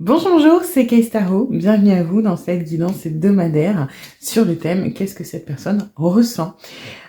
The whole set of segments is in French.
Bonjour, bonjour, c'est Kay Starro. Bienvenue à vous dans cette guidance hebdomadaire sur le thème qu'est-ce que cette personne ressent.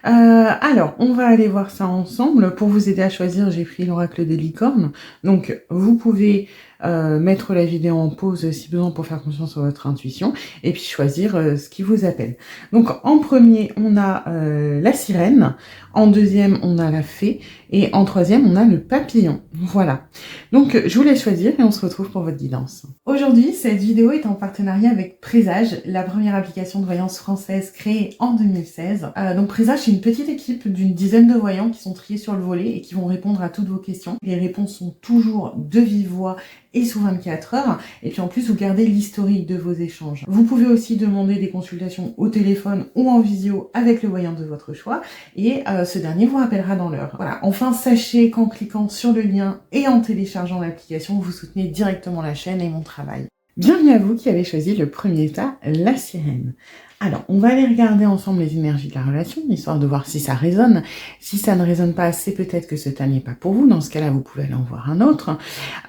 Alors, on va aller voir ça ensemble. Pour vous aider à choisir, j'ai pris l'oracle des licornes. Donc, vous pouvez mettre la vidéo en pause si besoin pour faire confiance à votre intuition et puis choisir ce qui vous appelle. Donc, en premier, on a la sirène. En deuxième, on a la fée. Et en troisième, on a le papillon. Voilà. Donc, je vous laisse choisir et on se retrouve pour votre guidance. Aujourd'hui, cette vidéo est en partenariat avec Présage, la première application de voyance française créée en 2016. Donc, Présage, c'est une petite équipe d'une dizaine de voyants qui sont triés sur le volet et qui vont répondre à toutes vos questions. Les réponses sont toujours de vive voix et sous 24 heures. Et puis en plus, vous gardez l'historique de vos échanges. Vous pouvez aussi demander des consultations au téléphone ou en visio avec le voyant de votre choix. Et ce dernier vous rappellera dans l'heure. Voilà. Enfin, sachez qu'en cliquant sur le lien et en téléchargeant l'application, vous soutenez directement la chaîne et mon travail. Bienvenue à vous qui avez choisi le premier état, la sirène. Alors, on va aller regarder ensemble les énergies de la relation, histoire de voir si ça résonne. Si ça ne résonne pas, c'est peut-être que ce tas n'est pas pour vous. Dans ce cas-là, vous pouvez aller en voir un autre.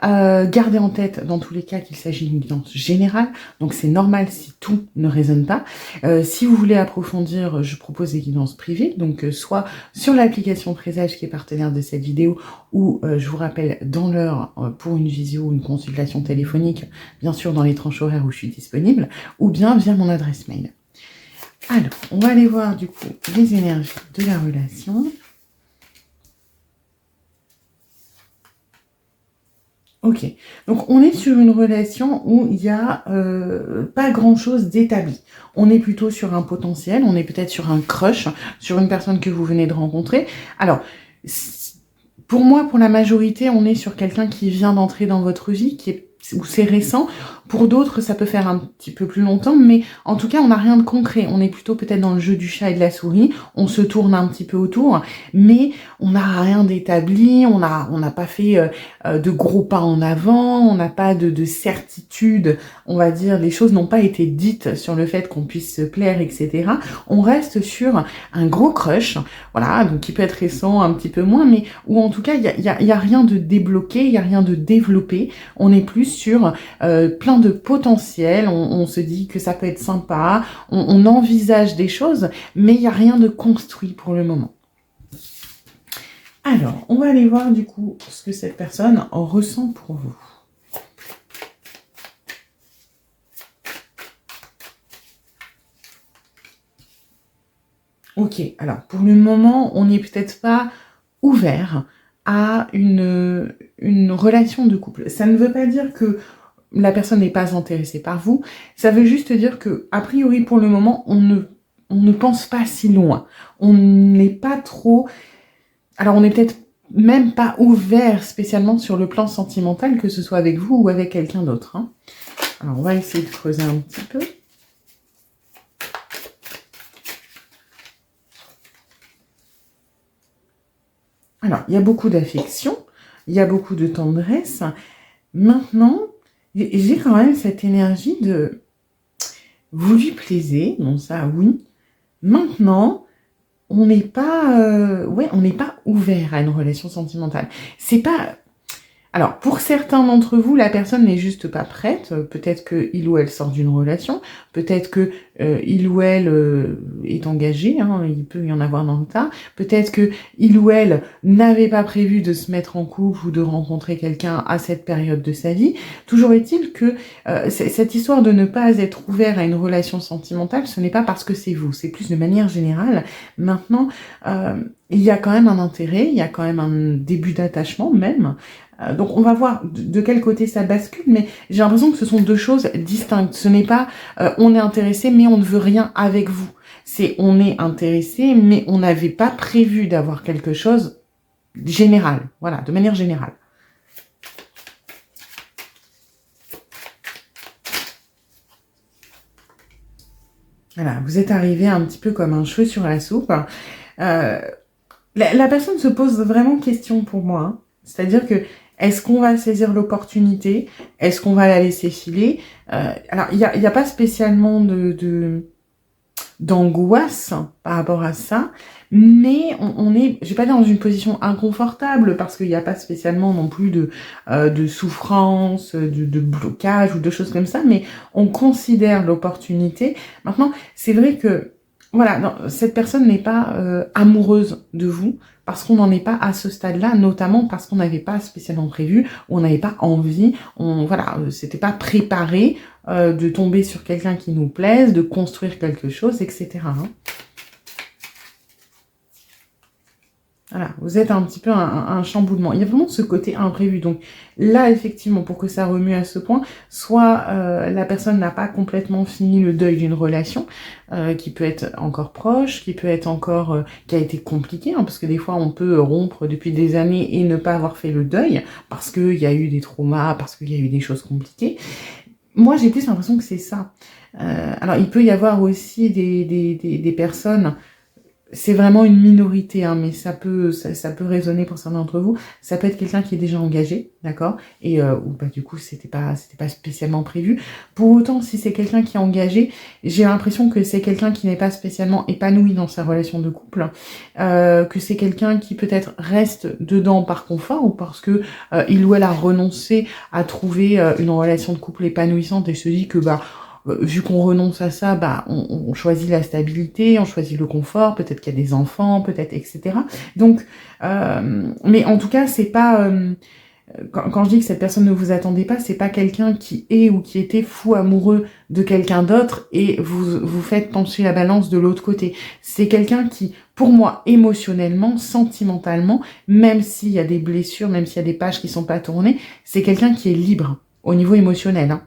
Gardez en tête, dans tous les cas, qu'il s'agit d'une guidance générale. Donc, c'est normal si tout ne résonne pas. Si vous voulez approfondir, je propose des guidances privées. Donc, soit sur l'application Présage qui est partenaire de cette vidéo, ou je vous rappelle dans l'heure pour une visio ou une consultation téléphonique, bien sûr dans les tranches horaires où je suis disponible, ou bien via mon adresse mail. Alors, on va aller voir du coup les énergies de la relation. Ok, donc on est sur une relation où il n'y a pas grand-chose d'établi. On est plutôt sur un potentiel, on est peut-être sur un crush, sur une personne que vous venez de rencontrer. Alors, pour moi, pour la majorité, on est sur quelqu'un qui vient d'entrer dans votre vie, où c'est récent. Pour d'autres, ça peut faire un petit peu plus longtemps, mais en tout cas, on n'a rien de concret. On est plutôt peut-être dans le jeu du chat et de la souris. On se tourne un petit peu autour, mais on n'a rien d'établi. On n'a pas fait de gros pas en avant. On n'a pas de certitude. On va dire, les choses n'ont pas été dites sur le fait qu'on puisse se plaire, etc. On reste sur un gros crush, voilà, donc qui peut être récent, un petit peu moins, mais où en tout cas, il y a rien de débloqué, il y a rien de développé. On est plus sur plein de potentiel, on se dit que ça peut être sympa, on envisage des choses, mais il n'y a rien de construit pour le moment. Alors, on va aller voir du coup ce que cette personne ressent pour vous. Ok, alors pour le moment, on n'est peut-être pas ouvert à une relation de couple. Ça ne veut pas dire que la personne n'est pas intéressée par vous, ça veut juste dire que, a priori, pour le moment, on ne pense pas si loin. On n'est pas trop... Alors, on n'est peut-être même pas ouvert spécialement sur le plan sentimental, que ce soit avec vous ou avec quelqu'un d'autre. Hein. Alors, on va essayer de creuser un petit peu. Alors, il y a beaucoup d'affection, il y a beaucoup de tendresse. Maintenant, j'ai quand même cette énergie de... Vous lui plaisez, bon ça oui. Maintenant, on n'est pas... on n'est pas ouvert à une relation sentimentale. C'est pas... Alors, pour certains d'entre vous, la personne n'est juste pas prête. Peut-être qu'il ou elle sort d'une relation. Peut-être que il ou elle est engagé. Hein, il peut y en avoir dans le tas. Peut-être que il ou elle n'avait pas prévu de se mettre en couple ou de rencontrer quelqu'un à cette période de sa vie. Toujours est-il que cette histoire de ne pas être ouvert à une relation sentimentale, ce n'est pas parce que c'est vous. C'est plus de manière générale. Maintenant, il y a quand même un intérêt. Il y a quand même un début d'attachement même. Donc on va voir de quel côté ça bascule, mais j'ai l'impression que ce sont deux choses distinctes. Ce n'est pas on est intéressé mais on ne veut rien avec vous. C'est on est intéressé mais on n'avait pas prévu d'avoir quelque chose général, voilà, de manière générale. Voilà, vous êtes arrivé un petit peu comme un cheveu sur la soupe. La personne se pose vraiment question pour moi, hein. C'est-à-dire que est-ce qu'on va saisir l'opportunité? Est-ce qu'on va la laisser filer? Alors, il y a pas spécialement d'angoisse par rapport à ça, mais on est, je vais pas dire dans une position inconfortable, parce qu'il n'y a pas spécialement non plus de souffrance, de blocage ou de choses comme ça, mais on considère l'opportunité. Maintenant, c'est vrai que, voilà, non, cette personne n'est pas amoureuse de vous, parce qu'on n'en est pas à ce stade-là, notamment parce qu'on n'avait pas spécialement prévu, on n'avait pas envie, voilà, c'était pas préparé de tomber sur quelqu'un qui nous plaise, de construire quelque chose, etc. Hein. Voilà, vous êtes un petit peu un chamboulement. Il y a vraiment ce côté imprévu. Donc là, effectivement, pour que ça remue à ce point, soit la personne n'a pas complètement fini le deuil d'une relation, qui peut être encore proche, qui peut être encore, qui a été compliquée, hein, parce que des fois, on peut rompre depuis des années et ne pas avoir fait le deuil, parce qu'il y a eu des traumas, parce qu'il y a eu des choses compliquées. Moi, j'ai plus l'impression que c'est ça. Alors, il peut y avoir aussi des personnes... C'est vraiment une minorité, hein, mais ça peut résonner pour certains d'entre vous. Ça peut être quelqu'un qui est déjà engagé, d'accord, et ou bah du coup c'était pas spécialement prévu. Pour autant, si c'est quelqu'un qui est engagé, j'ai l'impression que c'est quelqu'un qui n'est pas spécialement épanoui dans sa relation de couple, que c'est quelqu'un qui peut-être reste dedans par confort ou parce que il ou elle a renoncé à trouver une relation de couple épanouissante et se dit que bah vu qu'on renonce à ça, bah, on choisit la stabilité, on choisit le confort, peut-être qu'il y a des enfants, peut-être, etc. Donc, mais en tout cas, c'est pas... quand je dis que cette personne ne vous attendait pas, c'est pas quelqu'un qui est ou qui était fou amoureux de quelqu'un d'autre et vous faites pencher la balance de l'autre côté. C'est quelqu'un qui, pour moi, émotionnellement, sentimentalement, même s'il y a des blessures, même s'il y a des pages qui sont pas tournées, c'est quelqu'un qui est libre au niveau émotionnel, hein.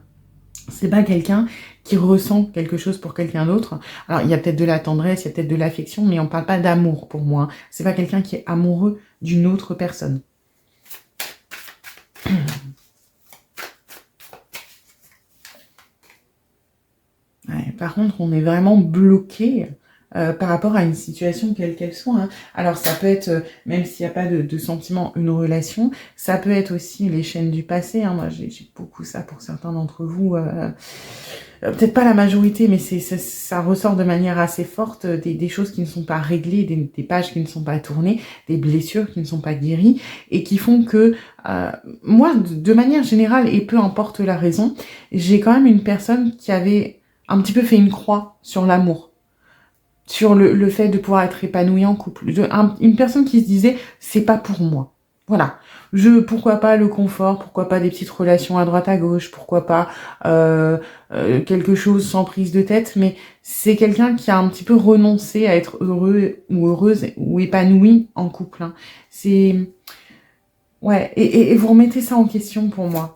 C'est pas quelqu'un qui ressent quelque chose pour quelqu'un d'autre. Alors, il y a peut-être de la tendresse, il y a peut-être de l'affection, mais on parle pas d'amour pour moi. C'est pas quelqu'un qui est amoureux d'une autre personne. Ouais, par contre, on est vraiment bloqué par rapport à une situation quelle qu'elle soit. Hein. Alors ça peut être, même s'il n'y a pas de sentiment, une relation, ça peut être aussi les chaînes du passé. Hein. Moi j'ai beaucoup ça pour certains d'entre vous. Peut-être pas la majorité, mais ça ressort de manière assez forte, des choses qui ne sont pas réglées, des pages qui ne sont pas tournées, des blessures qui ne sont pas guéries, et qui font que, moi, de manière générale, et peu importe la raison, j'ai quand même une personne qui avait un petit peu fait une croix sur l'amour, sur le fait de pouvoir être épanoui en couple. Une personne qui se disait, c'est pas pour moi. Voilà. Pourquoi pas le confort, pourquoi pas des petites relations à droite à gauche, pourquoi pas quelque chose sans prise de tête, mais c'est quelqu'un qui a un petit peu renoncé à être heureux ou heureuse ou épanoui en couple. Hein. C'est... Ouais, et vous remettez ça en question pour moi.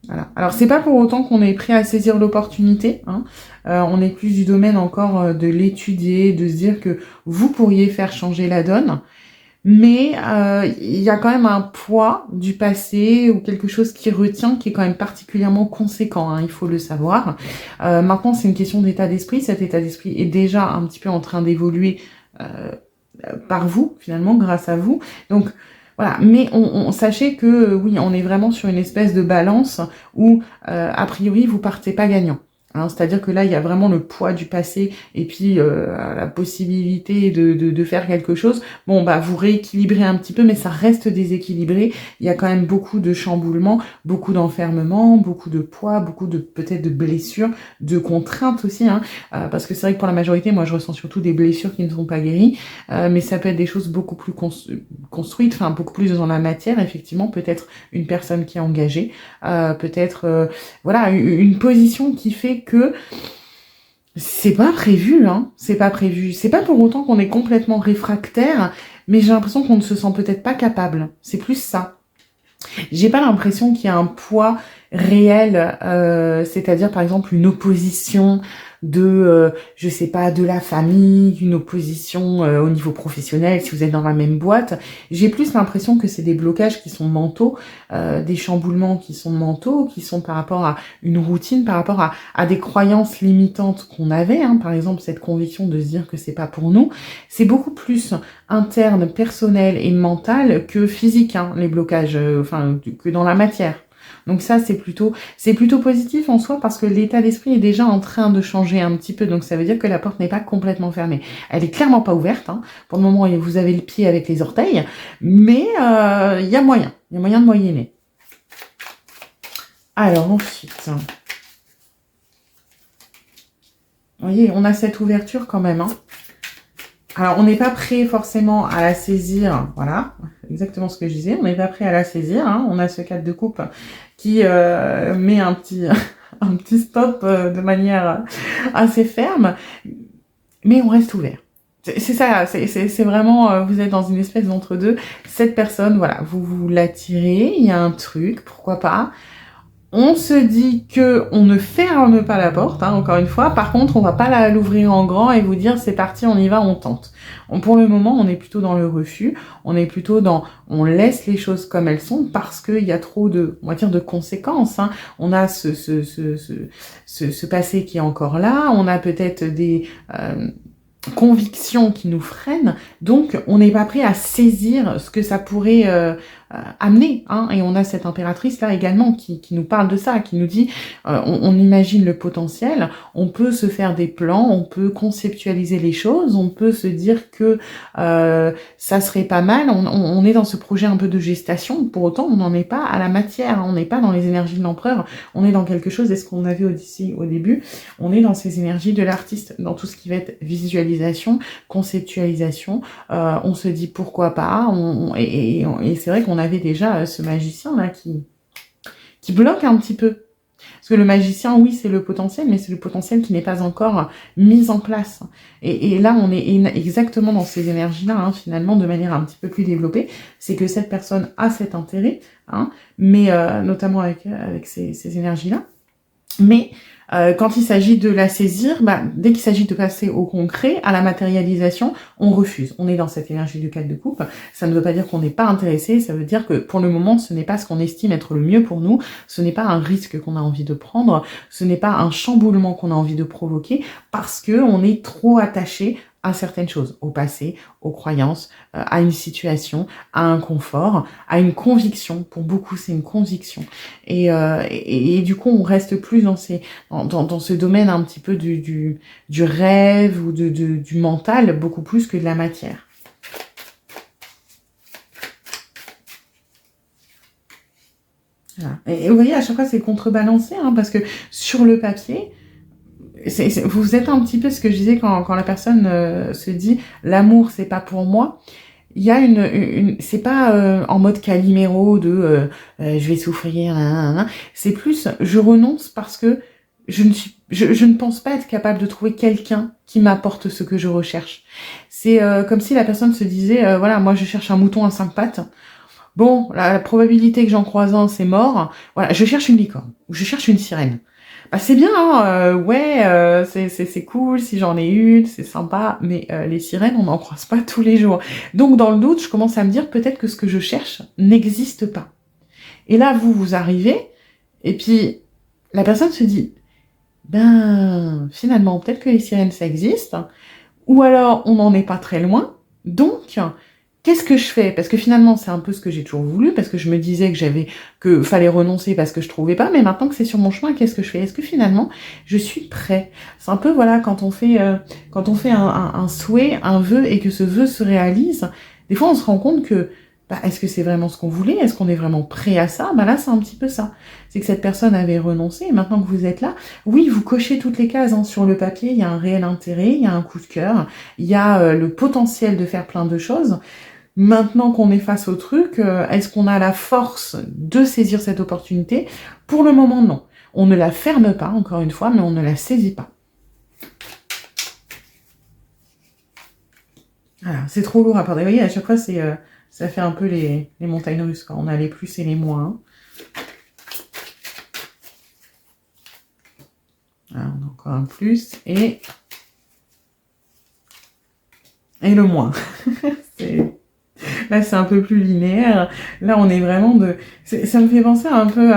Voilà. Alors, c'est pas pour autant qu'on est prêt à saisir l'opportunité. Hein. On est plus du domaine encore de l'étudier, de se dire que vous pourriez faire changer la donne. Mais il y a quand même un poids du passé ou quelque chose qui retient, qui est quand même particulièrement conséquent, hein, il faut le savoir. Maintenant, c'est une question d'état d'esprit. Cet état d'esprit est déjà un petit peu en train d'évoluer par vous, finalement, grâce à vous. Donc, voilà, mais sachez que oui, on est vraiment sur une espèce de balance où, a priori, vous partez pas gagnant. Hein, c'est-à-dire que là, il y a vraiment le poids du passé et puis la possibilité de faire quelque chose. Bon, bah, vous rééquilibrez un petit peu, mais ça reste déséquilibré. Il y a quand même beaucoup de chamboulements, beaucoup d'enfermements, beaucoup de poids, beaucoup de peut-être de blessures, de contraintes aussi. Hein, parce que c'est vrai que pour la majorité, moi, je ressens surtout des blessures qui ne sont pas guéries. Mais ça peut être des choses beaucoup plus construites, enfin beaucoup plus dans la matière, effectivement. Peut-être une personne qui est engagée, peut-être voilà, une position qui fait que c'est pas prévu, hein. C'est pas prévu. C'est pas pour autant qu'on est complètement réfractaire, mais j'ai l'impression qu'on ne se sent peut-être pas capable. C'est plus ça. J'ai pas l'impression qu'il y a un poids réel, c'est-à-dire par exemple une opposition de, je sais pas, de la famille, une opposition au niveau professionnel, si vous êtes dans la même boîte. J'ai plus l'impression que c'est des blocages qui sont mentaux, des chamboulements qui sont mentaux, qui sont par rapport à une routine, par rapport à des croyances limitantes qu'on avait, hein, par exemple cette conviction de se dire que c'est pas pour nous. C'est beaucoup plus interne, personnel et mental que physique, hein, les blocages, enfin, que dans la matière. Donc ça, c'est plutôt positif en soi parce que l'état d'esprit est déjà en train de changer un petit peu. Donc ça veut dire que la porte n'est pas complètement fermée. Elle est clairement pas ouverte, hein. Pour le moment, vous avez le pied avec les orteils, mais il y a moyen. Il y a moyen de moyenner. Alors ensuite, vous voyez, on a cette ouverture quand même, hein. Alors, on n'est pas prêt forcément à la saisir, voilà, exactement ce que je disais, on n'est pas prêt à la saisir, hein. On a ce 4 de coupe qui met un petit, un petit stop de manière assez ferme, mais on reste ouvert. C'est ça, c'est vraiment, vous êtes dans une espèce d'entre-deux. Cette personne, voilà, vous l'attirez, il y a un truc, pourquoi pas. On se dit que on ne ferme pas la porte, hein, encore une fois. Par contre, on va pas l'ouvrir en grand et vous dire c'est parti, on y va, on tente. Pour le moment, on est plutôt dans le refus. On est plutôt dans on laisse les choses comme elles sont parce qu'il y a trop de, on va dire, de conséquences, hein. On a ce passé qui est encore là. On a peut-être des convictions qui nous freinent. Donc, on n'est pas prêt à saisir ce que ça pourrait amener, hein. Et on a cette impératrice là également qui nous parle de ça, qui nous dit on imagine le potentiel, on peut se faire des plans, on peut conceptualiser les choses, on peut se dire que ça serait pas mal, on est dans ce projet un peu de gestation, pour autant on n'en est pas à la matière, hein. On n'est pas dans les énergies de l'empereur, on est dans quelque chose, est-ce qu'on avait ici au début, on est dans ces énergies de l'artiste, dans tout ce qui va être visualisation, conceptualisation, on se dit pourquoi pas, et c'est vrai qu'on avait déjà ce magicien là qui bloque un petit peu. Parce que le magicien, oui, c'est le potentiel, mais c'est le potentiel qui n'est pas encore mis en place. Et là, on est exactement dans ces énergies-là, hein, finalement, de manière un petit peu plus développée. C'est que cette personne a cet intérêt, hein, mais notamment avec ces énergies-là. Mais quand il s'agit de la saisir, dès qu'il s'agit de passer au concret, à la matérialisation, on refuse. On est dans cette énergie du 4 de coupe. Ça ne veut pas dire qu'on n'est pas intéressé, ça veut dire que pour le moment, ce n'est pas ce qu'on estime être le mieux pour nous, ce n'est pas un risque qu'on a envie de prendre, ce n'est pas un chamboulement qu'on a envie de provoquer, parce que on est trop attaché à certaines choses, au passé, aux croyances, à une situation, à un confort, à une conviction. Pour beaucoup, c'est une conviction. Et du coup, on reste plus dans ce domaine un petit peu du rêve ou du mental, beaucoup plus que de la matière. Voilà. Et vous voyez, à chaque fois, c'est contrebalancé, hein, parce que sur le papier, vous êtes un petit peu ce que je disais quand la personne se dit l'amour c'est pas pour moi. Il y a c'est pas en mode Calimero de je vais souffrir, c'est plus je renonce parce que je ne pense pas être capable de trouver quelqu'un qui m'apporte ce que je recherche. C'est comme si la personne se disait voilà, moi je cherche un mouton à 5 pattes. Bon, la probabilité que j'en croise un, c'est mort. Voilà, je cherche une licorne ou je cherche une sirène. C'est bien, hein, ouais, c'est cool si j'en ai une, c'est sympa, mais les sirènes, on n'en croise pas tous les jours. Donc dans le doute, je commence à me dire peut-être que ce que je cherche n'existe pas. Et là, vous arrivez, et puis la personne se dit, finalement, peut-être que les sirènes, ça existe, ou alors on n'en est pas très loin, donc qu'est-ce que je fais? Parce que finalement, c'est un peu ce que j'ai toujours voulu, parce que je me disais que fallait renoncer parce que je trouvais pas, mais maintenant que c'est sur mon chemin, qu'est-ce que je fais? Est-ce que finalement, je suis prêt? C'est un peu, voilà, quand on fait un souhait, un vœu, et que ce vœu se réalise, des fois, on se rend compte que, est-ce que c'est vraiment ce qu'on voulait? Est-ce qu'on est vraiment prêt à ça? Là, c'est un petit peu ça. C'est que cette personne avait renoncé, et maintenant que vous êtes là, oui, vous cochez toutes les cases, hein. Sur le papier, il y a un réel intérêt, il y a un coup de cœur, il y a le potentiel de faire plein de choses. Maintenant qu'on est face au truc, est-ce qu'on a la force de saisir cette opportunité? Pour le moment, non. On ne la ferme pas, encore une fois, mais on ne la saisit pas. Voilà, c'est trop lourd à porter. Vous voyez, à chaque fois, ça fait un peu les montagnes russes, quand on a les plus et les moins. Voilà, on a encore un plus et le moins. Là, c'est un peu plus linéaire. Là, on est vraiment ça me fait penser un peu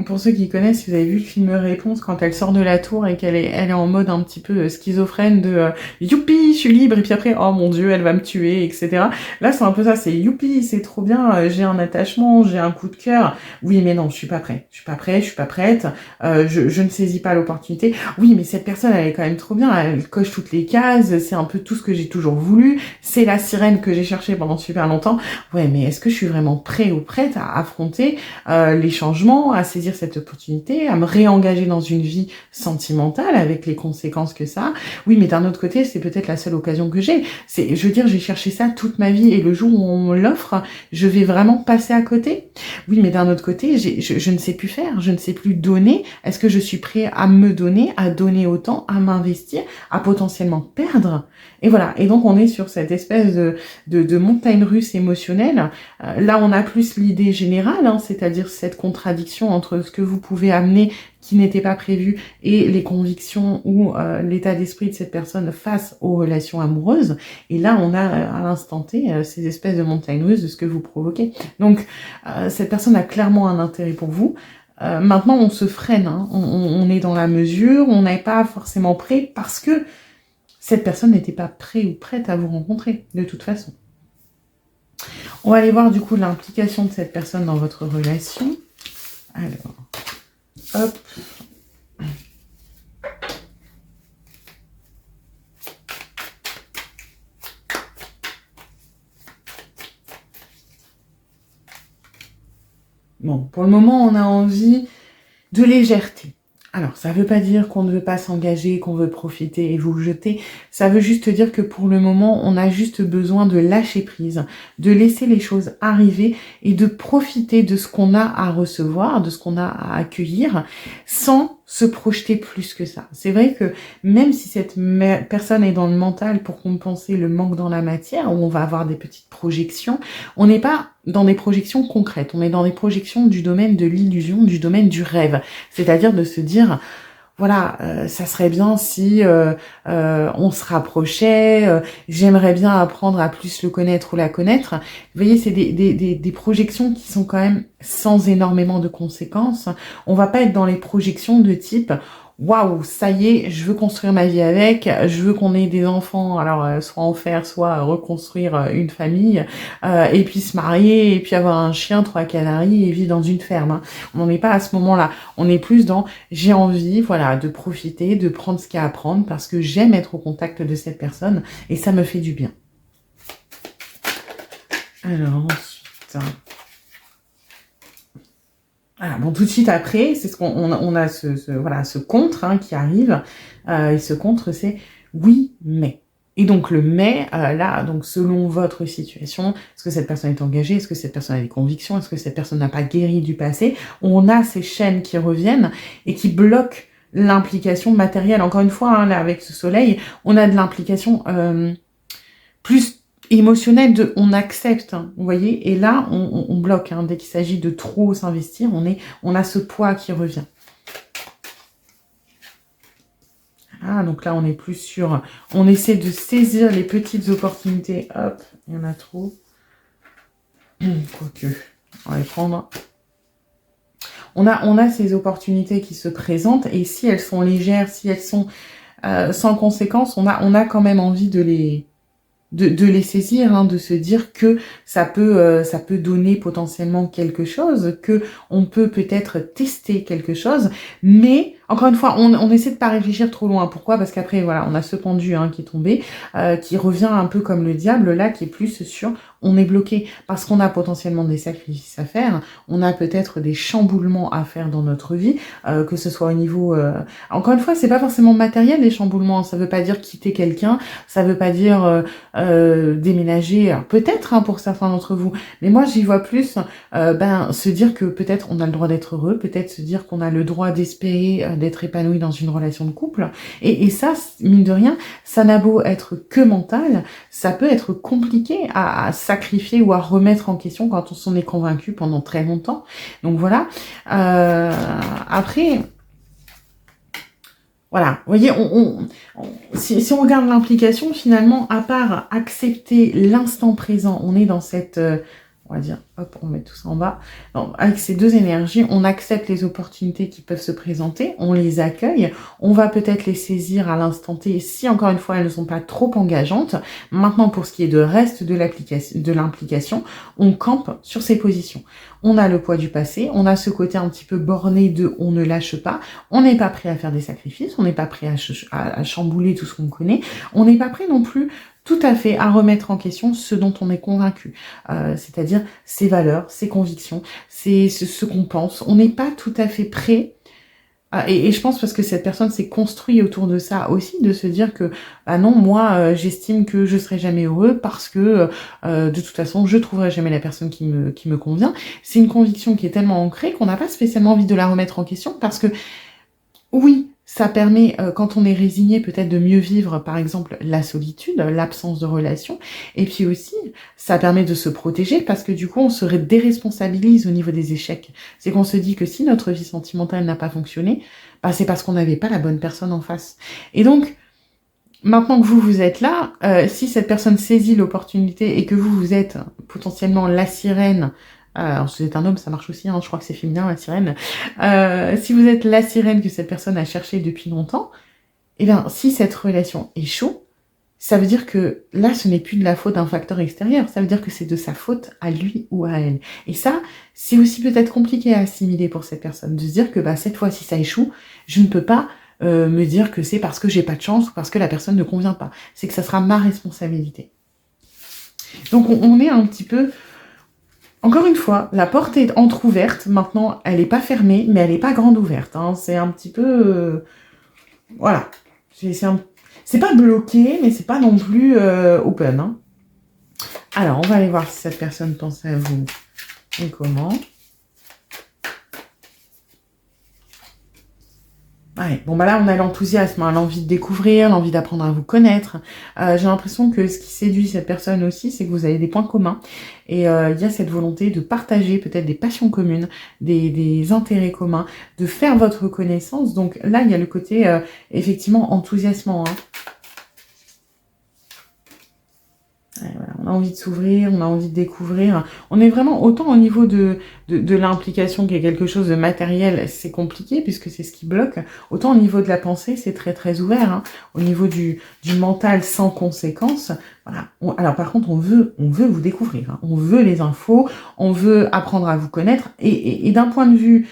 pour ceux qui connaissent, si vous avez vu le film Réponse, quand elle sort de la tour et elle est en mode un petit peu schizophrène de youpi, je suis libre, et puis après, oh mon Dieu, elle va me tuer, etc. Là, c'est un peu ça, c'est youpi, c'est trop bien, j'ai un attachement, j'ai un coup de cœur. Oui, mais non, je suis pas prêt. Je suis pas prêt, je suis pas prête, je ne saisis pas l'opportunité. Oui, mais cette personne, elle est quand même trop bien, elle coche toutes les cases, c'est un peu tout ce que j'ai toujours voulu, c'est la sirène que j'ai cherchée pendant super longtemps. Ouais, mais est-ce que je suis vraiment prêt ou prête à affronter les changements, à saisir cette opportunité, à me réengager dans une vie sentimentale avec les conséquences que ça a? Oui, mais d'un autre côté, c'est peut-être la seule occasion que j'ai. Je veux dire, j'ai cherché ça toute ma vie et le jour où on me l'offre, je vais vraiment passer à côté. Oui, mais d'un autre côté, je ne sais plus faire, je ne sais plus donner. Est-ce que je suis prêt à me donner, à donner autant, à m'investir, à potentiellement perdre? Et voilà. Et donc, on est sur cette espèce de montagne russe émotionnelle. Là, on a plus l'idée générale, hein, c'est-à-dire cette contradiction entre ce que vous pouvez amener qui n'était pas prévu et les convictions ou l'état d'esprit de cette personne face aux relations amoureuses. Et là, on a à l'instant T ces espèces de montagnes russes de ce que vous provoquez. Donc, cette personne a clairement un intérêt pour vous. Maintenant, on se freine, hein. On est dans la mesure, on n'est pas forcément prêt parce que cette personne n'était pas prête ou prête à vous rencontrer, de toute façon. On va aller voir du coup l'implication de cette personne dans votre relation. Alors, hop. Bon, pour le moment, on a envie de légèreté. Alors, ça veut pas dire qu'on ne veut pas s'engager, qu'on veut profiter et vous jeter. Ça veut juste dire que pour le moment, on a juste besoin de lâcher prise, de laisser les choses arriver et de profiter de ce qu'on a à recevoir, de ce qu'on a à accueillir, sans se projeter plus que ça. C'est vrai que même si cette personne est dans le mental pour compenser le manque dans la matière, où on va avoir des petites projections, on n'est pas dans des projections concrètes, on est dans des projections du domaine de l'illusion, du domaine du rêve. C'est-à-dire de se dire, voilà, ça serait bien si on se rapprochait, j'aimerais bien apprendre à plus le connaître ou la connaître. Vous voyez, c'est des projections qui sont quand même sans énormément de conséquences. On va pas être dans les projections de type waouh, ça y est, je veux construire ma vie avec, je veux qu'on ait des enfants, alors soit en faire, soit reconstruire une famille, et puis se marier, et puis avoir un chien, 3 canaris, et vivre dans une ferme. Hein. On n'en est pas à ce moment-là. On est plus dans j'ai envie, voilà, de profiter, de prendre ce qu'il y a à prendre, parce que j'aime être au contact de cette personne, et ça me fait du bien. Alors ensuite... Ah, bon, tout de suite après, c'est ce qu'on a ce contre hein, qui arrive. Et ce contre, c'est oui, mais. Et donc le mais, là, donc selon votre situation, est-ce que cette personne est engagée, est-ce que cette personne a des convictions, est-ce que cette personne n'a pas guéri du passé, on a ces chaînes qui reviennent et qui bloquent l'implication matérielle. Encore une fois, hein, là, avec ce soleil, on a de l'implication plus émotionnel de on accepte, hein, vous voyez, et là on bloque, hein, dès qu'il s'agit de trop s'investir, on a ce poids qui revient. Ah, donc là on est plus sur, on essaie de saisir les petites opportunités, hop, il y en a trop, quoique, on va les prendre. On a ces opportunités qui se présentent, et si elles sont légères, si elles sont sans conséquence, on a quand même envie de les saisir, hein, de se dire que ça peut donner potentiellement quelque chose, que on peut peut-être tester quelque chose, mais encore une fois, on essaie de pas réfléchir trop loin. Pourquoi? Parce qu'après, voilà, on a ce pendu hein, qui est tombé, qui revient un peu comme le diable, là, qui est plus sur on est bloqué parce qu'on a potentiellement des sacrifices à faire, on a peut-être des chamboulements à faire dans notre vie, que ce soit au niveau... Encore une fois, c'est pas forcément matériel les chamboulements, ça veut pas dire quitter quelqu'un, ça veut pas dire déménager, peut-être hein, pour certains d'entre vous, mais moi j'y vois plus se dire que peut-être on a le droit d'être heureux, peut-être se dire qu'on a le droit d'espérer d'être épanoui dans une relation de couple, et ça, mine de rien, ça n'a beau être que mental, ça peut être compliqué à sacrifier ou à remettre en question quand on s'en est convaincu pendant très longtemps. Donc voilà. Après, voilà. Vous voyez, si on regarde l'implication, finalement, à part accepter l'instant présent, on est dans cette On va dire, hop, on met tout ça en bas. Donc, avec ces deux énergies, on accepte les opportunités qui peuvent se présenter, on les accueille, on va peut-être les saisir à l'instant T, si encore une fois elles ne sont pas trop engageantes. Maintenant, pour ce qui est de reste de l'implication, on campe sur ces positions. On a le poids du passé, on a ce côté un petit peu borné de on ne lâche pas, on n'est pas prêt à faire des sacrifices, on n'est pas prêt à chambouler tout ce qu'on connaît, on n'est pas prêt non plus tout à fait à remettre en question ce dont on est convaincu, c'est-à-dire ses valeurs, ses convictions, c'est ce qu'on pense. On n'est pas tout à fait prêt, et je pense parce que cette personne s'est construite autour de ça aussi, de se dire que ah non, moi j'estime que je serai jamais heureux parce que de toute façon je trouverai jamais la personne qui me convient. C'est une conviction qui est tellement ancrée qu'on n'a pas spécialement envie de la remettre en question parce que oui, ça permet, quand on est résigné, peut-être de mieux vivre, par exemple, la solitude, l'absence de relation. Et puis aussi, ça permet de se protéger parce que du coup, on se déresponsabilise au niveau des échecs. C'est qu'on se dit que si notre vie sentimentale n'a pas fonctionné, bah, c'est parce qu'on n'avait pas la bonne personne en face. Et donc, maintenant que vous êtes là, si cette personne saisit l'opportunité et que vous êtes potentiellement la sirène, alors si vous êtes un homme, ça marche aussi, hein, je crois que c'est féminin, la sirène. Si vous êtes la sirène que cette personne a cherchée depuis longtemps, eh bien, si cette relation échoue, ça veut dire que là, ce n'est plus de la faute d'un facteur extérieur, ça veut dire que c'est de sa faute à lui ou à elle. Et ça, c'est aussi peut-être compliqué à assimiler pour cette personne, de se dire que bah, cette fois, si ça échoue, je ne peux pas me dire que c'est parce que j'ai pas de chance ou parce que la personne ne convient pas. C'est que ça sera ma responsabilité. Donc on est un petit peu... Encore une fois, la porte est entrouverte. Maintenant, elle n'est pas fermée, mais elle n'est pas grande ouverte. Hein. C'est un petit peu... voilà. C'est pas bloqué, mais c'est pas non plus open. Hein. Alors, on va aller voir si cette personne pense à vous et comment. Ouais, bon bah là on a l'enthousiasme, hein, l'envie de découvrir, l'envie d'apprendre à vous connaître. J'ai l'impression que ce qui séduit cette personne aussi, c'est que vous avez des points communs. Et il y a cette volonté de partager peut-être des passions communes, des intérêts communs, de faire votre connaissance. Donc là, il y a le côté effectivement enthousiasmant. Hein. Ouais, voilà, on a envie de s'ouvrir, on a envie de découvrir. On est vraiment autant au niveau de l'implication qui est quelque chose de matériel, c'est compliqué puisque c'est ce qui bloque. Autant au niveau de la pensée, c'est très très ouvert. Hein. Au niveau du mental sans conséquence, voilà. Alors par contre, on veut vous découvrir. Hein. On veut les infos, on veut apprendre à vous connaître. Et d'un point de vue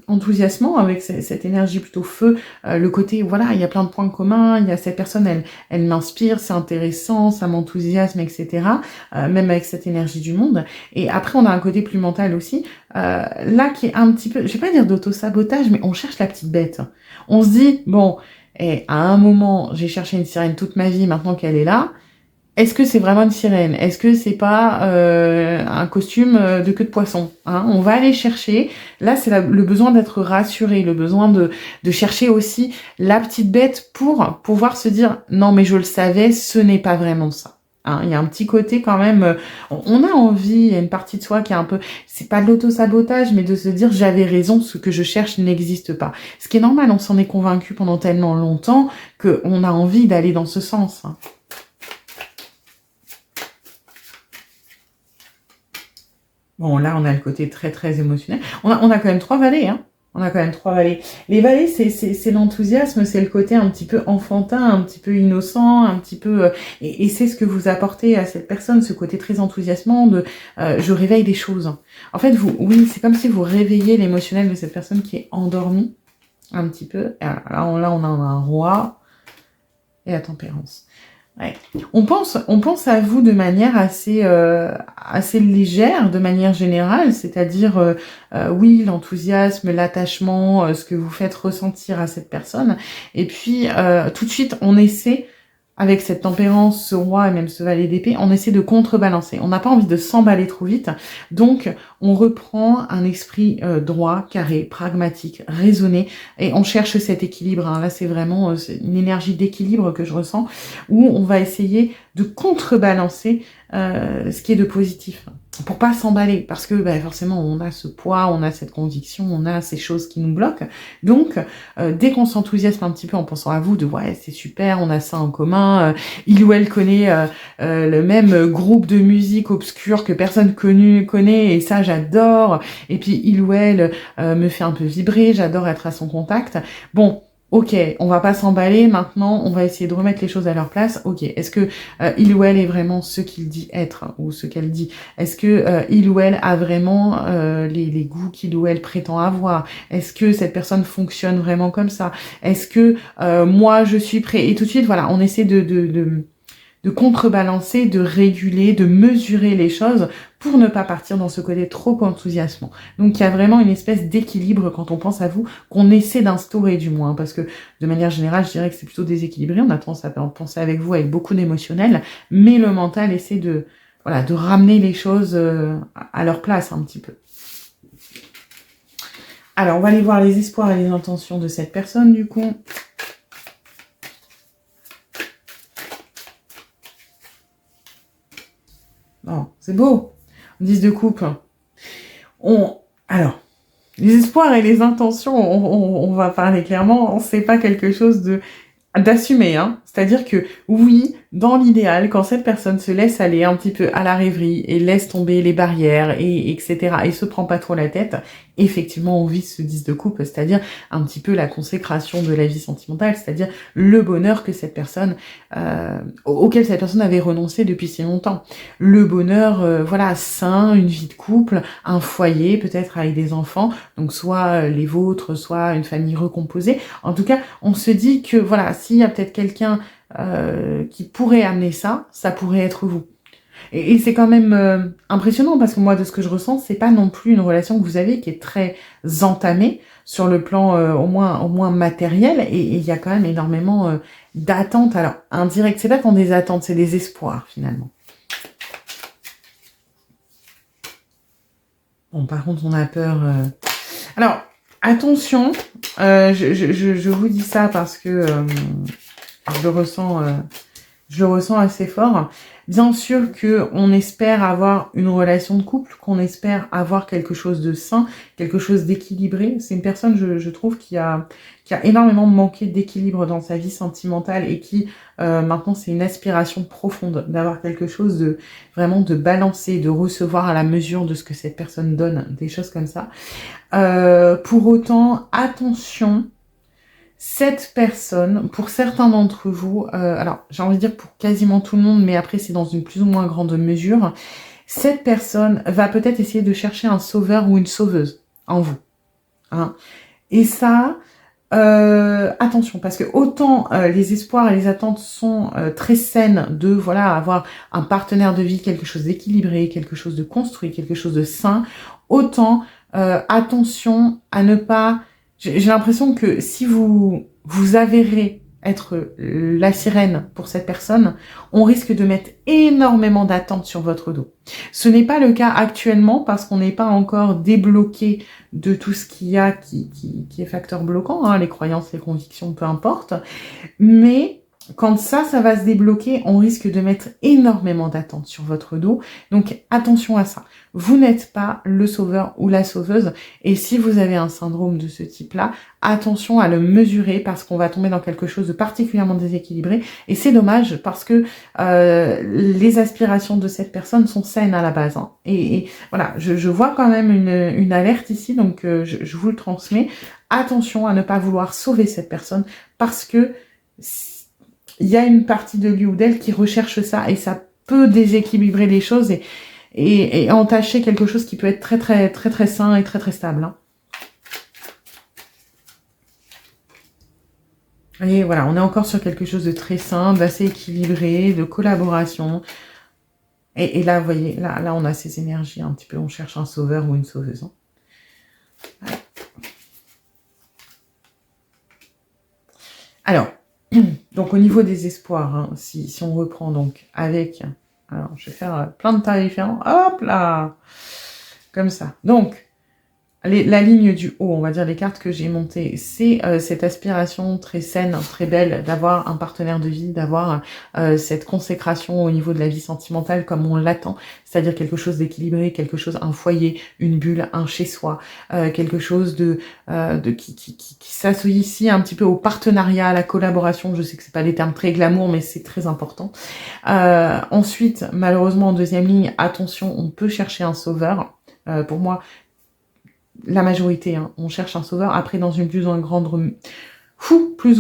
enthousiasmant, avec cette énergie plutôt feu, le côté, voilà, il y a plein de points communs, il y a cette personne, elle m'inspire, c'est intéressant, ça m'enthousiasme, etc. Même avec cette énergie du monde. Et après, on a un côté plus mental aussi, là qui est un petit peu, je vais pas dire d'auto-sabotage, mais on cherche la petite bête. On se dit, bon, à un moment, j'ai cherché une sirène toute ma vie, maintenant qu'elle est là, est-ce que c'est vraiment une sirène? Est-ce que c'est pas un costume de queue de poisson, hein? On va aller chercher. Là, c'est le besoin d'être rassuré, le besoin de chercher aussi la petite bête pour pouvoir se dire « Non, mais je le savais, ce n'est pas vraiment ça. » Hein, il y a un petit côté quand même... on a envie, il y a une partie de soi qui est un peu... C'est pas de l'auto-sabotage, mais de se dire « J'avais raison, ce que je cherche n'existe pas. » Ce qui est normal, on s'en est convaincu pendant tellement longtemps qu'on a envie d'aller dans ce sens. Hein. Bon, là, on a le côté très, très émotionnel. On a quand même 3 valets, hein. On a quand même 3 valets. Les valets, c'est l'enthousiasme, c'est le côté un petit peu enfantin, un petit peu innocent, un petit peu... et c'est ce que vous apportez à cette personne, ce côté très enthousiasmant de je réveille des choses. En fait, oui, c'est comme si vous réveillez l'émotionnel de cette personne qui est endormie, un petit peu. Là, on a un roi et la tempérance. Ouais. On pense à vous de manière assez légère, de manière générale, c'est-à-dire, oui, l'enthousiasme, l'attachement, ce que vous faites ressentir à cette personne. Et puis, tout de suite, on essaie, avec cette tempérance, ce roi et même ce valet d'épée, on essaie de contrebalancer. On n'a pas envie de s'emballer trop vite. Donc, on reprend un esprit droit, carré, pragmatique, raisonné. Et on cherche cet équilibre. Hein. Là, c'est vraiment une énergie d'équilibre que je ressens, où on va essayer de contrebalancer ce qui est de positif. pour pas s'emballer, parce que bah, forcément on a ce poids, on a cette conviction, on a ces choses qui nous bloquent. Donc dès qu'on s'enthousiasme un petit peu en pensant à vous, de ouais c'est super, on a ça en commun, il ou elle connaît le même groupe de musique obscur que personne connaît, et ça j'adore, et puis il ou elle me fait un peu vibrer, j'adore être à son contact. Bon, ok, on va pas s'emballer maintenant, on va essayer de remettre les choses à leur place. Ok, est-ce que il ou elle est vraiment ce qu'il dit être, hein, ou ce qu'elle dit? Est-ce que il ou elle a vraiment les goûts qu'il ou elle prétend avoir? Est-ce que cette personne fonctionne vraiment comme ça? Est-ce que moi je suis prêt? Et tout de suite, voilà, on essaie de contrebalancer, de réguler, de mesurer les choses pour ne pas partir dans ce côté trop enthousiasmant. Donc il y a vraiment une espèce d'équilibre quand on pense à vous, qu'on essaie d'instaurer du moins, parce que de manière générale, je dirais que c'est plutôt déséquilibré, on a tendance à penser avec vous avec beaucoup d'émotionnel, mais le mental essaie de ramener les choses à leur place un petit peu. Alors, on va aller voir les espoirs et les intentions de cette personne, du coup. Oh, c'est beau. 10 de coupe. Alors, les espoirs et les intentions, on va parler clairement, c'est pas quelque chose d'assumer, hein. C'est-à-dire que oui, dans l'idéal, quand cette personne se laisse aller un petit peu à la rêverie et laisse tomber les barrières et etc. et se prend pas trop la tête, effectivement on vit ce 10 de coupe, c'est-à-dire un petit peu la consécration de la vie sentimentale, c'est-à-dire le bonheur que cette personne auquel cette personne avait renoncé depuis si longtemps. Le bonheur, voilà, sain, une vie de couple, un foyer, peut-être avec des enfants, donc soit les vôtres, soit une famille recomposée. En tout cas, on se dit que voilà, s'il y a peut-être quelqu'un qui pourrait amener ça, ça pourrait être vous. Et c'est quand même impressionnant parce que moi, de ce que je ressens, c'est pas non plus une relation que vous avez qui est très entamée sur le plan au moins matériel, et il y a quand même énormément d'attentes. Alors, indirect, c'est pas tant des attentes, c'est des espoirs finalement. Bon, par contre, on a peur. Alors, attention, je vous dis ça parce que je le ressens assez fort. Bien sûr que on espère avoir une relation de couple, qu'on espère avoir quelque chose de sain, quelque chose d'équilibré. C'est une personne, je trouve, qui a énormément manqué d'équilibre dans sa vie sentimentale et qui, maintenant, c'est une aspiration profonde d'avoir quelque chose de vraiment de balancé, de recevoir à la mesure de ce que cette personne donne, des choses comme ça. Pour autant, attention, cette personne, pour certains d'entre vous, alors j'ai envie de dire pour quasiment tout le monde, mais après c'est dans une plus ou moins grande mesure, cette personne va peut-être essayer de chercher un sauveur ou une sauveuse en vous. Hein. Et ça, attention, parce que autant les espoirs et les attentes sont très saines de voilà avoir un partenaire de vie, quelque chose d'équilibré, quelque chose de construit, quelque chose de sain, autant attention à ne pas... J'ai l'impression que si vous avérez être la sirène pour cette personne, on risque de mettre énormément d'attentes sur votre dos. Ce n'est pas le cas actuellement parce qu'on n'est pas encore débloqué de tout ce qu'il y a qui est facteur bloquant, hein, les croyances, les convictions, peu importe. Mais quand ça va se débloquer, on risque de mettre énormément d'attentes sur votre dos. Donc attention à ça. Vous n'êtes pas le sauveur ou la sauveuse. Et si vous avez un syndrome de ce type-là, attention à le mesurer parce qu'on va tomber dans quelque chose de particulièrement déséquilibré. Et c'est dommage parce que les aspirations de cette personne sont saines à la base. Hein. Et voilà, je vois quand même une alerte ici, donc je vous le transmets. Attention à ne pas vouloir sauver cette personne parce que il y a une partie de lui ou d'elle qui recherche ça et ça peut déséquilibrer les choses et entacher quelque chose qui peut être très très très très sain et très très stable. Hein. Et voilà, on est encore sur quelque chose de très sain, d'assez équilibré, de collaboration. Et là, vous voyez, là on a ces énergies un petit peu, on cherche un sauveur ou une sauveuse. Hein. Ouais. Alors, donc au niveau des espoirs, hein, si on reprend donc avec... Alors, je vais faire plein de tas différents. Hop là! Comme ça. Donc, la ligne du haut, on va dire les cartes que j'ai montées, c'est cette aspiration très saine, très belle d'avoir un partenaire de vie, d'avoir cette consécration au niveau de la vie sentimentale comme on l'attend, c'est-à-dire quelque chose d'équilibré, quelque chose, un foyer, une bulle, un chez-soi, quelque chose qui s'associe un petit peu au partenariat, à la collaboration. Je sais que c'est pas des termes très glamour, mais c'est très important. Ensuite, malheureusement, en deuxième ligne, attention, on peut chercher un sauveur. Pour moi, la majorité, hein, on cherche un sauveur. Après, dans une plus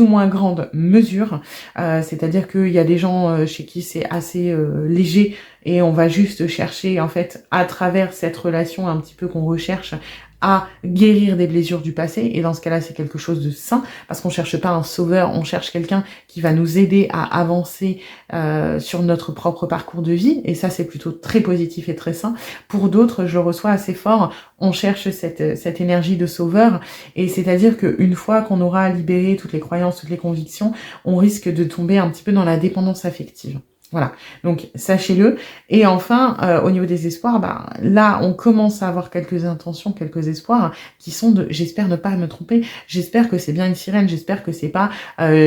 ou moins grande mesure, c'est-à-dire qu'il y a des gens chez qui c'est assez léger et on va juste chercher, en fait, à travers cette relation un petit peu qu'on recherche, à guérir des blessures du passé, et dans ce cas-là, c'est quelque chose de sain, parce qu'on cherche pas un sauveur, on cherche quelqu'un qui va nous aider à avancer sur notre propre parcours de vie, et ça, c'est plutôt très positif et très sain. Pour d'autres, je le reçois assez fort, on cherche cette énergie de sauveur, et c'est-à-dire qu'une fois qu'on aura libéré toutes les croyances, toutes les convictions, on risque de tomber un petit peu dans la dépendance affective. Voilà, donc sachez-le. Et enfin, au niveau des espoirs, là, on commence à avoir quelques intentions, quelques espoirs qui sont de, j'espère ne pas me tromper, j'espère que c'est bien une sirène, j'espère que c'est pas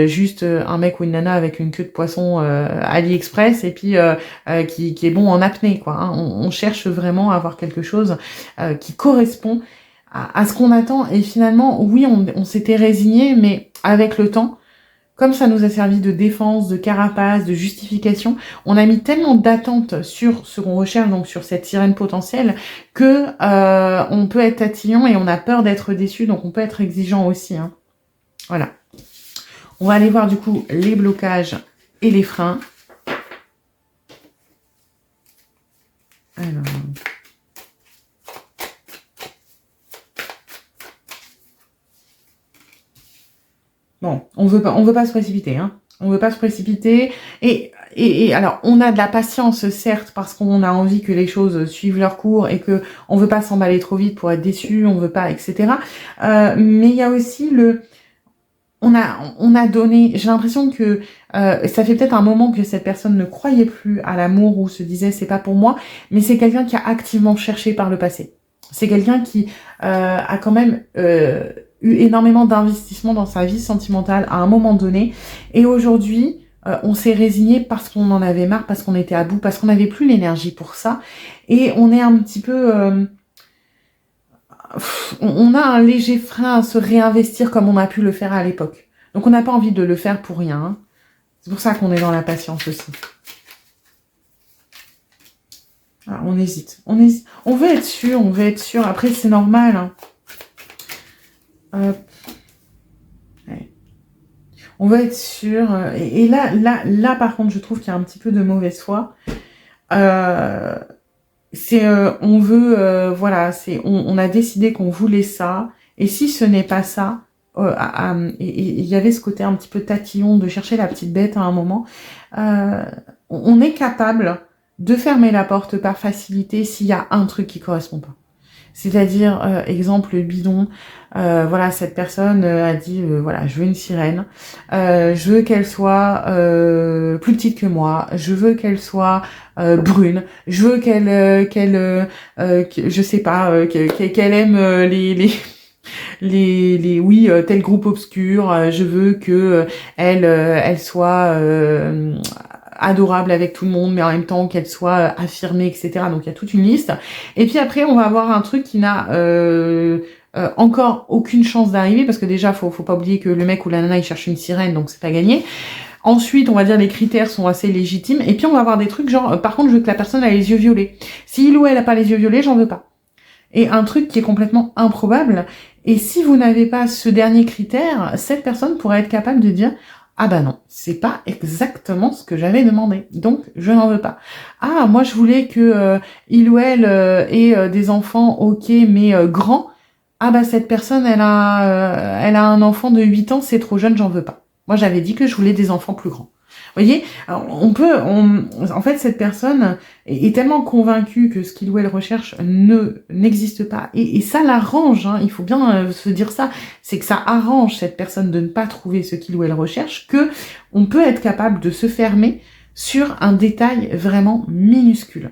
juste un mec ou une nana avec une queue de poisson AliExpress et puis qui est bon en apnée, quoi. Hein. On cherche vraiment à avoir quelque chose qui correspond à ce qu'on attend. Et finalement, oui, on s'était résigné, mais avec le temps, comme ça nous a servi de défense, de carapace, de justification, on a mis tellement d'attentes sur ce qu'on recherche, donc sur cette sirène potentielle, que on peut être tatillon et on a peur d'être déçu, donc on peut être exigeant aussi. Hein. Voilà. On va aller voir du coup les blocages et les freins. Alors... Bon, on veut pas se précipiter, hein. On veut pas se précipiter. Et alors, on a de la patience, certes, parce qu'on a envie que les choses suivent leur cours et que on veut pas s'emballer trop vite pour être déçu, on veut pas, etc. Mais il y a aussi on a donné, j'ai l'impression que ça fait peut-être un moment que cette personne ne croyait plus à l'amour ou se disait c'est pas pour moi, mais c'est quelqu'un qui a activement cherché par le passé. C'est quelqu'un qui a quand même eu énormément d'investissement dans sa vie sentimentale à un moment donné. Et aujourd'hui, on s'est résigné parce qu'on en avait marre, parce qu'on était à bout, parce qu'on n'avait plus l'énergie pour ça. Et on est un petit peu... on a un léger frein à se réinvestir comme on a pu le faire à l'époque. Donc on n'a pas envie de le faire pour rien. Hein. C'est pour ça qu'on est dans la patience aussi. Ah, on hésite. On veut être sûr. Après, c'est normal. Hein. Ouais. On veut être sûr. Et là, par contre, je trouve qu'il y a un petit peu de mauvaise foi. On veut, voilà, on a décidé qu'on voulait ça. Et si ce n'est pas ça, il y avait ce côté un petit peu tatillon de chercher la petite bête à un moment. On est capable de fermer la porte par facilité s'il y a un truc qui correspond pas. C'est-à-dire, exemple bidon, voilà, cette personne a dit, voilà, je veux une sirène, je veux qu'elle soit plus petite que moi, je veux qu'elle soit brune, je veux je sais pas, qu'elle aime tel groupe obscur, je veux que elle soit adorable avec tout le monde, mais en même temps qu'elle soit affirmée, etc. Donc il y a toute une liste. Et puis après, on va avoir un truc qui n'a encore aucune chance d'arriver, parce que déjà, faut pas oublier que le mec ou la nana, il cherche une sirène, donc c'est pas gagné. Ensuite, on va dire les critères sont assez légitimes. Et puis on va avoir des trucs genre, par contre, je veux que la personne ait les yeux violets. Si il ou elle a pas les yeux violets, j'en veux pas. Et un truc qui est complètement improbable. Et si vous n'avez pas ce dernier critère, cette personne pourrait être capable de dire ah bah non, c'est pas exactement ce que j'avais demandé, donc je n'en veux pas. Ah, moi je voulais que il ou elle ait des enfants, ok, mais grands. Ah bah cette personne, elle a un enfant de 8 ans, c'est trop jeune, j'en veux pas. Moi j'avais dit que je voulais des enfants plus grands. Vous voyez, en fait, cette personne est tellement convaincue que ce qu'il ou elle recherche n'existe pas. Et ça l'arrange, hein, il faut bien se dire ça, c'est que ça arrange cette personne de ne pas trouver ce qu'il ou elle recherche, que on peut être capable de se fermer sur un détail vraiment minuscule.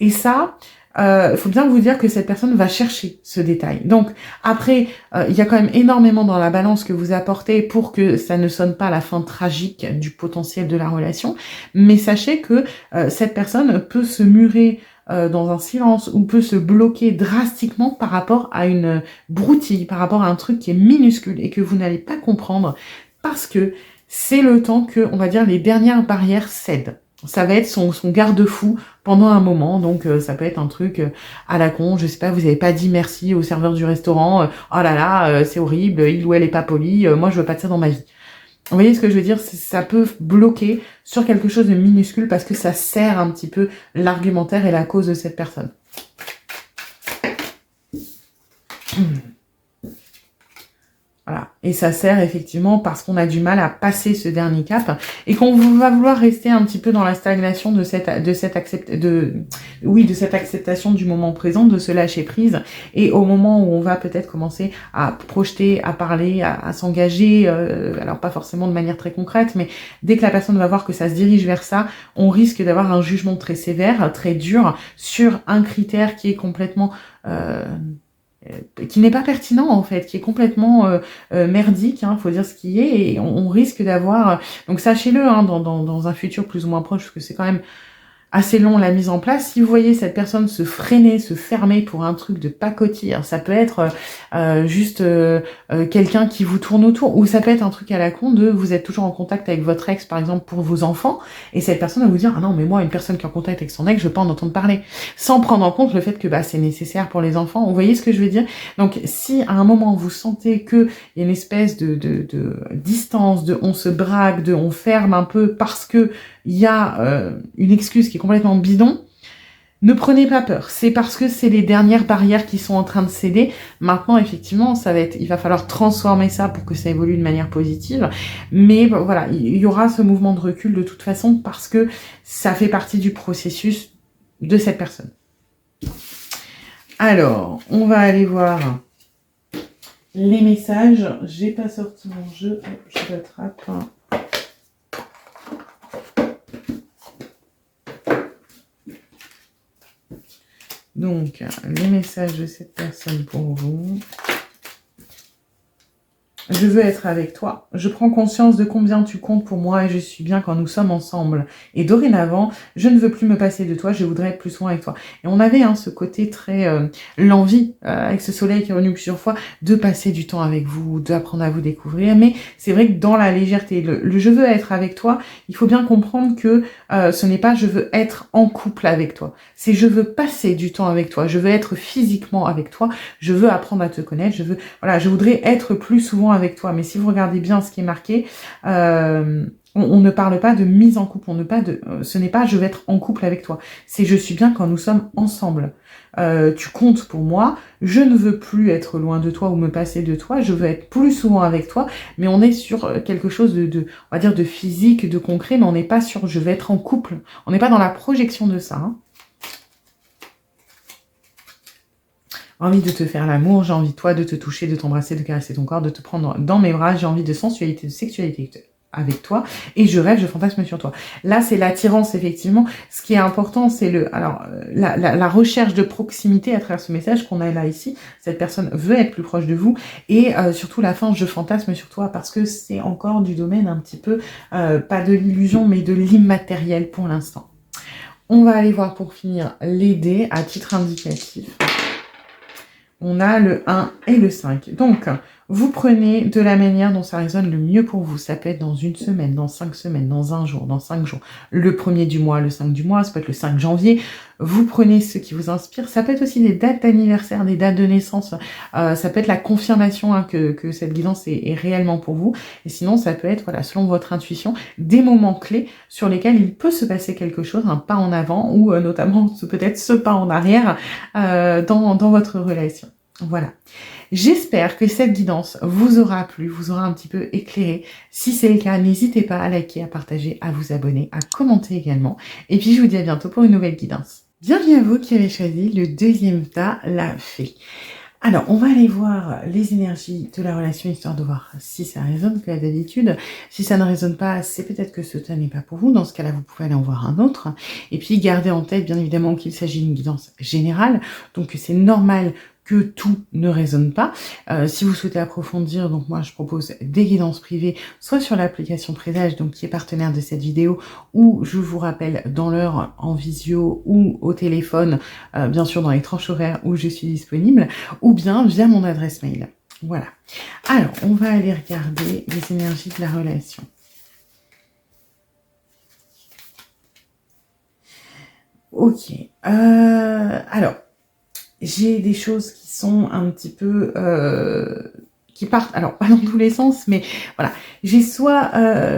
Et ça, faut bien vous dire que cette personne va chercher ce détail. Donc après, il y a quand même énormément dans la balance que vous apportez pour que ça ne sonne pas la fin tragique du potentiel de la relation. Mais sachez que cette personne peut se murer dans un silence ou peut se bloquer drastiquement par rapport à une broutille, par rapport à un truc qui est minuscule et que vous n'allez pas comprendre parce que c'est le temps que, on va dire, les dernières barrières cèdent. Ça va être son garde-fou pendant un moment, donc ça peut être un truc à la con, je sais pas, vous avez pas dit merci au serveur du restaurant, oh là là, c'est horrible, il ou elle est pas poli, moi je veux pas de ça dans ma vie. Vous voyez ce que je veux dire? Ça peut bloquer sur quelque chose de minuscule parce que ça sert un petit peu l'argumentaire et la cause de cette personne. Voilà. Et ça sert effectivement parce qu'on a du mal à passer ce dernier cap et qu'on va vouloir rester un petit peu dans la stagnation de cette acceptation du moment présent, de se lâcher prise. Et au moment où on va peut-être commencer à projeter, à parler, à s'engager, alors pas forcément de manière très concrète, mais dès que la personne va voir que ça se dirige vers ça, on risque d'avoir un jugement très sévère, très dur sur un critère qui est complètement qui n'est pas pertinent en fait, qui est complètement merdique, hein, faut dire ce qui est, et on risque d'avoir... Donc sachez-le, hein, dans un futur plus ou moins proche, parce que c'est quand même assez long la mise en place. Si vous voyez cette personne se freiner, se fermer pour un truc de pacotille, ça peut être juste quelqu'un qui vous tourne autour, ou ça peut être un truc à la con de vous êtes toujours en contact avec votre ex, par exemple, pour vos enfants, et cette personne va vous dire « Ah non, mais moi, une personne qui est en contact avec son ex, je veux pas en entendre parler », sans prendre en compte le fait que c'est nécessaire pour les enfants. Vous voyez ce que je veux dire? Donc, si à un moment, vous sentez qu'il y a une espèce de distance, de on se braque, de on ferme un peu parce que il y a une excuse qui est complètement bidon, ne prenez pas peur. C'est parce que c'est les dernières barrières qui sont en train de céder. Maintenant, effectivement, il va falloir transformer ça pour que ça évolue de manière positive. Mais voilà, il y aura ce mouvement de recul de toute façon parce que ça fait partie du processus de cette personne. Alors, on va aller voir les messages. J'ai pas sorti mon jeu. Je l'attrape. Donc, les messages de cette personne pour vous. Je veux être avec toi. Je prends conscience de combien tu comptes pour moi et je suis bien quand nous sommes ensemble. Et dorénavant, je ne veux plus me passer de toi, je voudrais être plus souvent avec toi. Et on avait ce côté très... l'envie, avec ce soleil qui est revenu plusieurs fois, de passer du temps avec vous, d'apprendre à vous découvrir. Mais c'est vrai que dans la légèreté, le je veux être avec toi, il faut bien comprendre que ce n'est pas je veux être en couple avec toi. C'est je veux passer du temps avec toi, je veux être physiquement avec toi, je veux apprendre à te connaître, je voudrais être plus souvent avec toi. Mais si vous regardez bien ce qui est marqué, on ne parle pas de mise en couple, ce n'est pas je vais être en couple avec toi, c'est je suis bien quand nous sommes ensemble. Tu comptes pour moi, je ne veux plus être loin de toi ou me passer de toi, je veux être plus souvent avec toi, mais on est sur quelque chose on va dire de physique, de concret, mais on n'est pas sur je vais être en couple, on n'est pas dans la projection de ça, hein. Envie de te faire l'amour, j'ai envie toi de te toucher, de t'embrasser, de caresser ton corps, de te prendre dans mes bras, j'ai envie de sensualité, de sexualité avec toi, et je rêve, je fantasme sur toi. Là, c'est l'attirance, effectivement. Ce qui est important, c'est la recherche de proximité à travers ce message qu'on a là ici. Cette personne veut être plus proche de vous, et surtout la fin, je fantasme sur toi, parce que c'est encore du domaine un petit peu, pas de l'illusion, mais de l'immatériel pour l'instant. On va aller voir pour finir les dés à titre indicatif. On a le 1 et le 5. Donc, vous prenez de la manière dont ça résonne le mieux pour vous. Ça peut être dans une semaine, dans 5 semaines, dans un jour, dans 5 jours. Le 1er du mois, le 5 du mois, ça peut être le 5 janvier. Vous prenez ce qui vous inspire. Ça peut être aussi des dates d'anniversaire, des dates de naissance. Ça peut être la confirmation que cette guidance est réellement pour vous. Et sinon, ça peut être, voilà, selon votre intuition, des moments clés sur lesquels il peut se passer quelque chose, un pas en avant ou notamment peut-être ce pas en arrière dans votre relation. Voilà. J'espère que cette guidance vous aura plu, vous aura un petit peu éclairé. Si c'est le cas, n'hésitez pas à liker, à partager, à vous abonner, à commenter également. Et puis, je vous dis à bientôt pour une nouvelle guidance. Bienvenue à vous qui avez choisi le deuxième tas, la fée. Alors, on va aller voir les énergies de la relation, histoire de voir si ça résonne, comme d'habitude. Si ça ne résonne pas, c'est peut-être que ce thème n'est pas pour vous. Dans ce cas-là, vous pouvez aller en voir un autre. Et puis, gardez en tête, bien évidemment, qu'il s'agit d'une guidance générale. Donc, c'est normal que tout ne résonne pas. Si vous souhaitez approfondir, donc moi je propose des guidances privées, soit sur l'application Présage, donc qui est partenaire de cette vidéo, ou je vous rappelle dans l'heure en visio ou au téléphone, bien sûr dans les tranches horaires où je suis disponible, ou bien via mon adresse mail. Voilà. Alors, on va aller regarder les énergies de la relation. Ok. Alors, j'ai des choses qui sont un petit peu... qui partent, alors pas dans tous les sens, mais voilà. J'ai soit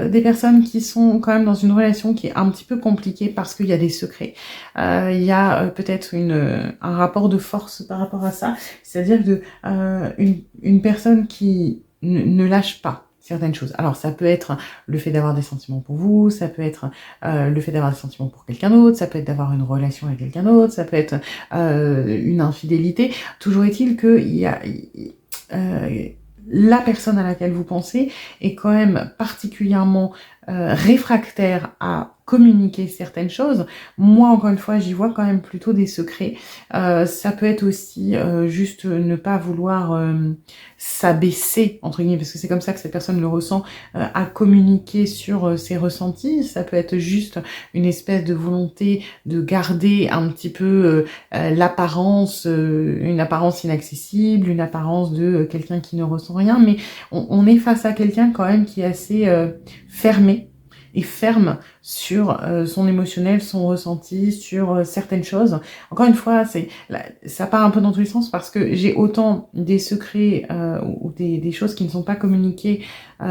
des personnes qui sont quand même dans une relation qui est un petit peu compliquée parce qu'il y a des secrets. Il y a peut-être un rapport de force par rapport à ça. C'est-à-dire de une personne qui ne lâche pas certaines choses. Alors ça peut être le fait d'avoir des sentiments pour vous, ça peut être le fait d'avoir des sentiments pour quelqu'un d'autre, ça peut être d'avoir une relation avec quelqu'un d'autre, ça peut être une infidélité. Toujours est-il qu'il y a la personne à laquelle vous pensez est quand même particulièrement réfractaire à communiquer certaines choses. Moi, encore une fois, j'y vois quand même plutôt des secrets. Ça peut être aussi juste ne pas vouloir s'abaisser, entre guillemets, parce que c'est comme ça que cette personne le ressent, à communiquer sur ses ressentis. Ça peut être juste une espèce de volonté de garder un petit peu l'apparence, une apparence inaccessible, une apparence de quelqu'un qui ne ressent rien, mais on est face à quelqu'un quand même qui est assez fermé et ferme sur son émotionnel, son ressenti, sur certaines choses. Encore une fois, ça part un peu dans tous les sens parce que j'ai autant des secrets ou des choses qui ne sont pas communiquées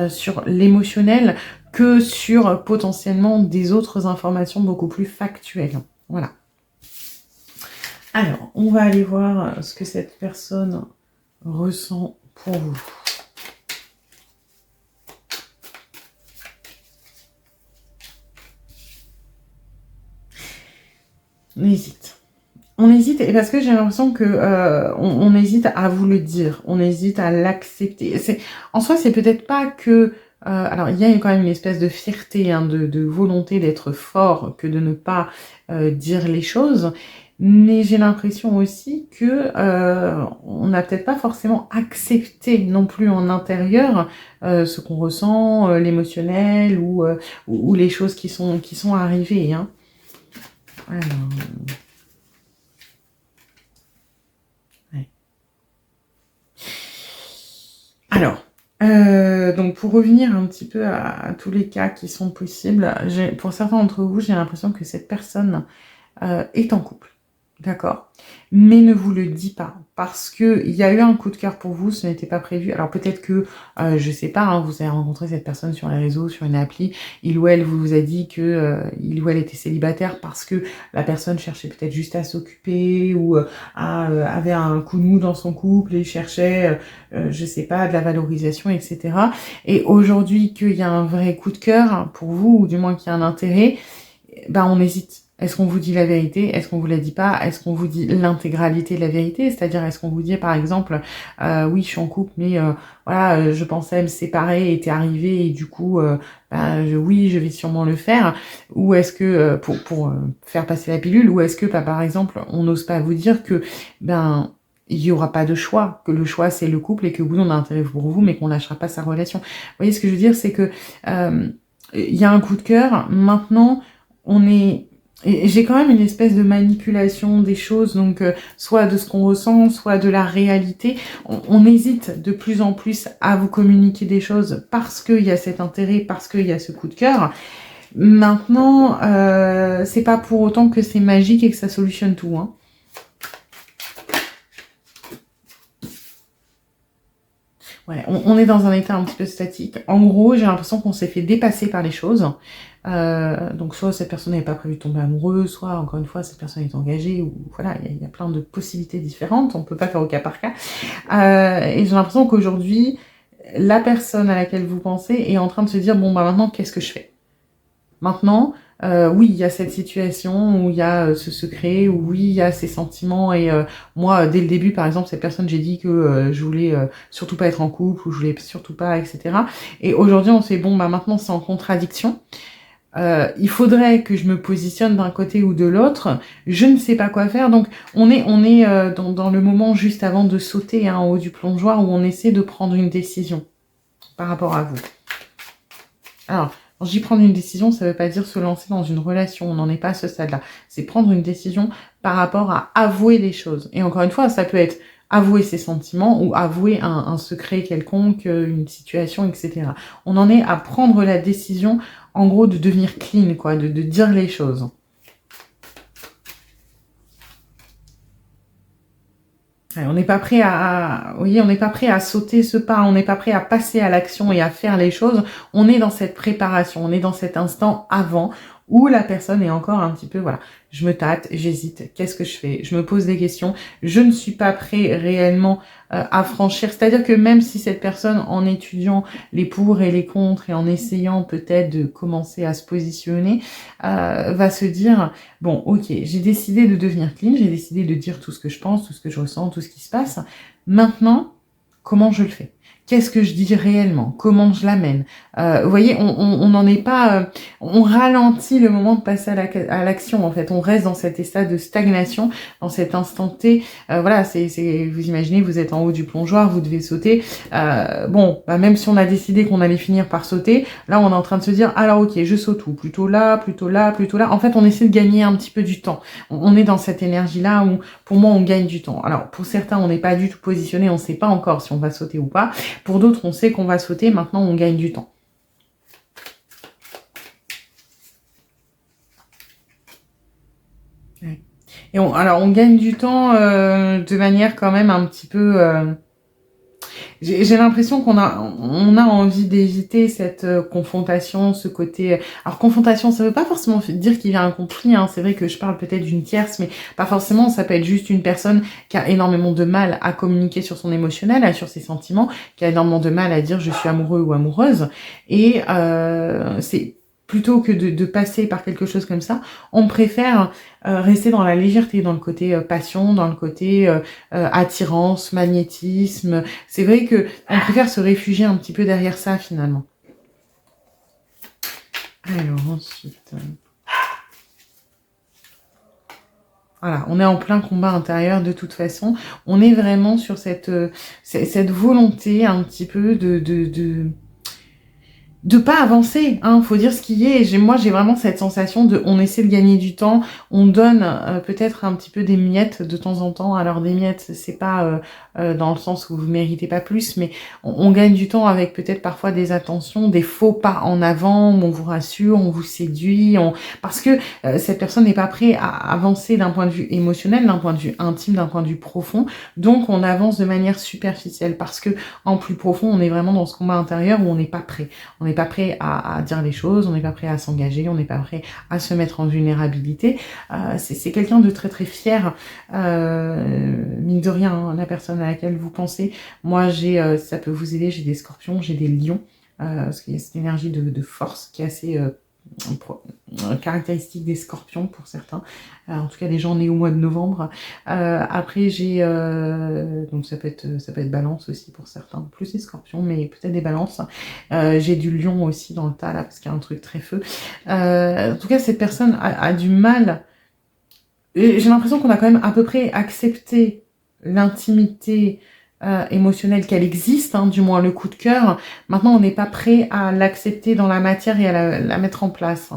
sur l'émotionnel que sur potentiellement des autres informations beaucoup plus factuelles. Voilà. Alors, on va aller voir ce que cette personne ressent pour vous. On hésite. On hésite, et parce que j'ai l'impression que on hésite à vous le dire, on hésite à l'accepter. En soi, c'est peut-être pas que... alors, il y a quand même une espèce de fierté, hein, de volonté d'être fort que de ne pas dire les choses, mais j'ai l'impression aussi que on n'a peut-être pas forcément accepté non plus en intérieur ce qu'on ressent, l'émotionnel ou les choses qui sont arrivées. Hein. Alors... Alors, donc pour revenir un petit peu à tous les cas qui sont possibles, pour certains d'entre vous, j'ai l'impression que cette personne est en couple, d'accord? Mais ne vous le dit pas, parce qu'il y a eu un coup de cœur pour vous, ce n'était pas prévu. Alors peut-être que, je sais pas, hein, vous avez rencontré cette personne sur les réseaux, sur une appli, il ou elle vous a dit que il ou elle était célibataire parce que la personne cherchait peut-être juste à s'occuper ou avait un coup de mou dans son couple et cherchait, je sais pas, de la valorisation, etc. Et aujourd'hui qu'il y a un vrai coup de cœur pour vous, ou du moins qu'il y a un intérêt, ben on hésite. Est-ce qu'on vous dit la vérité? Est-ce qu'on vous la dit pas? Est-ce qu'on vous dit l'intégralité de la vérité? C'est-à-dire, est-ce qu'on vous dit, par exemple, oui, je suis en couple, mais voilà, je pensais me séparer, était arrivé, et du coup, oui, je vais sûrement le faire. Ou est-ce que, pour faire passer la pilule, ou est-ce que, par exemple, on n'ose pas vous dire que, il n'y aura pas de choix, que le choix c'est le couple et que oui, on a intérêt pour vous, mais qu'on lâchera pas sa relation. Vous voyez ce que je veux dire? C'est que il y a un coup de cœur, maintenant, on est... J'ai quand même une espèce de manipulation des choses, donc soit de ce qu'on ressent, soit de la réalité. On hésite de plus en plus à vous communiquer des choses parce qu'il y a cet intérêt, parce qu'il y a ce coup de cœur. Maintenant, c'est pas pour autant que c'est magique et que ça solutionne tout, hein. Ouais, on est dans un état un petit peu statique. En gros, j'ai l'impression qu'on s'est fait dépasser par les choses. Donc soit cette personne n'avait pas prévu de tomber amoureuse, soit encore une fois cette personne est engagée, ou voilà, il y a plein de possibilités différentes, on peut pas faire au cas par cas. Et j'ai l'impression qu'aujourd'hui, la personne à laquelle vous pensez est en train de se dire, bon bah maintenant qu'est-ce que je fais? Maintenant, oui, il y a cette situation où il y a ce secret, où oui, il y a ces sentiments. Et moi, dès le début, par exemple, cette personne, j'ai dit que je voulais surtout pas être en couple, ou je voulais surtout pas, etc. Et aujourd'hui, on se fait, bon, bah maintenant, c'est en contradiction. Il faudrait que je me positionne d'un côté ou de l'autre. Je ne sais pas quoi faire. Donc, on est dans le moment juste avant de sauter en haut du plongeoir où on essaie de prendre une décision par rapport à vous. Alors, quand je dis prendre une décision, ça ne veut pas dire se lancer dans une relation. On n'en est pas à ce stade-là. C'est prendre une décision par rapport à avouer les choses. Et encore une fois, ça peut être avouer ses sentiments ou avouer un secret quelconque, une situation, etc. On en est à prendre la décision, en gros, de devenir clean, quoi, de dire les choses. Ouais, on n'est pas prêt vous voyez, on n'est pas prêt à sauter ce pas, on n'est pas prêt à passer à l'action et à faire les choses. On est dans cette préparation, on est dans cet instant avant où la personne est encore un petit peu, voilà, je me tâte, j'hésite, qu'est-ce que je fais? Je me pose des questions, je ne suis pas prêt réellement à franchir. C'est-à-dire que même si cette personne, en étudiant les pour et les contre et en essayant peut-être de commencer à se positionner, va se dire, bon, ok, j'ai décidé de devenir clean, j'ai décidé de dire tout ce que je pense, tout ce que je ressens, tout ce qui se passe. Maintenant, comment je le fais? Qu'est-ce que je dis réellement? Comment je l'amène? Vous voyez, on n'en est pas... on ralentit le moment de passer à l'action, en fait. On reste dans cet état de stagnation, dans cet instant T. Voilà, vous imaginez, vous êtes en haut du plongeoir, vous devez sauter. Bon, bah, même si on a décidé qu'on allait finir par sauter, là, on est en train de se dire, alors ok, je saute où? Plutôt là, plutôt là, plutôt là. En fait, on essaie de gagner un petit peu du temps. On est dans cette énergie-là où, pour moi, on gagne du temps. Alors, pour certains, on n'est pas du tout positionné, on ne sait pas encore si on va sauter ou pas. Pour d'autres, on sait qu'on va sauter, maintenant on gagne du temps. Ouais. Et alors, on gagne du temps de manière quand même un petit peu... J'ai l'impression qu'on a envie d'éviter cette confrontation, ce côté... Alors, confrontation, ça veut pas forcément dire qu'il y a un conflit, hein. C'est vrai que je parle peut-être d'une tierce, mais pas forcément. Ça peut être juste une personne qui a énormément de mal à communiquer sur son émotionnel, sur ses sentiments, qui a énormément de mal à dire « je suis amoureux » ou « amoureuse ». Et c'est... Plutôt que de passer par quelque chose comme ça, on préfère rester dans la légèreté, dans le côté passion, dans le côté attirance, magnétisme. C'est vrai que on préfère se réfugier un petit peu derrière ça, finalement. Alors, ensuite... Voilà, on est en plein combat intérieur de toute façon. On est vraiment sur cette volonté un petit peu de pas avancer, hein, faut dire ce qui est. Moi, j'ai vraiment cette sensation on essaie de gagner du temps, on donne peut-être un petit peu des miettes de temps en temps. Alors des miettes, c'est pas dans le sens où vous méritez pas plus, mais on gagne du temps avec peut-être parfois des attentions, des faux pas en avant, on vous rassure, on vous séduit, parce que cette personne n'est pas prête à avancer d'un point de vue émotionnel, d'un point de vue intime, d'un point de vue profond. Donc on avance de manière superficielle parce que en plus profond, on est vraiment dans ce combat intérieur où on n'est pas prêt. On n'est pas prêt à dire les choses, on n'est pas prêt à s'engager, on n'est pas prêt à se mettre en vulnérabilité. C'est quelqu'un de très très fier, mine de rien, hein, la personne à laquelle vous pensez. Moi, ça peut vous aider, j'ai des scorpions, j'ai des lions, parce qu'il y a cette énergie de force qui est assez caractéristique des scorpions pour certains, en tout cas les gens nés au mois de novembre. Après j'ai donc ça peut être balance aussi pour certains, plus les scorpions, mais peut-être des balances. J'ai du lion aussi dans le tas là parce qu'il y a un truc très feu. En tout cas cette personne a du mal. J'ai l'impression qu'on a quand même à peu près accepté l'intimité émotionnelle qu'elle existe, hein, du moins le coup de cœur. Maintenant, on n'est pas prêt à l'accepter dans la matière et à la mettre en place.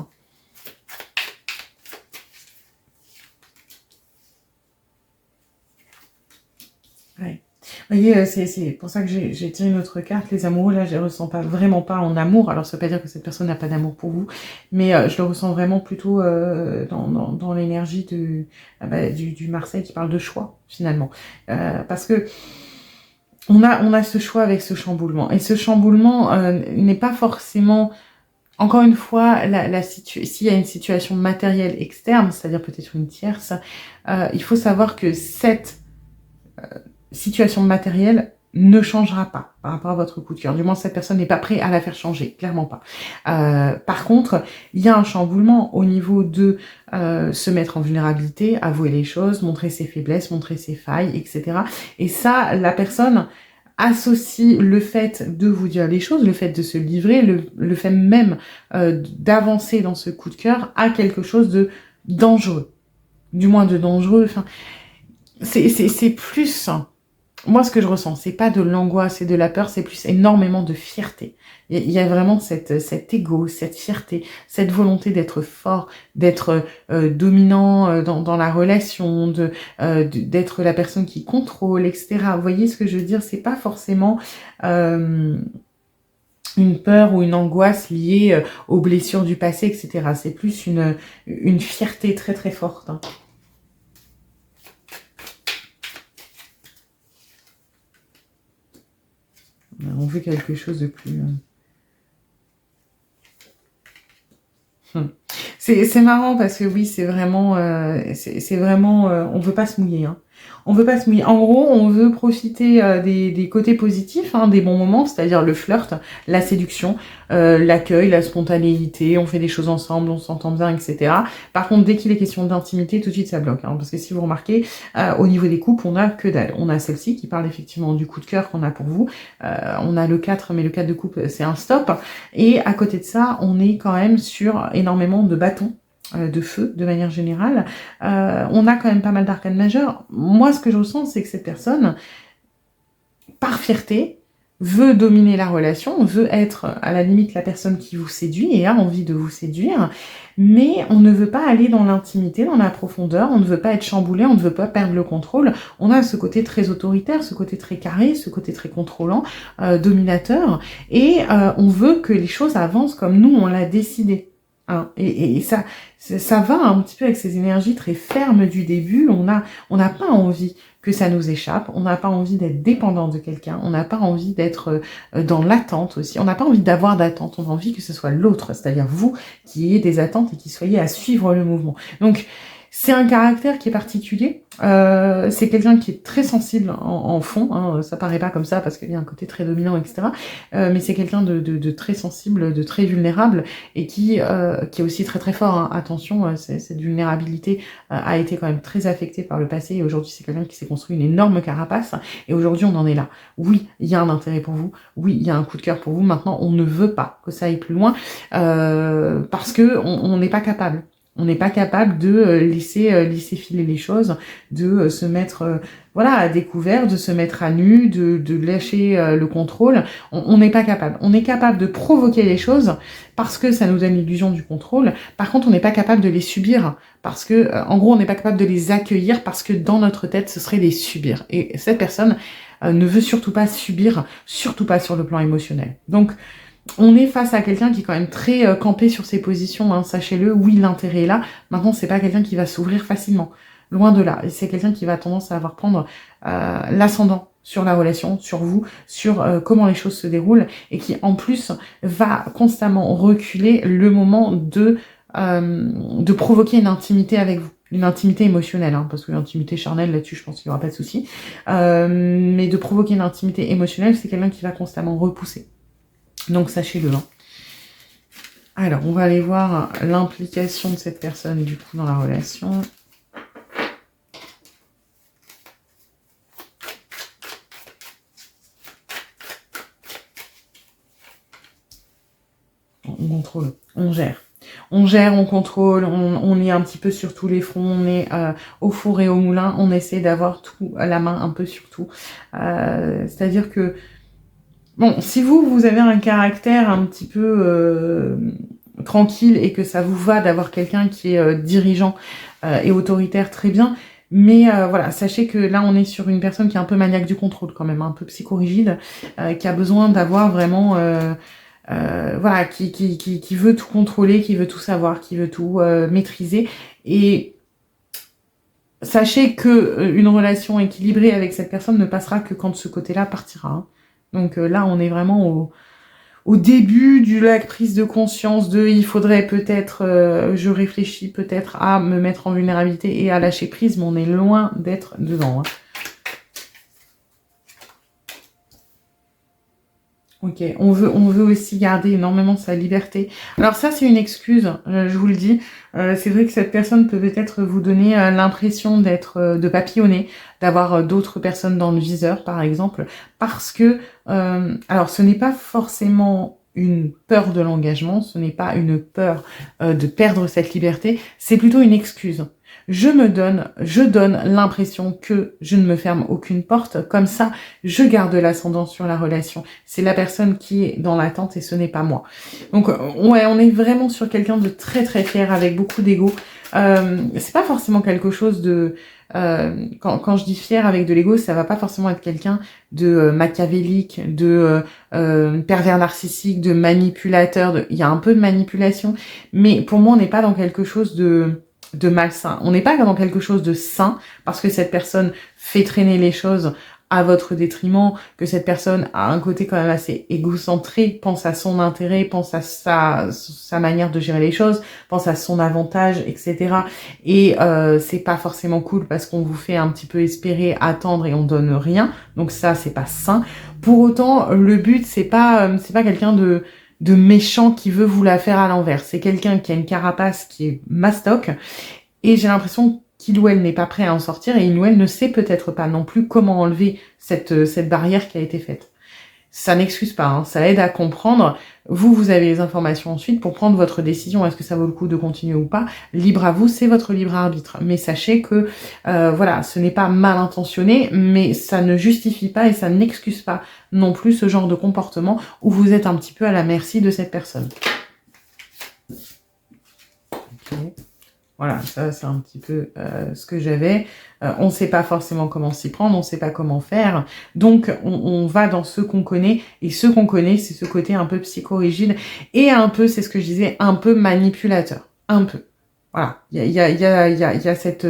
Ouais. Vous voyez, c'est pour ça que j'ai tiré une autre carte. Les amoureux, là, je ne ressens pas vraiment pas en amour. Alors, ça ne veut pas dire que cette personne n'a pas d'amour pour vous, mais je le ressens vraiment plutôt dans l'énergie du Marseille qui parle de choix, finalement. Parce que on a ce choix avec ce chamboulement. Et ce chamboulement n'est pas forcément... Encore une fois, s'il y a une situation matérielle externe, c'est-à-dire peut-être une tierce, il faut savoir que cette situation matérielle ne changera pas par rapport à votre coup de cœur. Du moins, cette personne n'est pas prête à la faire changer, clairement pas. Par contre, il y a un chamboulement au niveau de se mettre en vulnérabilité, avouer les choses, montrer ses faiblesses, montrer ses failles, etc. Et ça, la personne associe le fait de vous dire les choses, le fait de se livrer, le fait même d'avancer dans ce coup de cœur à quelque chose de dangereux. Du moins de dangereux, enfin, c'est plus... Moi, ce que je ressens, c'est pas de l'angoisse et de la peur, c'est plus énormément de fierté. Il y a vraiment cet ego, cette fierté, cette volonté d'être fort, d'être dominant dans la relation, d'être la personne qui contrôle, etc. Vous voyez ce que je veux dire? C'est pas forcément une peur ou une angoisse liée aux blessures du passé, etc. C'est plus une fierté très très forte. Hein. On veut quelque chose de plus... C'est marrant parce que oui, c'est vraiment... on veut pas se mouiller. Hein. On veut pas se mouiller. En gros, on veut profiter des côtés positifs, hein, des bons moments, c'est-à-dire le flirt, la séduction, l'accueil, la spontanéité, on fait des choses ensemble, on s'entend bien, etc. Par contre, dès qu'il est question d'intimité, tout de suite ça bloque. Hein, parce que si vous remarquez, au niveau des couples, on a que dalle. On a celle-ci qui parle effectivement du coup de cœur qu'on a pour vous. On a le 4, mais le 4 de coupe, c'est un stop. Et à côté de ça, on est quand même sur énormément de bâtons. De feu, de manière générale. On a quand même pas mal d'arcanes majeures. Moi, ce que je ressens, c'est que cette personne, par fierté, veut dominer la relation, veut être à la limite la personne qui vous séduit et a envie de vous séduire, mais on ne veut pas aller dans l'intimité, dans la profondeur, on ne veut pas être chamboulé, on ne veut pas perdre le contrôle. On a ce côté très autoritaire, ce côté très carré, ce côté très contrôlant, dominateur, et on veut que les choses avancent comme nous, on l'a décidé. Hein, et ça va un petit peu avec ces énergies très fermes du début. On n'a pas envie que ça nous échappe, on n'a pas envie d'être dépendant de quelqu'un, on n'a pas envie d'être dans l'attente aussi, on n'a pas envie d'avoir d'attente, on a envie que ce soit l'autre, c'est-à-dire vous qui ayez des attentes et qui soyez à suivre le mouvement. Donc c'est un caractère qui est particulier, c'est quelqu'un qui est très sensible en fond, hein, ça paraît pas comme ça parce qu'il y a un côté très dominant, etc. Mais c'est quelqu'un de très sensible, de très vulnérable et qui est aussi très très fort. Hein. Attention, cette vulnérabilité a été quand même très affectée par le passé et aujourd'hui c'est quelqu'un qui s'est construit une énorme carapace et aujourd'hui on en est là. Oui, il y a un intérêt pour vous, oui, il y a un coup de cœur pour vous, maintenant on ne veut pas que ça aille plus loin parce que on n'est pas capable. On n'est pas capable de laisser filer les choses, de se mettre voilà, à découvert, de se mettre à nu, de lâcher le contrôle. On n'est pas capable. On est capable de provoquer les choses parce que ça nous donne l'illusion du contrôle. Par contre, on n'est pas capable de les subir parce que, en gros, on n'est pas capable de les accueillir parce que dans notre tête, ce serait les subir. Et cette personne ne veut surtout pas subir, surtout pas sur le plan émotionnel. Donc, on est face à quelqu'un qui est quand même très campé sur ses positions, hein, sachez-le, oui, l'intérêt est là. Maintenant, c'est pas quelqu'un qui va s'ouvrir facilement, loin de là. Et c'est quelqu'un qui va tendance à avoir prendre l'ascendant sur la relation, sur vous, sur comment les choses se déroulent, et qui en plus va constamment reculer le moment de provoquer une intimité avec vous. Une intimité émotionnelle, hein, parce que l'intimité charnelle, là-dessus, je pense qu'il n'y aura pas de souci. Mais de provoquer une intimité émotionnelle, c'est quelqu'un qui va constamment repousser. Donc sachez-le. Hein. Alors, on va aller voir l'implication de cette personne du coup dans la relation. On contrôle, on gère. On gère, on contrôle, on est un petit peu sur tous les fronts, on est au four et au moulin, on essaie d'avoir tout à la main un peu sur tout. C'est-à-dire que bon, si vous avez un caractère un petit peu tranquille et que ça vous va d'avoir quelqu'un qui est dirigeant et autoritaire, très bien. Mais voilà, sachez que là, on est sur une personne qui est un peu maniaque du contrôle quand même, un peu psychorigide, qui a besoin d'avoir vraiment... voilà, qui veut tout contrôler, qui veut tout savoir, qui veut tout maîtriser. Et sachez que une relation équilibrée avec cette personne ne passera que quand ce côté-là partira. Hein. Donc là, on est vraiment au début du lac prise de conscience de il faudrait peut-être, je réfléchis peut-être à me mettre en vulnérabilité et à lâcher prise, mais on est loin d'être dedans. Hein. Ok, on veut aussi garder énormément sa liberté. Alors ça, c'est une excuse, je vous le dis. C'est vrai que cette personne peut peut-être vous donner l'impression de papillonner, d'avoir d'autres personnes dans le viseur, par exemple, parce que, alors ce n'est pas forcément une peur de l'engagement, ce n'est pas une peur de perdre cette liberté, c'est plutôt une excuse. Je donne l'impression que je ne me ferme aucune porte, comme ça, je garde l'ascendant sur la relation. C'est la personne qui est dans l'attente et ce n'est pas moi. Donc, ouais, on est vraiment sur quelqu'un de très très fier avec beaucoup d'ego. C'est pas forcément quelque chose de... quand je dis fier avec de l'ego, ça va pas forcément être quelqu'un de machiavélique, de pervers narcissique, de manipulateur. Il y a un peu de manipulation, mais pour moi, on n'est pas dans quelque chose de malsain. On n'est pas dans quelque chose de sain parce que cette personne fait traîner les choses à votre détriment, que cette personne a un côté quand même assez égocentré, pense à son intérêt, pense à sa manière de gérer les choses, pense à son avantage, etc. Et c'est pas forcément cool parce qu'on vous fait un petit peu espérer, attendre et on donne rien. Donc ça, c'est pas sain. Pour autant, le but, c'est pas quelqu'un de méchant qui veut vous la faire à l'envers. C'est quelqu'un qui a une carapace qui est mastoc et j'ai l'impression qu'il ou elle n'est pas prêt à en sortir et il ou elle ne sait peut-être pas non plus comment enlever cette barrière qui a été faite. Ça n'excuse pas, hein, ça aide à comprendre. Vous avez les informations ensuite pour prendre votre décision. Est-ce que ça vaut le coup de continuer ou pas? Libre à vous, c'est votre libre arbitre. Mais sachez que, voilà, ce n'est pas mal intentionné, mais ça ne justifie pas et ça n'excuse pas non plus ce genre de comportement où vous êtes un petit peu à la merci de cette personne. Okay. Voilà, ça c'est un petit peu ce que j'avais. On ne sait pas forcément comment s'y prendre, on ne sait pas comment faire. Donc on va dans ce qu'on connaît. Et ce qu'on connaît, c'est ce côté un peu psychorigide et un peu, c'est ce que je disais, un peu manipulateur. Un peu. Voilà. Il y a cette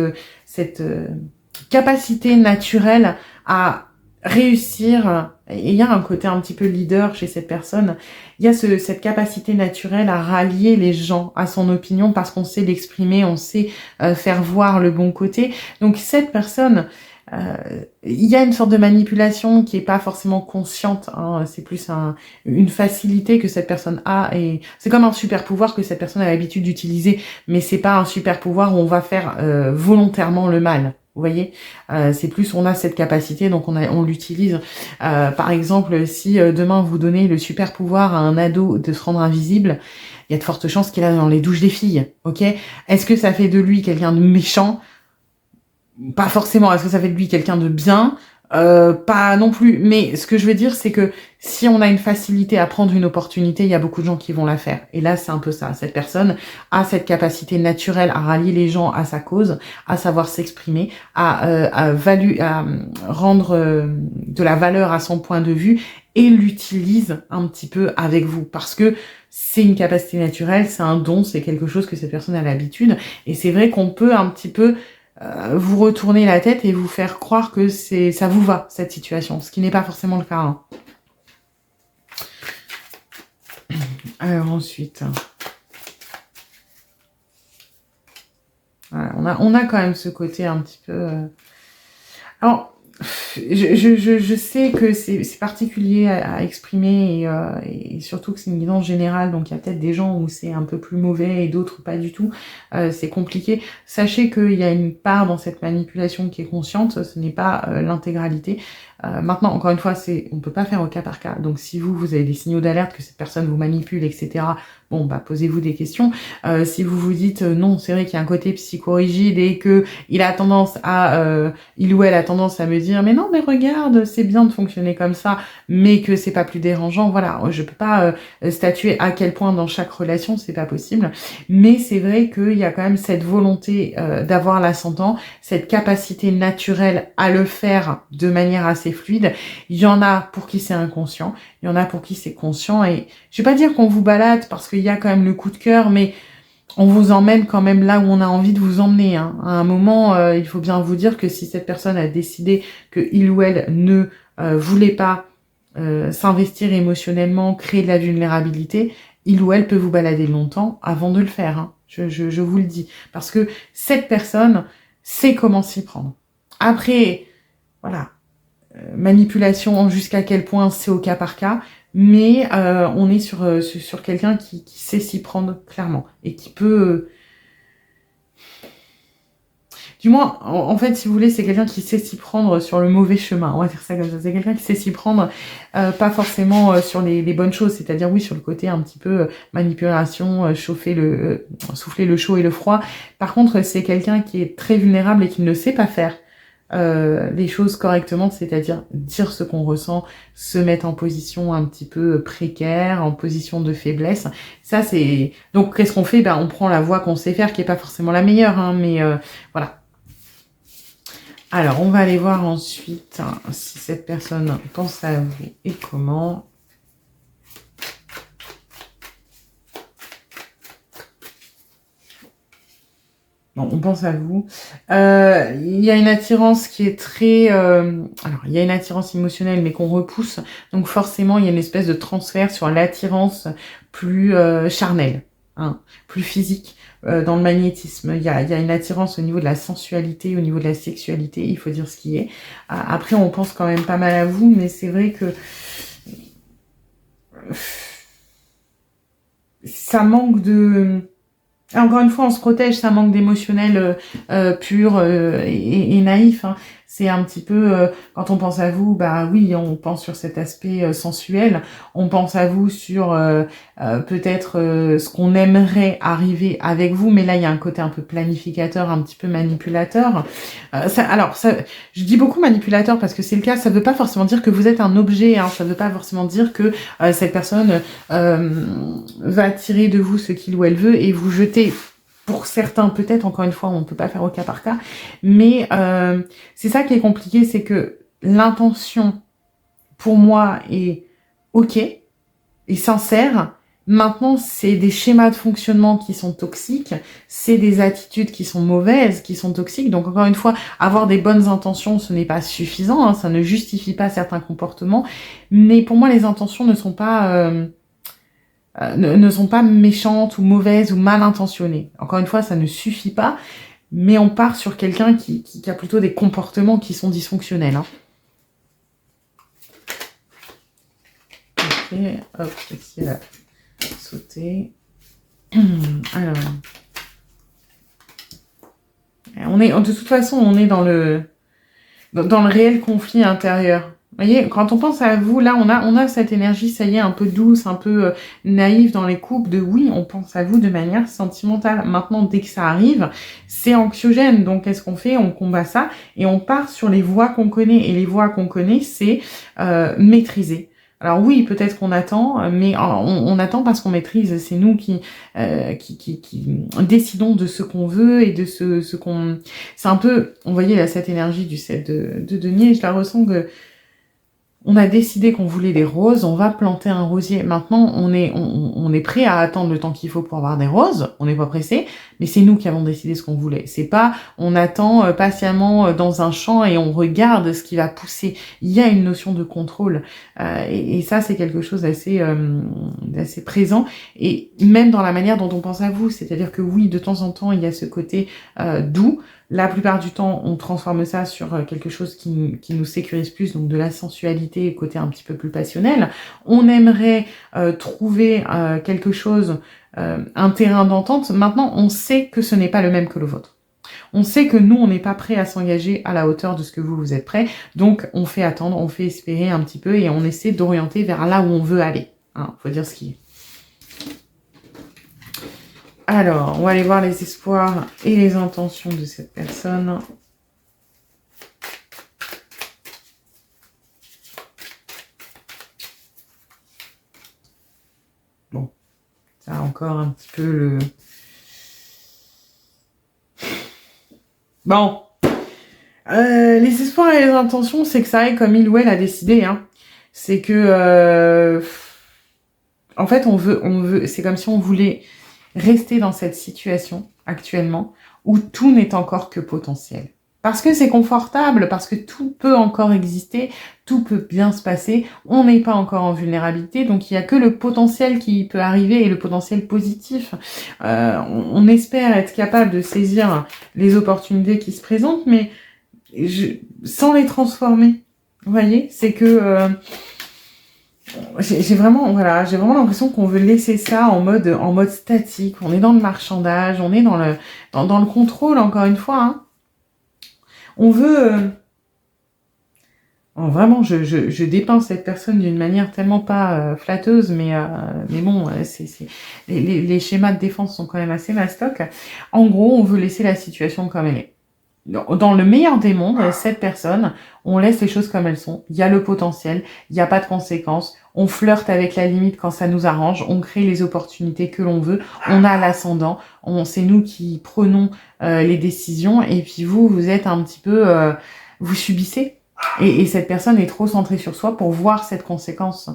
capacité naturelle à réussir. Et il y a un côté un petit peu leader chez cette personne. Il y a cette capacité naturelle à rallier les gens à son opinion parce qu'on sait l'exprimer, on sait faire voir le bon côté. Donc cette personne, il y a une sorte de manipulation qui est pas forcément consciente. Hein, c'est plus une facilité que cette personne a et c'est comme un super pouvoir que cette personne a l'habitude d'utiliser. Mais c'est pas un super pouvoir où on va faire volontairement le mal. Vous voyez, c'est plus on a cette capacité, donc on l'utilise. Par exemple, si demain vous donnez le super pouvoir à un ado de se rendre invisible, il y a de fortes chances qu'il aille dans les douches des filles. Ok? Est-ce que ça fait de lui quelqu'un de méchant? Pas forcément. Est-ce que ça fait de lui quelqu'un de bien? Pas non plus. Mais ce que je veux dire, c'est que si on a une facilité à prendre une opportunité, il y a beaucoup de gens qui vont la faire. Et là, c'est un peu ça. Cette personne a cette capacité naturelle à rallier les gens à sa cause, à savoir s'exprimer, à rendre de la valeur à son point de vue et l'utilise un petit peu avec vous. Parce que c'est une capacité naturelle, c'est un don, c'est quelque chose que cette personne a l'habitude. Et c'est vrai qu'on peut un petit peu vous retourner la tête et vous faire croire que ça vous va, cette situation, ce qui n'est pas forcément le cas. Hein. Alors ensuite, voilà, on a quand même ce côté un petit peu... Alors, je sais que c'est particulier à exprimer et surtout que c'est une guidance générale, donc il y a peut-être des gens où c'est un peu plus mauvais et d'autres pas du tout. C'est compliqué. Sachez qu'il y a une part dans cette manipulation qui est consciente, ce n'est pas l'intégralité. Maintenant, encore une fois, on peut pas faire au cas par cas. Donc si vous avez des signaux d'alerte que cette personne vous manipule, etc., bon, bah posez-vous des questions. Si vous vous dites non, c'est vrai qu'il y a un côté psychorigide et que il ou elle a tendance à me dire mais non, mais regarde, c'est bien de fonctionner comme ça, mais que c'est pas plus dérangeant. Voilà, je peux pas statuer à quel point dans chaque relation, c'est pas possible. Mais c'est vrai qu'il y a quand même cette volonté d'avoir l'ascendant, cette capacité naturelle à le faire de manière assez fluide. Il y en a pour qui c'est inconscient, il y en a pour qui c'est conscient. Et je vais pas dire qu'on vous balade parce qu'il y a quand même le coup de cœur, mais on vous emmène quand même là où on a envie de vous emmener. Hein. À un moment, il faut bien vous dire que si cette personne a décidé que il ou elle ne voulait pas s'investir émotionnellement, créer de la vulnérabilité, il ou elle peut vous balader longtemps avant de le faire. Hein. Je vous le dis. Parce que cette personne sait comment s'y prendre. Après, voilà, manipulation jusqu'à quel point c'est au cas par cas, mais on est sur quelqu'un qui sait s'y prendre clairement et qui peut... Du moins, en fait, si vous voulez, c'est quelqu'un qui sait s'y prendre sur le mauvais chemin. On va dire ça comme ça. C'est quelqu'un qui sait s'y prendre, pas forcément sur les bonnes choses. C'est-à-dire, oui, sur le côté un petit peu manipulation, souffler le chaud et le froid. Par contre, c'est quelqu'un qui est très vulnérable et qui ne sait pas faire les choses correctement. C'est-à-dire dire ce qu'on ressent, se mettre en position un petit peu précaire, en position de faiblesse. Ça, c'est... Donc, qu'est-ce qu'on fait? Ben, on prend la voie qu'on sait faire, qui est pas forcément la meilleure, hein, mais voilà. Alors, on va aller voir ensuite si cette personne pense à vous et comment. Bon, on pense à vous. Il y a une attirance qui est très... alors, il y a une attirance émotionnelle, mais qu'on repousse. Donc, forcément, il y a une espèce de transfert sur l'attirance plus charnelle, hein, plus physique. Dans le magnétisme, il y a une attirance au niveau de la sensualité, au niveau de la sexualité, il faut dire ce qui est. Après, on pense quand même pas mal à vous, mais c'est vrai que ça manque de... Encore une fois, on se protège, ça manque d'émotionnel pur et naïf. Hein. C'est un petit peu, quand on pense à vous, bah oui, on pense sur cet aspect sensuel. On pense à vous sur peut-être ce qu'on aimerait arriver avec vous, mais là, il y a un côté un peu planificateur, un petit peu manipulateur. Je dis beaucoup manipulateur parce que c'est le cas. Ça ne veut pas forcément dire que vous êtes un objet. Hein. Ça ne veut pas forcément dire que cette personne va tirer de vous ce qu'il ou elle veut et vous jeter. Pour certains, peut-être, encore une fois, on ne peut pas faire au cas par cas, mais c'est ça qui est compliqué, c'est que l'intention, pour moi, est ok, est sincère. Maintenant, c'est des schémas de fonctionnement qui sont toxiques, c'est des attitudes qui sont mauvaises, qui sont toxiques. Donc, encore une fois, avoir des bonnes intentions, ce n'est pas suffisant, hein, ça ne justifie pas certains comportements, mais pour moi, les intentions ne sont pas... ne sont pas méchantes ou mauvaises ou mal intentionnées. Encore une fois, ça ne suffit pas, mais on part sur quelqu'un qui a plutôt des comportements qui sont dysfonctionnels. Hein. Ok, hop, ici, elle a sauté. Alors, de toute façon, on est dans le réel conflit intérieur. Vous voyez, quand on pense à vous, là, on a cette énergie, ça y est, un peu douce, un peu naïve dans les couples, de oui, on pense à vous de manière sentimentale. Maintenant, dès que ça arrive, c'est anxiogène. Donc, qu'est-ce qu'on fait? On combat ça et on part sur les voies qu'on connaît. Et les voies qu'on connaît, c'est maîtriser. Alors oui, peut-être qu'on attend, mais on attend parce qu'on maîtrise. C'est nous qui décidons de ce qu'on veut et de ce qu'on... C'est un peu, on voyait là cette énergie du 7 de denier, je la ressens que on a décidé qu'on voulait des roses, on va planter un rosier. Maintenant, on est prêt à attendre le temps qu'il faut pour avoir des roses. On n'est pas pressé, mais c'est nous qui avons décidé ce qu'on voulait. C'est pas, on attend patiemment dans un champ et on regarde ce qui va pousser. Il y a une notion de contrôle et ça, c'est quelque chose d'assez présent. Et même dans la manière dont on pense à vous, c'est-à-dire que oui, de temps en temps, il y a ce côté doux. La plupart du temps, on transforme ça sur quelque chose qui nous sécurise plus, donc de la sensualité, côté un petit peu plus passionnel. On aimerait trouver quelque chose, un terrain d'entente. Maintenant, on sait que ce n'est pas le même que le vôtre. On sait que nous, on n'est pas prêt à s'engager à la hauteur de ce que vous êtes prêt. Donc, on fait attendre, on fait espérer un petit peu et on essaie d'orienter vers là où on veut aller. Hein, faut dire ce qui est. Alors, on va aller voir les espoirs et les intentions de cette personne. Bon, ça a encore un petit peu le... Bon, les espoirs et les intentions, c'est que ça aille comme il ou elle a décidé. Hein. C'est que... en fait, on veut... C'est comme si on voulait... rester dans cette situation actuellement où tout n'est encore que potentiel. Parce que c'est confortable, parce que tout peut encore exister, tout peut bien se passer, on n'est pas encore en vulnérabilité, donc il n'y a que le potentiel qui peut arriver et le potentiel positif. On espère être capable de saisir les opportunités qui se présentent, mais sans les transformer. Vous voyez, c'est que... j'ai vraiment, voilà, j'ai vraiment l'impression qu'on veut laisser ça en mode statique. On est dans le marchandage, on est dans le contrôle, encore une fois, hein. On veut, oh, vraiment, je dépeins cette personne d'une manière tellement pas flatteuse, mais bon, les schémas de défense sont quand même assez mastoc. En gros, on veut laisser la situation comme elle est. Dans le meilleur des mondes, cette personne, on laisse les choses comme elles sont. Il y a le potentiel, il n'y a pas de conséquences. On flirte avec la limite quand ça nous arrange. On crée les opportunités que l'on veut. On a l'ascendant. C'est nous qui prenons les décisions. Et puis vous êtes un petit peu... vous subissez. Et cette personne est trop centrée sur soi pour voir cette conséquence.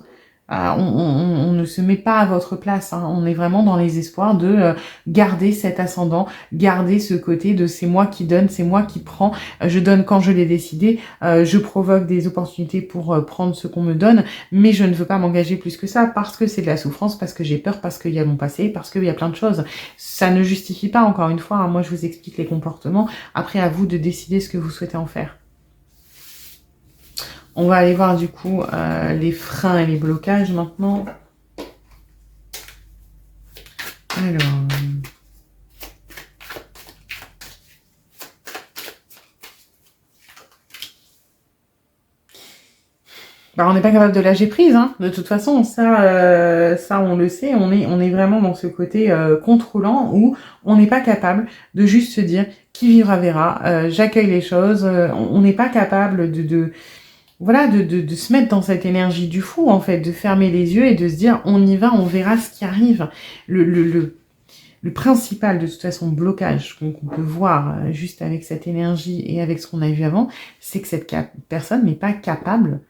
On ne se met pas à votre place, hein. On est vraiment dans les espoirs de garder cet ascendant, garder ce côté de c'est moi qui donne, c'est moi qui prends, je donne quand je l'ai décidé, je provoque des opportunités pour prendre ce qu'on me donne, mais je ne veux pas m'engager plus que ça parce que c'est de la souffrance, parce que j'ai peur, parce qu'il y a mon passé, parce qu'il y a plein de choses. Ça ne justifie pas, encore une fois, hein. Moi je vous explique les comportements, après à vous de décider ce que vous souhaitez en faire. On va aller voir du coup les freins et les blocages maintenant. Alors... bah, on n'est pas capable de lâcher prise, hein. De toute façon, ça on le sait, on est vraiment dans ce côté contrôlant où on n'est pas capable de juste se dire qui vivra verra, j'accueille les choses, on n'est pas capable voilà, de se mettre dans cette énergie du fou, en fait, de fermer les yeux et de se dire, on y va, on verra ce qui arrive. Le principal, de toute façon, blocage qu'on peut voir juste avec cette énergie et avec ce qu'on a vu avant, c'est que cette personne n'est pas capable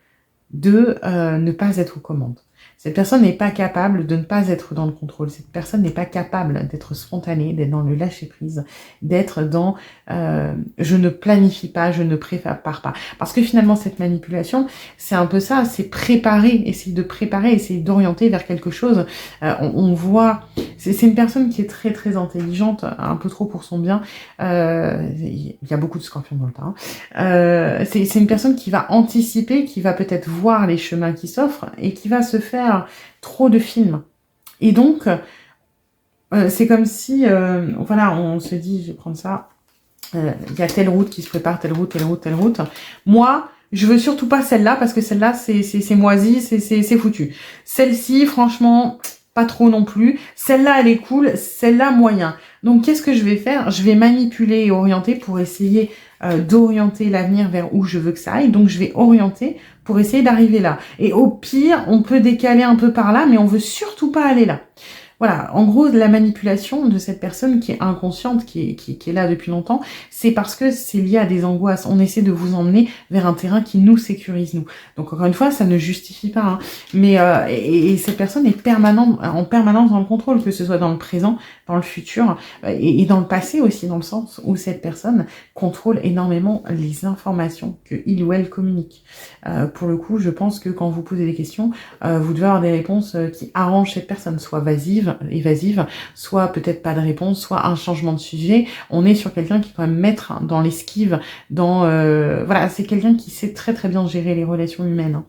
de ne pas être aux commandes. Cette personne n'est pas capable de ne pas être dans le contrôle. Cette personne n'est pas capable d'être spontanée, d'être dans le lâcher-prise, d'être dans je ne planifie pas, je ne prépare pas. Parce que finalement, cette manipulation, c'est un peu ça, c'est préparer, essayer de préparer, essayer d'orienter vers quelque chose. On voit, c'est une personne qui est très très intelligente, un peu trop pour son bien. Il y a beaucoup de scorpions dans le tas. Hein. C'est une personne qui va anticiper, qui va peut-être voir les chemins qui s'offrent et qui va se faire trop de films. Et donc, c'est comme si, voilà, on se dit, je vais prendre ça, il y a telle route qui se prépare, telle route, telle route, telle route. Moi, je veux surtout pas celle-là, parce que celle-là, c'est moisi, c'est foutu. Celle-ci, franchement, pas trop non plus. Celle-là, elle est cool, celle-là, moyen. Donc, qu'est-ce que je vais faire? Je vais manipuler et orienter pour essayer d'orienter l'avenir vers où je veux que ça aille. Donc, je vais orienter pour essayer d'arriver là. Et au pire, on peut décaler un peu par là, mais on veut surtout pas aller là. Voilà, en gros, la manipulation de cette personne qui est inconsciente, qui est là depuis longtemps, c'est parce que c'est lié à des angoisses. On essaie de vous emmener vers un terrain qui nous sécurise, nous. Donc, encore une fois, ça ne justifie pas. Hein. Mais et cette personne est en permanence dans le contrôle, que ce soit dans le présent, dans le futur, et dans le passé aussi, dans le sens où cette personne contrôle énormément les informations que il ou elle communique. Pour le coup, je pense que quand vous posez des questions, vous devez avoir des réponses qui arrangent cette personne, soit évasive, soit peut-être pas de réponse, soit un changement de sujet. On est sur quelqu'un qui peut même mettre dans l'esquive, voilà, c'est quelqu'un qui sait très très bien gérer les relations humaines. Hein.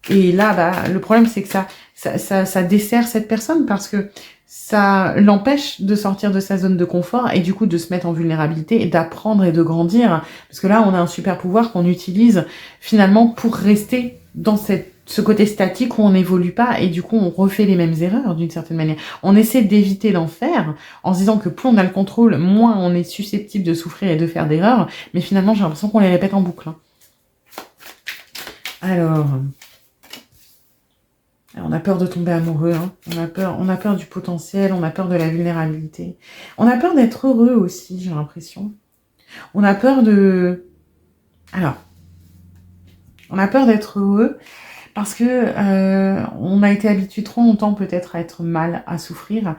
Et là, bah, le problème c'est que ça dessert cette personne parce que ça l'empêche de sortir de sa zone de confort et du coup de se mettre en vulnérabilité et d'apprendre et de grandir. Parce que là, on a un super pouvoir qu'on utilise finalement pour rester dans ce côté statique où on n'évolue pas et du coup on refait les mêmes erreurs d'une certaine manière. On essaie d'éviter d'en faire en se disant que plus on a le contrôle, moins on est susceptible de souffrir et de faire d'erreurs, mais finalement j'ai l'impression qu'on les répète en boucle. Hein. Alors, on a peur de tomber amoureux, hein. On a peur du potentiel, on a peur de la vulnérabilité. On a peur d'être heureux aussi, j'ai l'impression. On a peur de... Alors, on a peur d'être heureux parce que on a été habitué trop longtemps peut-être à être mal, à souffrir.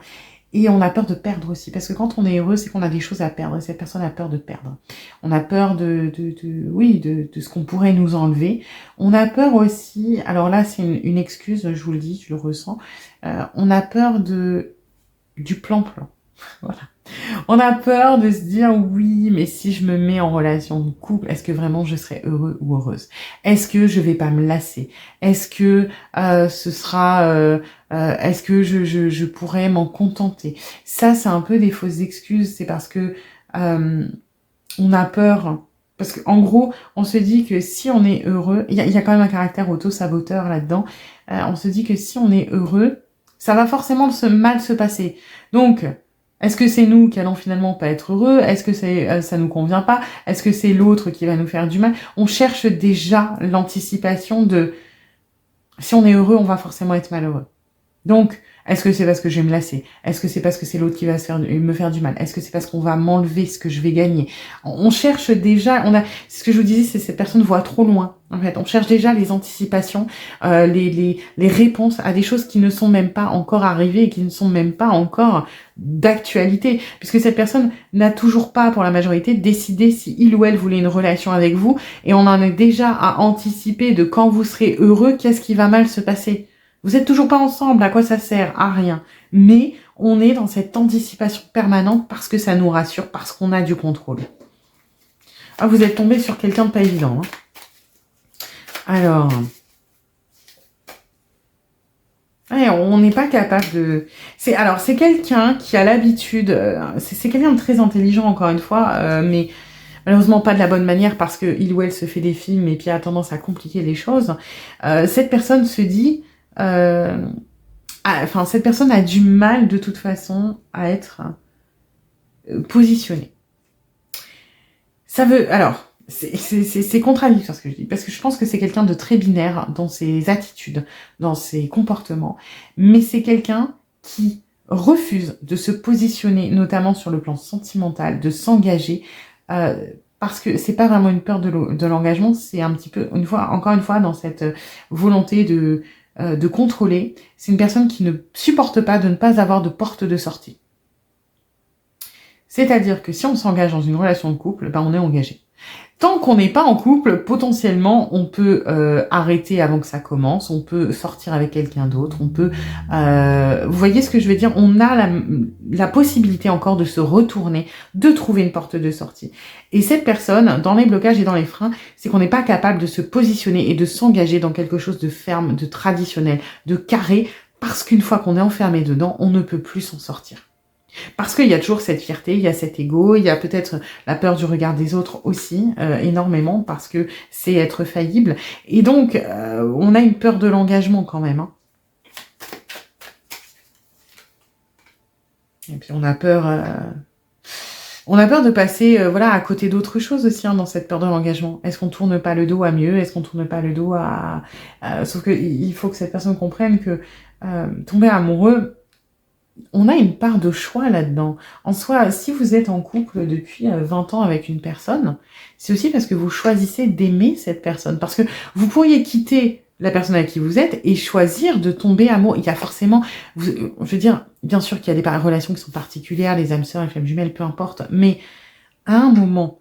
Et on a peur de perdre aussi, parce que quand on est heureux, c'est qu'on a des choses à perdre, et cette personne a peur de perdre. On a peur de ce qu'on pourrait nous enlever. On a peur aussi, alors là c'est une excuse, je le ressens, on a peur du plan-plan. Voilà. On a peur de se dire oui, mais si je me mets en relation de couple, est-ce que vraiment je serai heureux ou heureuse? Est-ce que je vais pas me lasser? Est-ce que ce sera, est-ce que je pourrais m'en contenter? Ça, c'est un peu des fausses excuses. C'est parce que on a peur. Parce qu'en gros, on se dit que si on est heureux, il y a quand même un caractère auto-saboteur là-dedans. On se dit que si on est heureux, ça va forcément mal se passer. Donc, est-ce que c'est nous qui allons finalement pas être heureux? Est-ce que ça nous convient pas? Est-ce que c'est l'autre qui va nous faire du mal? On cherche déjà l'anticipation de si on est heureux, on va forcément être malheureux. Donc, est-ce que c'est parce que je vais me lasser? Est-ce que c'est parce que c'est l'autre qui va me faire du mal? Est-ce que c'est parce qu'on va m'enlever ce que je vais gagner? On cherche déjà, c'est ce que je vous disais, c'est cette personne voit trop loin. En fait, on cherche déjà les anticipations, les réponses à des choses qui ne sont même pas encore arrivées et qui ne sont même pas encore d'actualité, puisque cette personne n'a toujours pas, pour la majorité, décidé si il ou elle voulait une relation avec vous, et on en est déjà à anticiper de quand vous serez heureux, qu'est-ce qui va mal se passer. Vous êtes toujours pas ensemble, à quoi ça sert? À rien. Mais on est dans cette anticipation permanente parce que ça nous rassure, parce qu'on a du contrôle. Ah, vous êtes tombé sur quelqu'un de pas évident. Hein. Alors, ouais, on n'est pas capable de... C'est quelqu'un qui a l'habitude... c'est quelqu'un de très intelligent, encore une fois, mais malheureusement pas de la bonne manière parce que il ou elle se fait des films et puis a tendance à compliquer les choses. Cette personne se dit... cette personne a du mal de toute façon à être positionnée. Ça veut... Alors, c'est contradictoire ce que je dis, parce que je pense que c'est quelqu'un de très binaire dans ses attitudes, dans ses comportements, mais c'est quelqu'un qui refuse de se positionner, notamment sur le plan sentimental, de s'engager, parce que c'est pas vraiment une peur de l'engagement, c'est un petit peu, encore une fois, dans cette volonté de contrôler. C'est une personne qui ne supporte pas de ne pas avoir de porte de sortie. C'est-à-dire que si on s'engage dans une relation de couple, ben on est engagé. Tant qu'on n'est pas en couple, potentiellement, on peut arrêter avant que ça commence, on peut sortir avec quelqu'un d'autre, on peut... vous voyez ce que je veux dire? On a la possibilité encore de se retourner, de trouver une porte de sortie. Et cette personne, dans les blocages et dans les freins, c'est qu'on n'est pas capable de se positionner et de s'engager dans quelque chose de ferme, de traditionnel, de carré, parce qu'une fois qu'on est enfermé dedans, on ne peut plus s'en sortir. Parce qu'il y a toujours cette fierté, il y a cet ego, il y a peut-être la peur du regard des autres aussi, énormément, parce que c'est être faillible. Et donc, on a une peur de l'engagement quand même. Hein. Et puis on a peur de passer à côté d'autres choses aussi dans cette peur de l'engagement. Est-ce qu'on tourne pas le dos à mieux? Est-ce qu'on tourne pas le dos à... Sauf qu'il faut que cette personne comprenne que tomber amoureux... On a une part de choix là-dedans. En soi, si vous êtes en couple depuis 20 ans avec une personne, c'est aussi parce que vous choisissez d'aimer cette personne. Parce que vous pourriez quitter la personne avec qui vous êtes et choisir de tomber amoureux. Il y a forcément... je veux dire, bien sûr qu'il y a des relations qui sont particulières, les âmes sœurs, les flammes jumelles, peu importe. Mais à un moment,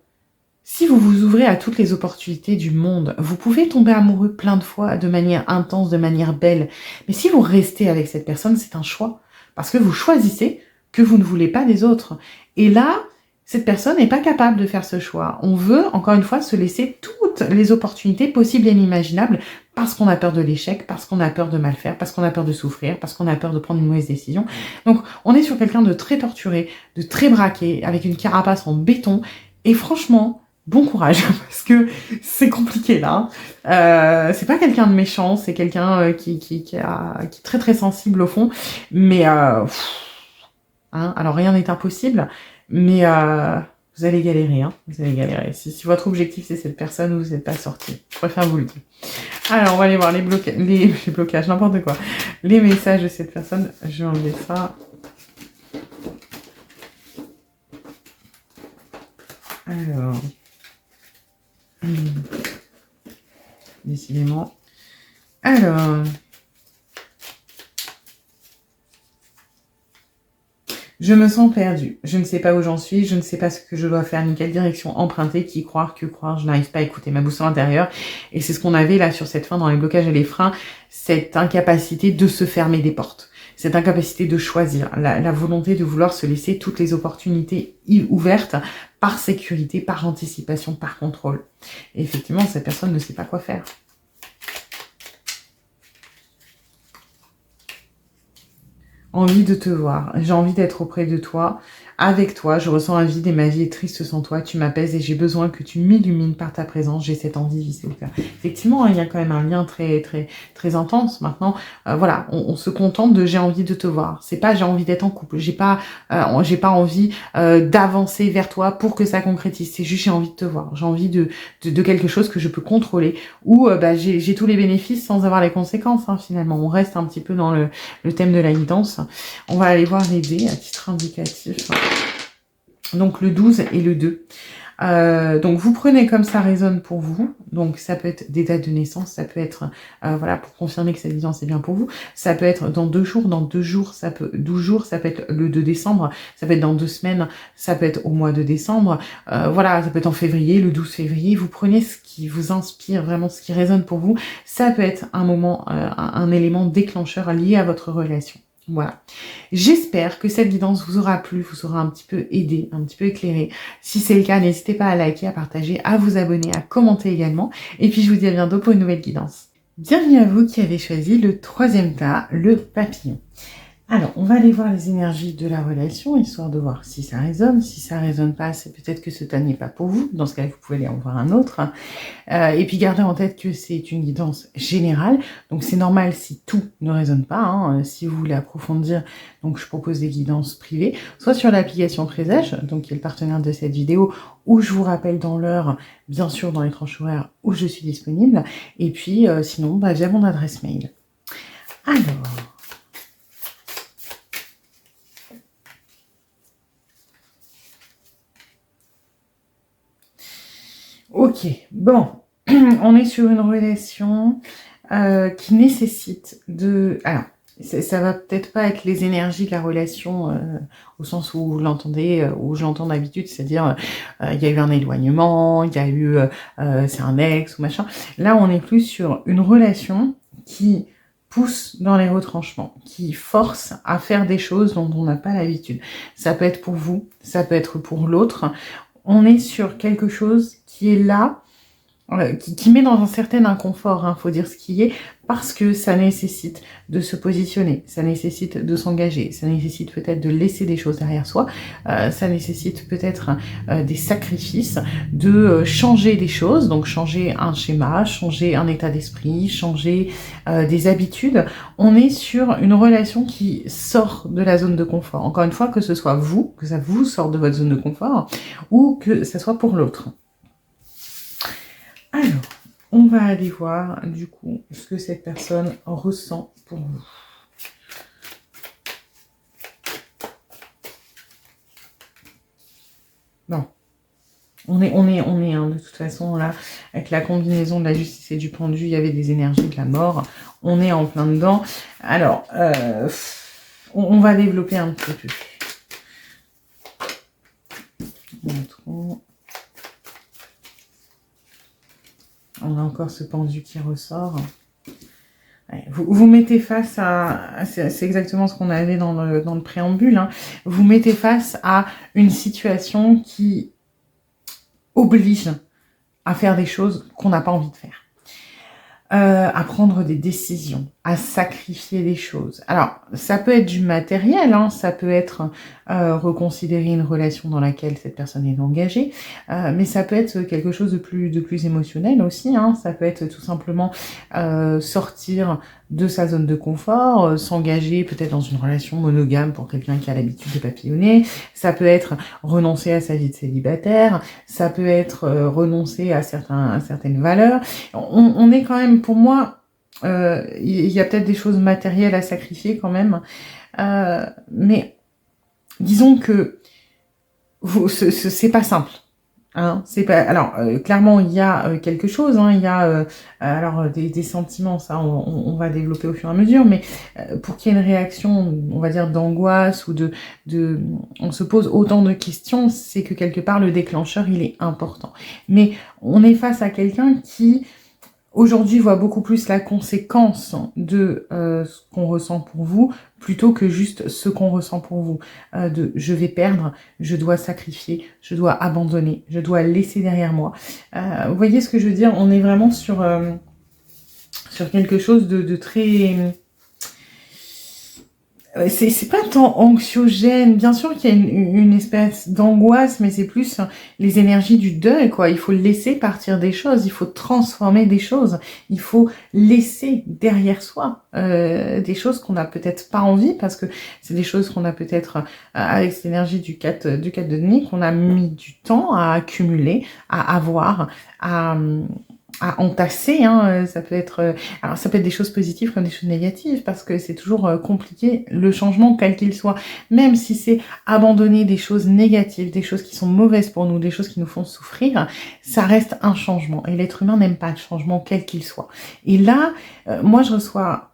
si vous vous ouvrez à toutes les opportunités du monde, vous pouvez tomber amoureux plein de fois, de manière intense, de manière belle. Mais si vous restez avec cette personne, c'est un choix. Parce que vous choisissez que vous ne voulez pas des autres. Et là, cette personne n'est pas capable de faire ce choix. On veut, encore une fois, se laisser toutes les opportunités possibles et inimaginables parce qu'on a peur de l'échec, parce qu'on a peur de mal faire, parce qu'on a peur de souffrir, parce qu'on a peur de prendre une mauvaise décision. Donc, on est sur quelqu'un de très torturé, de très braqué, avec une carapace en béton. Et franchement... bon courage, parce que c'est compliqué là. C'est pas quelqu'un de méchant, c'est quelqu'un qui est très très sensible au fond. Mais alors rien n'est impossible, mais vous allez galérer, hein. Vous allez galérer. Si votre objectif c'est cette personne, vous n'êtes pas sorti. Je préfère vous le dire. Alors on va aller voir les blocages, n'importe quoi. Les messages de cette personne. Je vais enlever ça. Alors. Décidément. Alors, Je me sens perdue. Je ne sais pas où j'en suis. Je ne sais pas ce que je dois faire, ni quelle direction emprunter, qui croire, que croire. Je n'arrive pas à écouter ma boussole intérieure. Et c'est ce qu'on avait là sur cette fin dans les blocages et les freins. Cette incapacité de se fermer des portes. Cette incapacité de choisir. La volonté de vouloir se laisser toutes les opportunités ouvertes par sécurité, par anticipation, par contrôle. Et effectivement, cette personne ne sait pas quoi faire. Envie de te voir, j'ai envie d'être auprès de toi, avec toi, je ressens un vide et ma vie est triste sans toi, tu m'apaises et j'ai besoin que tu m'illumines par ta présence, j'ai cette envie vissée au cœur. Effectivement, il y a quand même un lien très intense. Maintenant, voilà, on se contente de j'ai envie de te voir. C'est pas j'ai envie d'être en couple, j'ai pas envie d'avancer vers toi pour que ça concrétise, c'est juste j'ai envie de te voir, j'ai envie de quelque chose que je peux contrôler, où j'ai tous les bénéfices sans avoir les conséquences, hein, finalement. On reste un petit peu dans le thème de la guidance. On va aller voir les dés à titre indicatif. Donc le 12 et le 2. Donc vous prenez comme ça résonne pour vous. Donc ça peut être des dates de naissance, ça peut être voilà, pour confirmer que cette guidance est bien pour vous. Ça peut être dans 2 jours, dans 2 jours, ça peut 12 jours, ça peut être le 2 décembre, ça peut être dans 2 semaines, ça peut être au mois de décembre. Voilà, ça peut être en février, le 12 février. Vous prenez ce qui vous inspire, vraiment ce qui résonne pour vous. Ça peut être un moment, un élément déclencheur lié à votre relation. Voilà. J'espère que cette guidance vous aura plu, vous aura un petit peu aidé, un petit peu éclairé. Si c'est le cas, n'hésitez pas à liker, à partager, à vous abonner, à commenter également. Et puis je vous dis à bientôt pour une nouvelle guidance. Bienvenue à vous qui avez choisi le 3e tas, le papillon. Alors, on va aller voir les énergies de la relation, histoire de voir si ça résonne. Si ça résonne pas, c'est peut-être que ce tas n'est pas pour vous. Dans ce cas, vous pouvez aller en voir un autre. Et puis, gardez en tête que c'est une guidance générale. Donc, c'est normal si tout ne résonne pas. Hein. Si vous voulez approfondir, donc je propose des guidances privées, soit sur l'application Présage, donc qui est le partenaire de cette vidéo, où je vous rappelle dans l'heure, bien sûr dans les tranches horaires où je suis disponible. Et puis, sinon, via mon adresse mail. Alors... Ok, bon, on est sur une relation qui nécessite de... Alors, ça va peut-être pas être les énergies de la relation au sens où vous l'entendez, où je l'entends d'habitude, c'est-à-dire il y a eu un éloignement, il y a eu c'est un ex ou machin. Là, on est plus sur une relation qui pousse dans les retranchements, qui force à faire des choses dont on n'a pas l'habitude. Ça peut être pour vous, ça peut être pour l'autre. On est sur quelque chose qui est là, qui met dans un certain inconfort, hein, faut dire ce qui est, parce que ça nécessite de se positionner, ça nécessite de s'engager, ça nécessite peut-être de laisser des choses derrière soi, ça nécessite peut-être des sacrifices, de changer des choses, donc changer un schéma, changer un état d'esprit, changer des habitudes. On est sur une relation qui sort de la zone de confort. Encore une fois, que ce soit vous, que ça vous sorte de votre zone de confort, ou que ça soit pour l'autre. Alors, on va aller voir, du coup, ce que cette personne ressent pour vous. Non. On est hein, de toute façon, là, avec la combinaison de la justice et du pendu, il y avait des énergies de la mort. On est en plein dedans. Alors, on va développer un petit peu. Montrons. On a encore ce pendu qui ressort. Vous mettez face à... C'est exactement ce qu'on avait dans le préambule. Hein. Vous mettez face à une situation qui oblige à faire des choses qu'on n'a pas envie de faire. À prendre des décisions, à sacrifier des choses. Alors, ça peut être du matériel, hein, ça peut être reconsidérer une relation dans laquelle cette personne est engagée, mais ça peut être quelque chose de plus émotionnel aussi, hein, ça peut être tout simplement sortir de sa zone de confort, s'engager peut-être dans une relation monogame pour quelqu'un qui a l'habitude de papillonner, ça peut être renoncer à sa vie de célibataire, ça peut être renoncer à certaines valeurs. On est quand même, pour moi, il y a peut-être des choses matérielles à sacrifier quand même, mais disons que c'est pas simple. Hein, c'est pas. Alors, clairement, il y a quelque chose. Hein, il y a alors des sentiments. Ça, on va développer au fur et à mesure. Mais pour qu'il y ait une réaction, on va dire d'angoisse ou on se pose autant de questions, c'est que quelque part le déclencheur, il est important. Mais on est face à quelqu'un qui aujourd'hui voit beaucoup plus la conséquence de ce qu'on ressent pour vous, plutôt que juste ce qu'on ressent pour vous. De je vais perdre, je dois sacrifier, je dois abandonner, je dois laisser derrière moi. Vous voyez ce que je veux dire? On est vraiment sur quelque chose de très... C'est pas tant anxiogène, bien sûr qu'il y a une espèce d'angoisse, mais c'est plus les énergies du deuil, quoi. Il faut laisser partir des choses, il faut transformer des choses, il faut laisser derrière soi des choses qu'on n'a peut-être pas envie, parce que c'est des choses qu'on a peut-être, avec cette énergie du 4 de denier, qu'on a mis du temps à accumuler, à avoir, à entasser, hein, ça peut être alors ça peut être des choses positives comme des choses négatives, parce que c'est toujours compliqué le changement quel qu'il soit, même si c'est abandonner des choses négatives, des choses qui sont mauvaises pour nous, des choses qui nous font souffrir, ça reste un changement, et l'être humain n'aime pas le changement quel qu'il soit. Et là, moi je reçois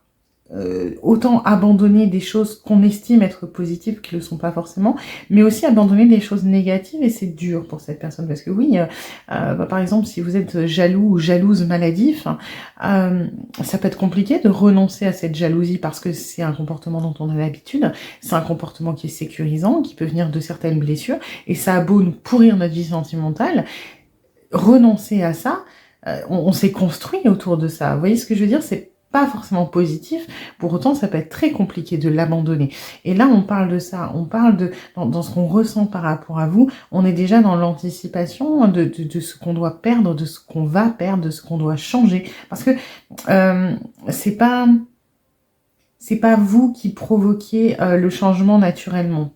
autant abandonner des choses qu'on estime être positives qui ne le sont pas forcément, mais aussi abandonner des choses négatives, et c'est dur pour cette personne, parce que oui, par exemple, si vous êtes jaloux ou jalouse maladif, ça peut être compliqué de renoncer à cette jalousie, parce que c'est un comportement dont on a l'habitude, c'est un comportement qui est sécurisant, qui peut venir de certaines blessures, et ça a beau nous pourrir notre vie sentimentale, renoncer à ça, on s'est construit autour de ça. Vous voyez ce que je veux dire? C'est pas forcément positif, pour autant ça peut être très compliqué de l'abandonner. Et là on parle de ça, on parle de dans ce qu'on ressent par rapport à vous, on est déjà dans l'anticipation de ce qu'on doit perdre, de ce qu'on va perdre, de ce qu'on doit changer. Parce que c'est pas vous qui provoquez le changement naturellement.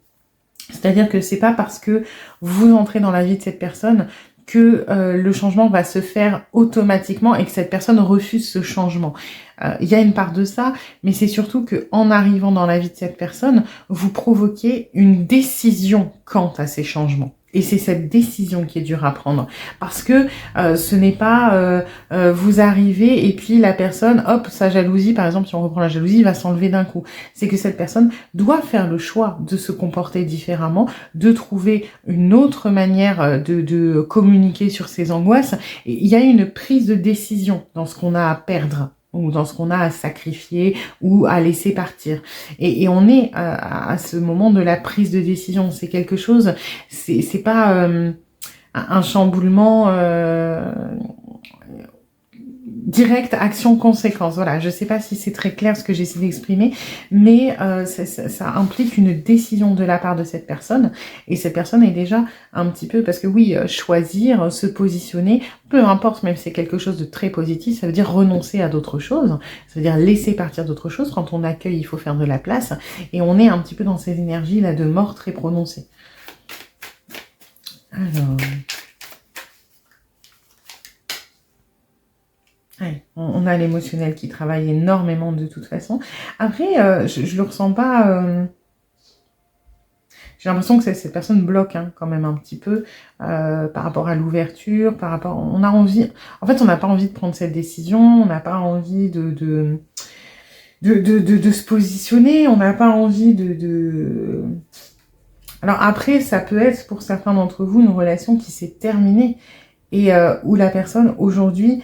C'est-à-dire que c'est pas parce que vous entrez dans la vie de cette personne que le changement va se faire automatiquement et que cette personne refuse ce changement. Il y a une part de ça, mais c'est surtout que en arrivant dans la vie de cette personne, vous provoquez une décision quant à ces changements. Et c'est cette décision qui est dure à prendre. Parce que ce n'est pas vous arrivez et puis la personne, hop, sa jalousie, par exemple, si on reprend la jalousie, va s'enlever d'un coup. C'est que cette personne doit faire le choix de se comporter différemment, de trouver une autre manière de communiquer sur ses angoisses. Et il y a une prise de décision dans ce qu'on a à perdre, ou dans ce qu'on a à sacrifier ou à laisser partir. Et on est à ce moment de la prise de décision. C'est quelque chose, c'est pas un chamboulement direct, action, conséquence. Voilà, je sais pas si c'est très clair ce que j'essaie d'exprimer, mais ça implique une décision de la part de cette personne, et cette personne est déjà un petit peu, parce que oui, choisir, se positionner, peu importe, même si c'est quelque chose de très positif, ça veut dire renoncer à d'autres choses, ça veut dire laisser partir d'autres choses. Quand on accueille, il faut faire de la place, et on est un petit peu dans ces énergies là de mort très prononcées. Alors... Ouais, on a l'émotionnel qui travaille énormément de toute façon. Après, je le ressens pas... J'ai l'impression que cette personne bloque quand même un petit peu par rapport à l'ouverture, par rapport... On a envie... En fait, on n'a pas envie de prendre cette décision, on n'a pas envie de se positionner, on n'a pas envie de... Alors après, ça peut être pour certains d'entre vous une relation qui s'est terminée et où la personne aujourd'hui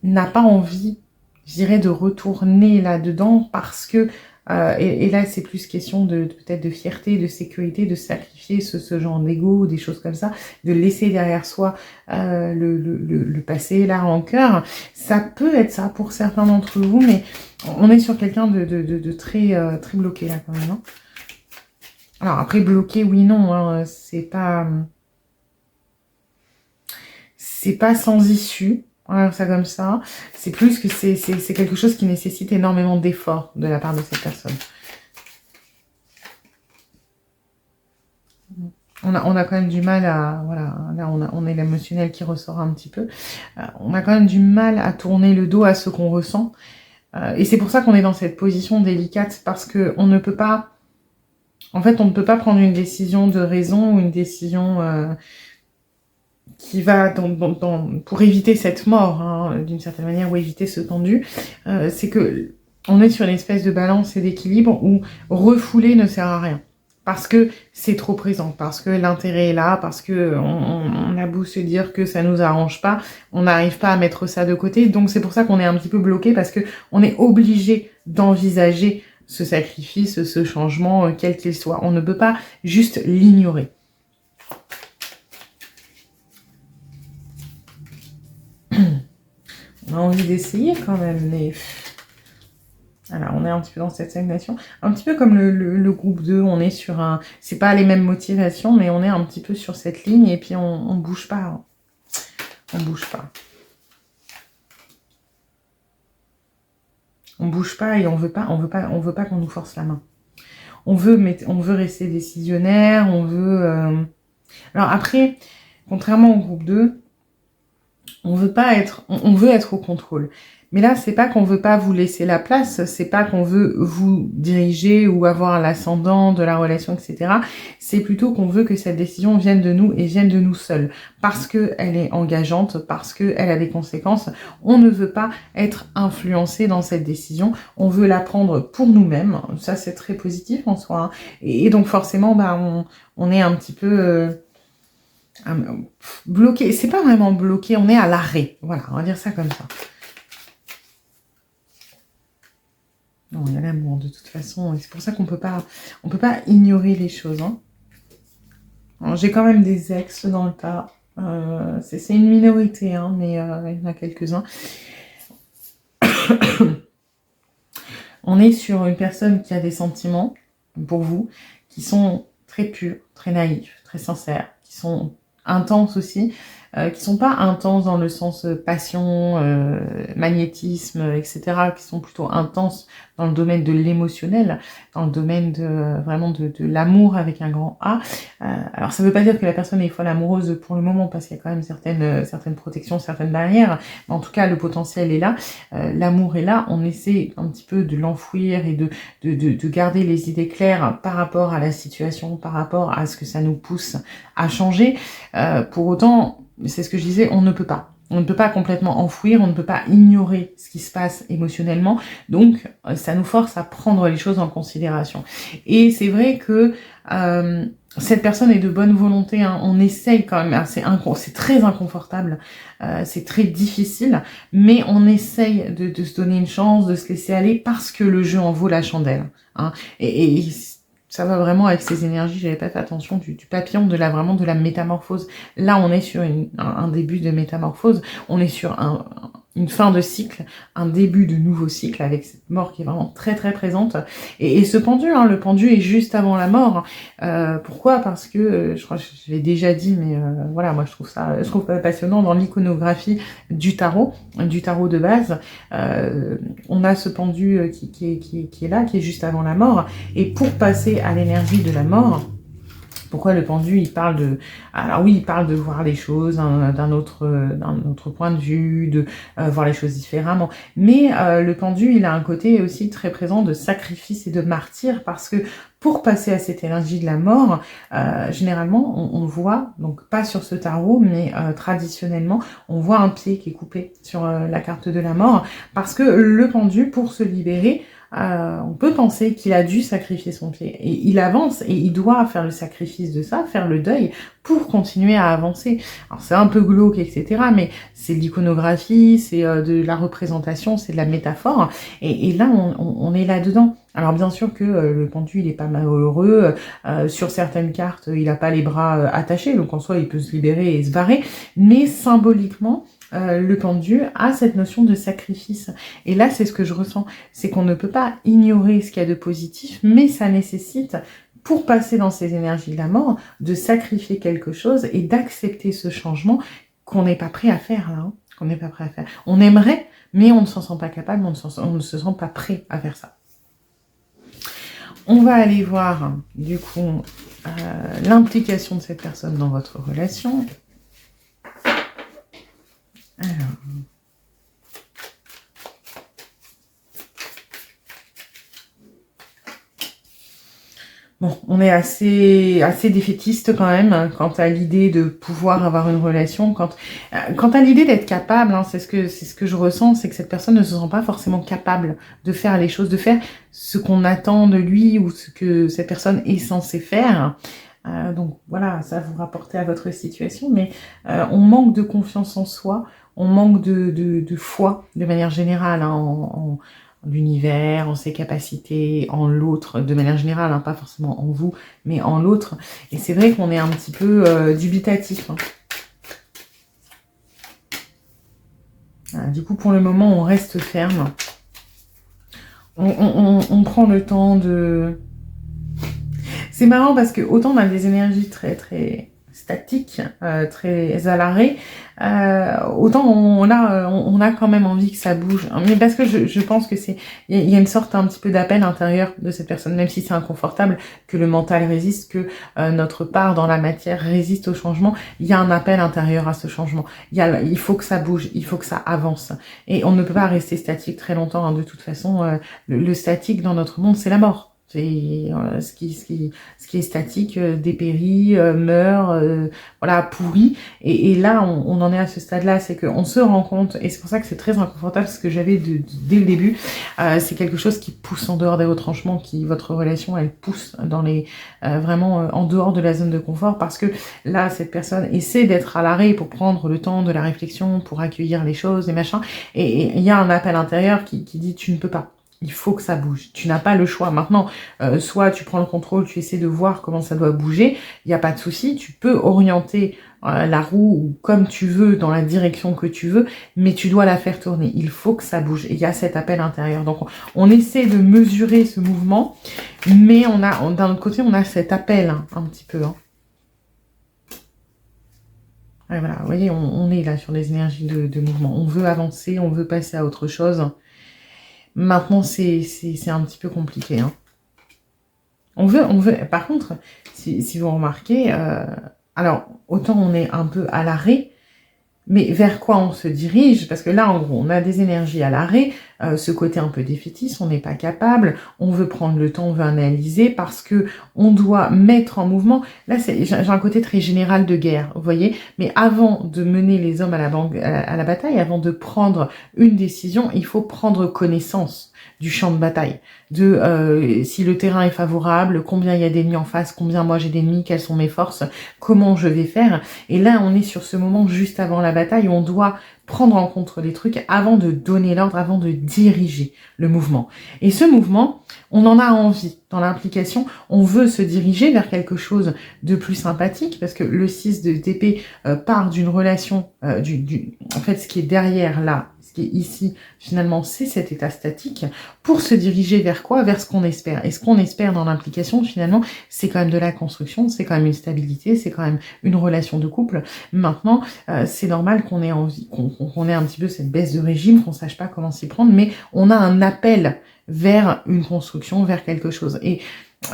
n'a pas envie, je dirais, de retourner là-dedans, parce que, et là c'est plus question de peut-être de fierté, de sécurité, de sacrifier ce genre d'ego, des choses comme ça, de laisser derrière soi le passé, la rancœur. Ça peut être ça pour certains d'entre vous, mais on est sur quelqu'un de très, très bloqué là quand même. Hein. Alors après, bloqué, oui, non, hein, c'est pas sans issue. Voilà, ça comme ça. C'est plus que c'est quelque chose qui nécessite énormément d'efforts de la part de cette personne. On a quand même du mal à... Voilà, là on est l'émotionnel qui ressort un petit peu. On a quand même du mal à tourner le dos à ce qu'on ressent. Et c'est pour ça qu'on est dans cette position délicate, parce que on ne peut pas... En fait, on ne peut pas prendre une décision de raison ou une décision... qui va pour éviter cette mort, hein, d'une certaine manière, ou éviter ce pendu, c'est que on est sur une espèce de balance et d'équilibre où refouler ne sert à rien. Parce que c'est trop présent, parce que l'intérêt est là, parce que on a beau se dire que ça nous arrange pas, on n'arrive pas à mettre ça de côté. Donc c'est pour ça qu'on est un petit peu bloqué, parce que on est obligé d'envisager ce sacrifice, ce changement, quel qu'il soit. On ne peut pas juste l'ignorer. On a envie d'essayer quand même, mais... Alors, on est un petit peu dans cette stagnation. Un petit peu comme le groupe 2, on est sur un... C'est pas les mêmes motivations, mais on est un petit peu sur cette ligne, et puis on bouge pas. Hein. On bouge pas. On bouge pas et on veut pas qu'on nous force la main. On veut rester décisionnaire, on veut... Alors après, contrairement au groupe 2, on veut être au contrôle. Mais là, c'est pas qu'on veut pas vous laisser la place, c'est pas qu'on veut vous diriger ou avoir l'ascendant de la relation, etc. C'est plutôt qu'on veut que cette décision vienne de nous et vienne de nous seuls. Parce qu'elle est engageante, parce qu'elle a des conséquences. On ne veut pas être influencé dans cette décision. On veut la prendre pour nous-mêmes. Ça, c'est très positif en soi. Hein. Et donc, forcément, on est un petit peu... bloqué. C'est pas vraiment bloqué, on est à l'arrêt. Voilà, on va dire ça comme ça. Non, il y a l'amour de toute façon. C'est pour ça qu'on peut pas ignorer les choses. Hein. J'ai quand même des ex dans le tas. C'est une minorité, hein, mais il y en a quelques-uns. On est sur une personne qui a des sentiments pour vous, qui sont très purs, très naïfs, très sincères, qui sont intenses aussi, qui sont pas intenses dans le sens passion, magnétisme, etc., qui sont plutôt intenses dans le domaine de l'émotionnel, dans le domaine de vraiment de l'amour avec un grand A. Alors ça veut pas dire que la personne est folle amoureuse pour le moment, parce qu'il y a quand même certaines protections, certaines barrières, mais en tout cas le potentiel est là, l'amour est là, on essaie un petit peu de l'enfouir et de garder les idées claires par rapport à la situation, par rapport à ce que ça nous pousse à changer. Pour autant, c'est ce que je disais, on ne peut pas. On ne peut pas complètement enfouir, on ne peut pas ignorer ce qui se passe émotionnellement. Donc, ça nous force à prendre les choses en considération. Et c'est vrai que cette personne est de bonne volonté. Hein. On essaye quand même. C'est très inconfortable, c'est très difficile, mais on essaye de se donner une chance, de se laisser aller parce que le jeu en vaut la chandelle. Hein. Et ça va vraiment avec ces énergies, j'avais pas fait attention, du papillon, vraiment de la métamorphose. Là, on est sur un début de métamorphose, on est sur une fin de cycle, un début de nouveau cycle, avec cette mort qui est vraiment très très présente. Et ce pendu, hein, le pendu est juste avant la mort. Pourquoi ? Parce que, je crois que je l'ai déjà dit, mais voilà, moi je trouve ça passionnant dans l'iconographie du tarot de base. On a ce pendu qui est là, qui est juste avant la mort. Et pour passer à l'énergie de la mort, pourquoi le pendu, il parle de... Alors oui, il parle de voir les choses d'un autre point de vue, de voir les choses différemment. Mais le pendu, il a un côté aussi très présent de sacrifice et de martyr, parce que pour passer à cette énergie de la mort, généralement, on voit, donc pas sur ce tarot, mais traditionnellement, on voit un pied qui est coupé sur la carte de la mort, parce que le pendu, pour se libérer, on peut penser qu'il a dû sacrifier son pied. Et il avance et il doit faire le sacrifice de ça, faire le deuil pour continuer à avancer. Alors c'est un peu glauque, etc. Mais c'est de l'iconographie, c'est de la représentation, c'est de la métaphore. Et là, on est là-dedans. Alors bien sûr que le pendu, il est pas malheureux. Sur certaines cartes, il n'a pas les bras attachés. Donc en soi, il peut se libérer et se barrer. Mais symboliquement, le pendu a cette notion de sacrifice. Et là, c'est ce que je ressens. C'est qu'on ne peut pas ignorer ce qu'il y a de positif, mais ça nécessite, pour passer dans ces énergies de la mort, de sacrifier quelque chose et d'accepter ce changement qu'on n'est pas prêt à faire, là. Hein, qu'on n'est pas prêt à faire. On aimerait, mais on ne s'en sent pas capable, on ne se sent pas prêt à faire ça. On va aller voir, du coup, l'implication de cette personne dans votre relation. Alors... Bon, on est assez défaitiste quand même quant à l'idée de pouvoir avoir une relation, quant à l'idée d'être capable, hein, c'est ce que je ressens, c'est que cette personne ne se sent pas forcément capable de faire les choses, de faire ce qu'on attend de lui ou ce que cette personne est censée faire. Donc voilà, ça vous rapportez à votre situation, mais on manque de confiance en soi, on manque de foi de manière générale, hein, en l'univers, en ses capacités, en l'autre, de manière générale, hein, pas forcément en vous, mais en l'autre. Et c'est vrai qu'on est un petit peu dubitatif. Hein. Du coup, pour le moment, on reste ferme. On prend le temps de... C'est marrant parce que autant on a des énergies très très statiques, très à l'arrêt, autant on a quand même envie que ça bouge. Mais parce que je pense que il y a une sorte un petit peu d'appel intérieur de cette personne, même si c'est inconfortable, que le mental résiste, que notre part dans la matière résiste au changement. Il y a un appel intérieur à ce changement. Il faut que ça bouge, il faut que ça avance. Et on ne peut pas rester statique très longtemps. Hein. De toute façon, le statique dans notre monde, c'est la mort. C'est ce qui est statique dépérit, meurt, voilà, pourrit. Et là, on en est à ce stade-là, c'est qu'on se rend compte, et c'est pour ça que c'est très inconfortable, ce que j'avais dès le début, c'est quelque chose qui pousse en dehors des retranchements, qui votre relation, elle pousse dans les vraiment en dehors de la zone de confort, parce que là, cette personne essaie d'être à l'arrêt pour prendre le temps de la réflexion, pour accueillir les choses, et machin, et il y a un appel intérieur qui dit tu ne peux pas. Il faut que ça bouge. Tu n'as pas le choix. Maintenant, soit tu prends le contrôle, tu essaies de voir comment ça doit bouger. Il n'y a pas de souci. Tu peux orienter la roue comme tu veux, dans la direction que tu veux, mais tu dois la faire tourner. Il faut que ça bouge. Et il y a cet appel intérieur. Donc, on essaie de mesurer ce mouvement, mais d'un autre côté, on a cet appel hein, un petit peu. Hein. Ouais, voilà, vous voyez, on est là sur des énergies de mouvement. On veut avancer, on veut passer à autre chose. Maintenant, c'est un petit peu compliqué. Hein. On veut. Par contre, si vous remarquez, alors autant on est un peu à l'arrêt, mais vers quoi on se dirige? Parce que là, en gros, on a des énergies à l'arrêt, ce côté un peu défaitiste, on n'est pas capable, on veut prendre le temps, on veut analyser, parce que on doit mettre en mouvement. Là, j'ai un côté très général de guerre, vous voyez. Mais avant de mener les hommes à la bataille, avant de prendre une décision, il faut prendre connaissance du champ de bataille, de si le terrain est favorable, combien il y a d'ennemis en face, combien moi j'ai d'ennemis, quelles sont mes forces, comment je vais faire. Et là, on est sur ce moment juste avant la bataille où on doit prendre en compte les trucs avant de donner l'ordre, avant de diriger le mouvement. Et ce mouvement, on en a envie. Dans l'implication, on veut se diriger vers quelque chose de plus sympathique parce que le 6 d'épée part d'une relation, en fait, ce qui est derrière là, ce qui est ici, finalement, c'est cet état statique pour se diriger vers quoi? Vers ce qu'on espère. Et ce qu'on espère dans l'implication, finalement, c'est quand même de la construction, c'est quand même une stabilité, c'est quand même une relation de couple. Maintenant, c'est normal qu'on ait envie, qu'on ait un petit peu cette baisse de régime, qu'on sache pas comment s'y prendre, mais on a un appel vers une construction, vers quelque chose. Et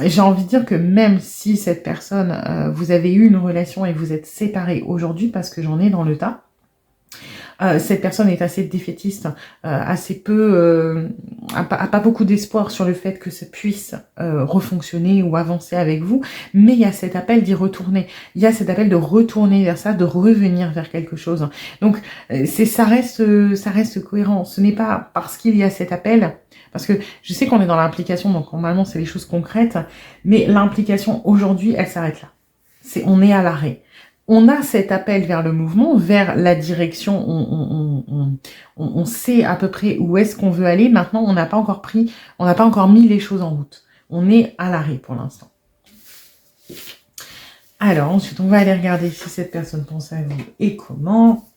j'ai envie de dire que même si cette personne, vous avez eu une relation et vous êtes séparés aujourd'hui, parce que j'en ai dans le tas, cette personne est assez défaitiste, assez peu, a pas beaucoup d'espoir sur le fait que ça puisse refonctionner ou avancer avec vous, mais il y a cet appel d'y retourner, il y a cet appel de retourner vers ça, de revenir vers quelque chose. Donc ça reste cohérent. Ce n'est pas parce qu'il y a cet appel, parce que je sais qu'on est dans l'implication, donc normalement c'est les choses concrètes, mais l'implication aujourd'hui, elle s'arrête là. On est à l'arrêt. On a cet appel vers le mouvement, vers la direction, on sait à peu près où est-ce qu'on veut aller. Maintenant, on n'a pas encore mis les choses en route. On est à l'arrêt pour l'instant. Alors, ensuite, on va aller regarder si cette personne pense à vous et comment.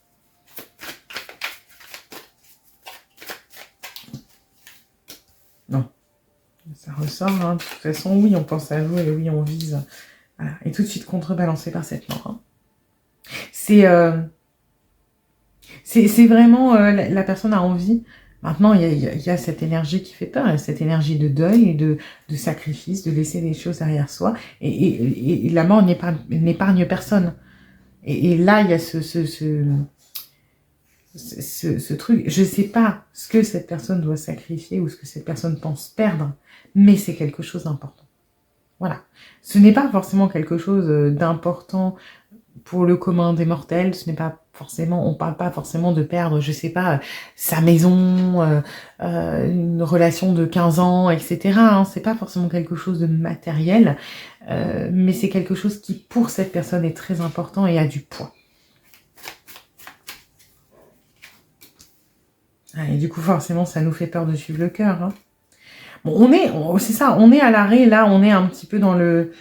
Non, ça ressort, hein. De toute façon, oui, on pense à vous et oui, on vise. Voilà. Et tout de suite contrebalancé par cette mort. Hein. C'est vraiment, la personne a envie. Maintenant, il y a cette énergie qui fait peur, cette énergie de deuil, de sacrifice, de laisser les choses derrière soi. Et la mort n'épargne personne. Et là, il y a ce truc. Je ne sais pas ce que cette personne doit sacrifier ou ce que cette personne pense perdre, mais c'est quelque chose d'important. Voilà. Ce n'est pas forcément quelque chose d'important pour le commun des mortels, ce n'est pas forcément, on parle pas forcément de perdre, je sais pas, sa maison, une relation de 15 ans, etc. Hein, c'est pas forcément quelque chose de matériel, mais c'est quelque chose qui, pour cette personne, est très important et a du poids. Et du coup, forcément, ça nous fait peur de suivre le cœur. Hein. Bon, c'est ça, on est à l'arrêt, là, on est un petit peu dans le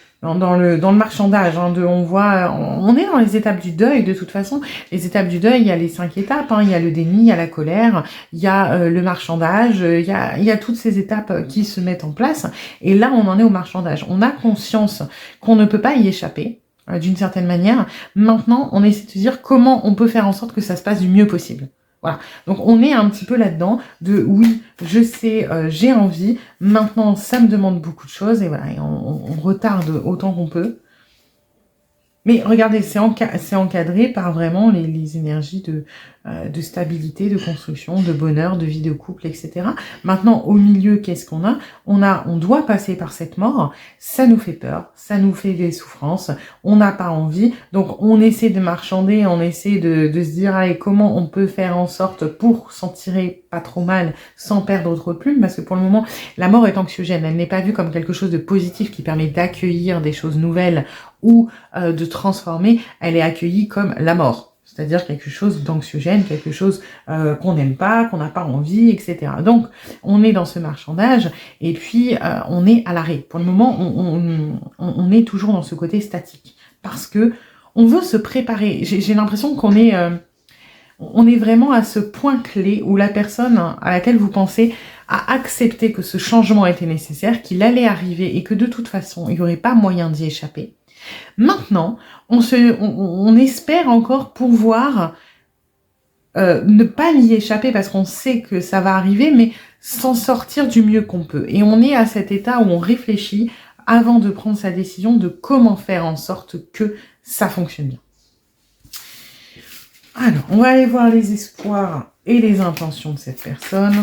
marchandage, hein, on est dans les étapes du deuil, de toute façon. Les étapes du deuil, il y a les 5 étapes, hein, il y a le déni, il y a la colère, il y a le marchandage, il y a toutes ces étapes qui se mettent en place, et là, on en est au marchandage. On a conscience qu'on ne peut pas y échapper, d'une certaine manière. Maintenant, on essaie de se dire comment on peut faire en sorte que ça se passe du mieux possible. Voilà, donc on est un petit peu là-dedans de oui, je sais, j'ai envie, maintenant ça me demande beaucoup de choses et voilà, et on retarde autant qu'on peut. Mais regardez, c'est encadré par vraiment les énergies de stabilité, de construction, de bonheur, de vie de couple, etc. Maintenant, au milieu, qu'est-ce qu'on a ? On doit passer par cette mort, ça nous fait peur, ça nous fait des souffrances, on n'a pas envie, donc on essaie de marchander, on essaie de se dire allez, comment on peut faire en sorte pour s'en tirer pas trop mal sans perdre trop de plumes, parce que pour le moment, la mort est anxiogène, elle n'est pas vue comme quelque chose de positif qui permet d'accueillir des choses nouvelles ou de transformer, elle est accueillie comme la mort. C'est-à-dire quelque chose d'anxiogène, quelque chose qu'on n'aime pas, qu'on n'a pas envie, etc. Donc, on est dans ce marchandage, et puis on est à l'arrêt. Pour le moment, on est toujours dans ce côté statique, parce que on veut se préparer. J'ai l'impression qu'on est... on est vraiment à ce point clé où la personne à laquelle vous pensez a accepté que ce changement était nécessaire, qu'il allait arriver et que de toute façon, il n'y aurait pas moyen d'y échapper. Maintenant, on espère encore pouvoir ne pas l'y échapper parce qu'on sait que ça va arriver, mais s'en sortir du mieux qu'on peut. Et on est à cet état où on réfléchit avant de prendre sa décision de comment faire en sorte que ça fonctionne bien. Alors, on va aller voir les espoirs et les intentions de cette personne.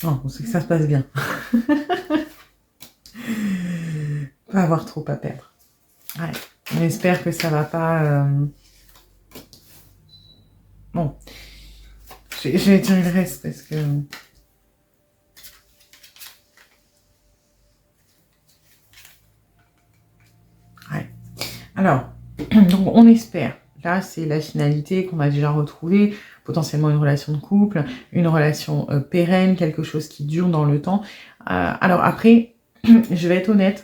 Oh, on sait que ça se passe bien. Pas avoir trop à perdre. Ouais. On espère que ça va pas... Bon. Je vais tirer le reste parce que... Ouais. Alors, donc on espère. Là, c'est la finalité qu'on a déjà retrouvée. Potentiellement une relation de couple, une relation pérenne, quelque chose qui dure dans le temps. Alors après, je vais être honnête.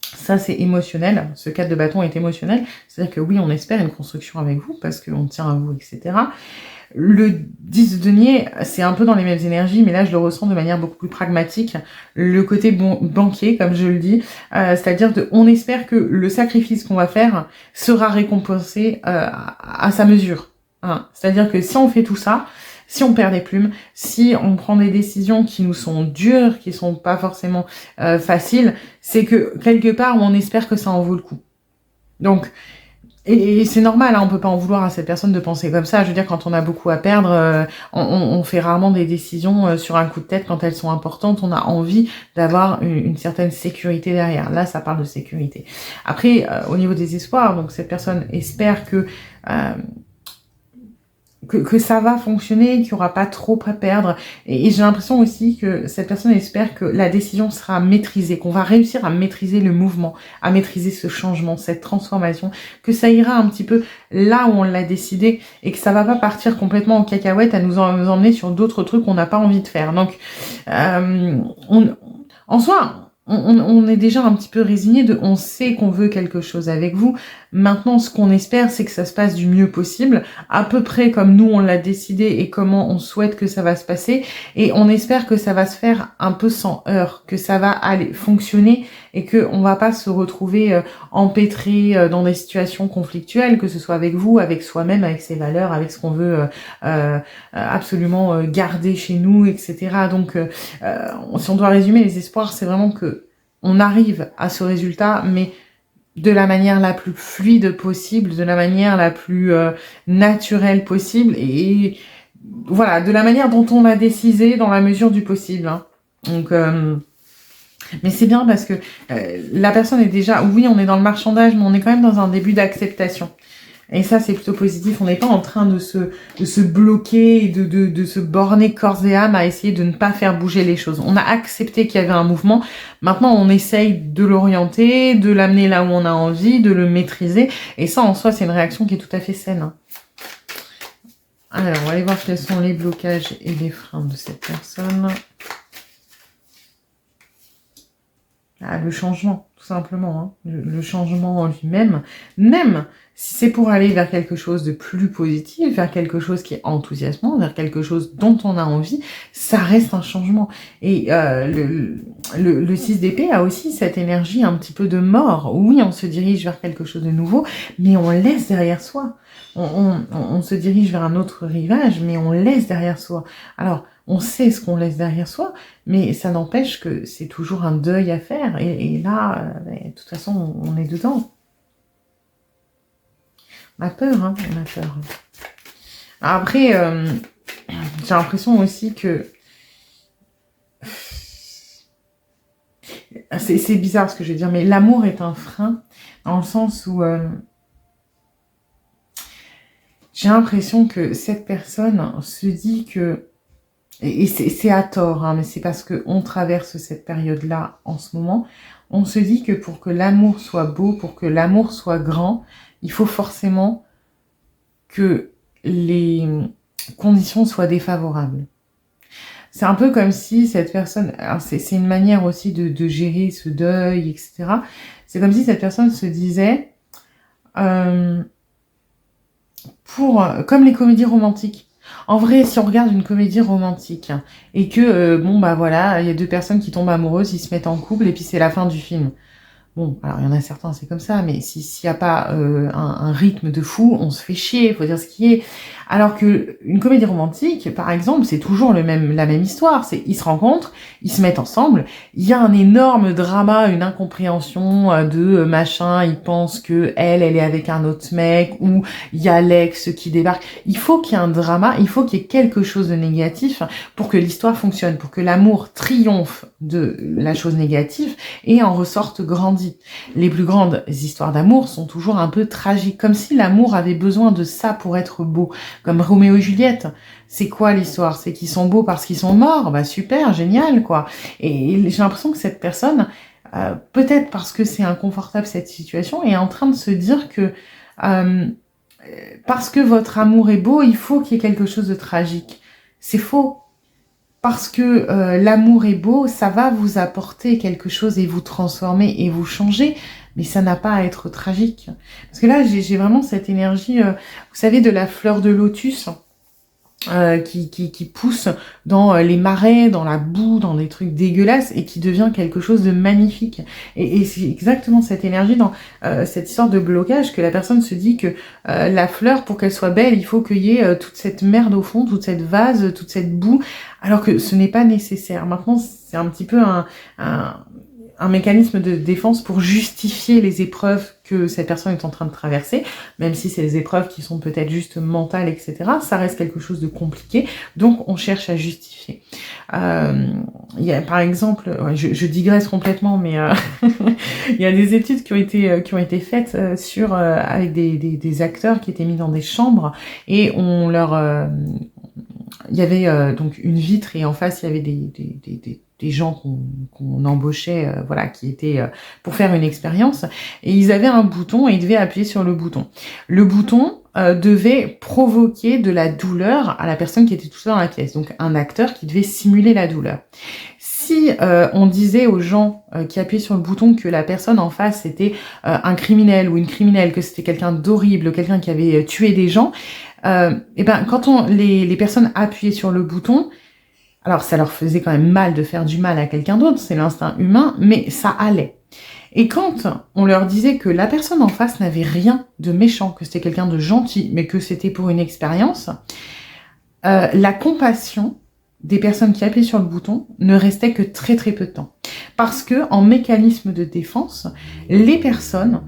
Ça, c'est émotionnel. Ce 4 de bâton est émotionnel. C'est-à-dire que oui, on espère une construction avec vous parce qu'on tient à vous, etc. Le 10 de denier, c'est un peu dans les mêmes énergies, mais là, je le ressens de manière beaucoup plus pragmatique. Le côté banquier, comme je le dis, c'est-à-dire on espère que le sacrifice qu'on va faire sera récompensé à sa mesure. Hein. C'est-à-dire que si on fait tout ça, si on perd des plumes, si on prend des décisions qui nous sont dures, qui sont pas forcément faciles, c'est que quelque part, on espère que ça en vaut le coup. Donc, et c'est normal, hein, on peut pas en vouloir à cette personne de penser comme ça. Je veux dire, quand on a beaucoup à perdre, on fait rarement des décisions sur un coup de tête quand elles sont importantes. On a envie d'avoir une certaine sécurité derrière. Là, ça parle de sécurité. Après, au niveau des espoirs, donc cette personne espère que ça va fonctionner, qu'il n'y aura pas trop à perdre. Et j'ai l'impression aussi que cette personne espère que la décision sera maîtrisée, qu'on va réussir à maîtriser le mouvement, à maîtriser ce changement, cette transformation, que ça ira un petit peu là où on l'a décidé et que ça va pas partir complètement en cacahuète à nous emmener sur d'autres trucs qu'on n'a pas envie de faire. Donc, en soi... On est déjà un petit peu résigné on sait qu'on veut quelque chose avec vous. Maintenant, ce qu'on espère, c'est que ça se passe du mieux possible, à peu près comme nous on l'a décidé et comment on souhaite que ça va se passer. Et on espère que ça va se faire un peu sans heurts, que ça va aller fonctionner et que on va pas se retrouver empêtré dans des situations conflictuelles, que ce soit avec vous, avec soi-même, avec ses valeurs, avec ce qu'on veut absolument garder chez nous, etc. Donc, si on doit résumer les espoirs, c'est vraiment que on arrive à ce résultat, mais de la manière la plus fluide possible, de la manière la plus naturelle possible. Et voilà, de la manière dont on a décidé dans la mesure du possible. Hein. Donc, mais c'est bien parce que la personne est déjà, oui, on est dans le marchandage, mais on est quand même dans un début d'acceptation. Et ça, c'est plutôt positif. On n'est pas en train de se bloquer et de se borner corps et âme à essayer de ne pas faire bouger les choses. On a accepté qu'il y avait un mouvement. Maintenant, on essaye de l'orienter, de l'amener là où on a envie, de le maîtriser. Et ça, en soi, c'est une réaction qui est tout à fait saine. Hein. Alors, on va aller voir quels sont les blocages et les freins de cette personne. Ah, le changement, tout simplement. Hein. Le changement en lui-même. Même si c'est pour aller vers quelque chose de plus positif, vers quelque chose qui est enthousiasmant, vers quelque chose dont on a envie, ça reste un changement. Et le 6 d'épée a aussi cette énergie un petit peu de mort. Oui, on se dirige vers quelque chose de nouveau, mais on laisse derrière soi. On se dirige vers un autre rivage, mais on laisse derrière soi. Alors, on sait ce qu'on laisse derrière soi, mais ça n'empêche que c'est toujours un deuil à faire. Et là, de toute façon, on est dedans. On a peur, hein, on a peur. Après, j'ai l'impression aussi que... C'est bizarre ce que je veux dire, mais l'amour est un frein, dans le sens où... j'ai l'impression que cette personne se dit que... Et c'est à tort, hein, mais c'est parce qu'on traverse cette période-là en ce moment. On se dit que pour que l'amour soit beau, pour que l'amour soit grand, il faut forcément que les conditions soient défavorables. C'est un peu comme si cette personne... C'est une manière aussi de gérer ce deuil, etc. C'est comme si cette personne se disait... comme les comédies romantiques. En vrai, si on regarde une comédie romantique et que, bon, bah voilà, il y a deux personnes qui tombent amoureuses, ils se mettent en couple et puis c'est la fin du film. Bon, alors il y en a certains, c'est comme ça, mais s'il n'y a pas un rythme de fou, on se fait chier, il faut dire ce qui est. Alors que une comédie romantique, par exemple, c'est toujours la même histoire. C'est ils se rencontrent, ils se mettent ensemble, il y a un énorme drama, une incompréhension de machin, ils pensent que elle est avec un autre mec, ou il y a l'ex qui débarque. Il faut qu'il y ait un drama, il faut qu'il y ait quelque chose de négatif pour que l'histoire fonctionne, pour que l'amour triomphe de la chose négative et en ressorte grandi. Les plus grandes histoires d'amour sont toujours un peu tragiques, comme si l'amour avait besoin de ça pour être beau. Comme Roméo et Juliette, c'est quoi l'histoire? C'est qu'ils sont beaux parce qu'ils sont morts? Bah super, génial quoi. Et j'ai l'impression que cette personne, peut-être parce que c'est inconfortable cette situation, est en train de se dire que parce que votre amour est beau, il faut qu'il y ait quelque chose de tragique. C'est faux. Parce que l'amour est beau, ça va vous apporter quelque chose et vous transformer et vous changer, mais ça n'a pas à être tragique. Parce que là, j'ai vraiment cette énergie, vous savez, de la fleur de lotus qui pousse dans les marais, dans la boue, dans des trucs dégueulasses et qui devient quelque chose de magnifique. Et c'est exactement cette énergie dans cette histoire de blocage que la personne se dit que la fleur, pour qu'elle soit belle, il faut qu'il y ait toute cette merde au fond, toute cette vase, toute cette boue, alors que ce n'est pas nécessaire. Maintenant, c'est un petit peu un mécanisme de défense pour justifier les épreuves que cette personne est en train de traverser, même si c'est des épreuves qui sont peut-être juste mentales, etc. Ça reste quelque chose de compliqué, donc on cherche à justifier. Il y a, par exemple, je digresse complètement, mais il y a des études qui ont été faites avec des acteurs qui étaient mis dans des chambres et on leur il y avait donc une vitre et en face il y avait des gens qu'on embauchait, voilà, qui étaient pour faire une expérience, et ils avaient un bouton et ils devaient appuyer sur le bouton. Le bouton devait provoquer de la douleur à la personne qui était tout seule dans la pièce, donc un acteur qui devait simuler la douleur. Si on disait aux gens qui appuyaient sur le bouton que la personne en face était un criminel ou une criminelle, que c'était quelqu'un d'horrible, quelqu'un qui avait tué des gens, et ben quand les personnes appuyaient sur le bouton, alors ça leur faisait quand même mal de faire du mal à quelqu'un d'autre, c'est l'instinct humain, mais ça allait. Et quand on leur disait que la personne en face n'avait rien de méchant, que c'était quelqu'un de gentil, mais que c'était pour une expérience, la compassion des personnes qui appuyaient sur le bouton ne restait que très très peu de temps. Parce que en mécanisme de défense, les personnes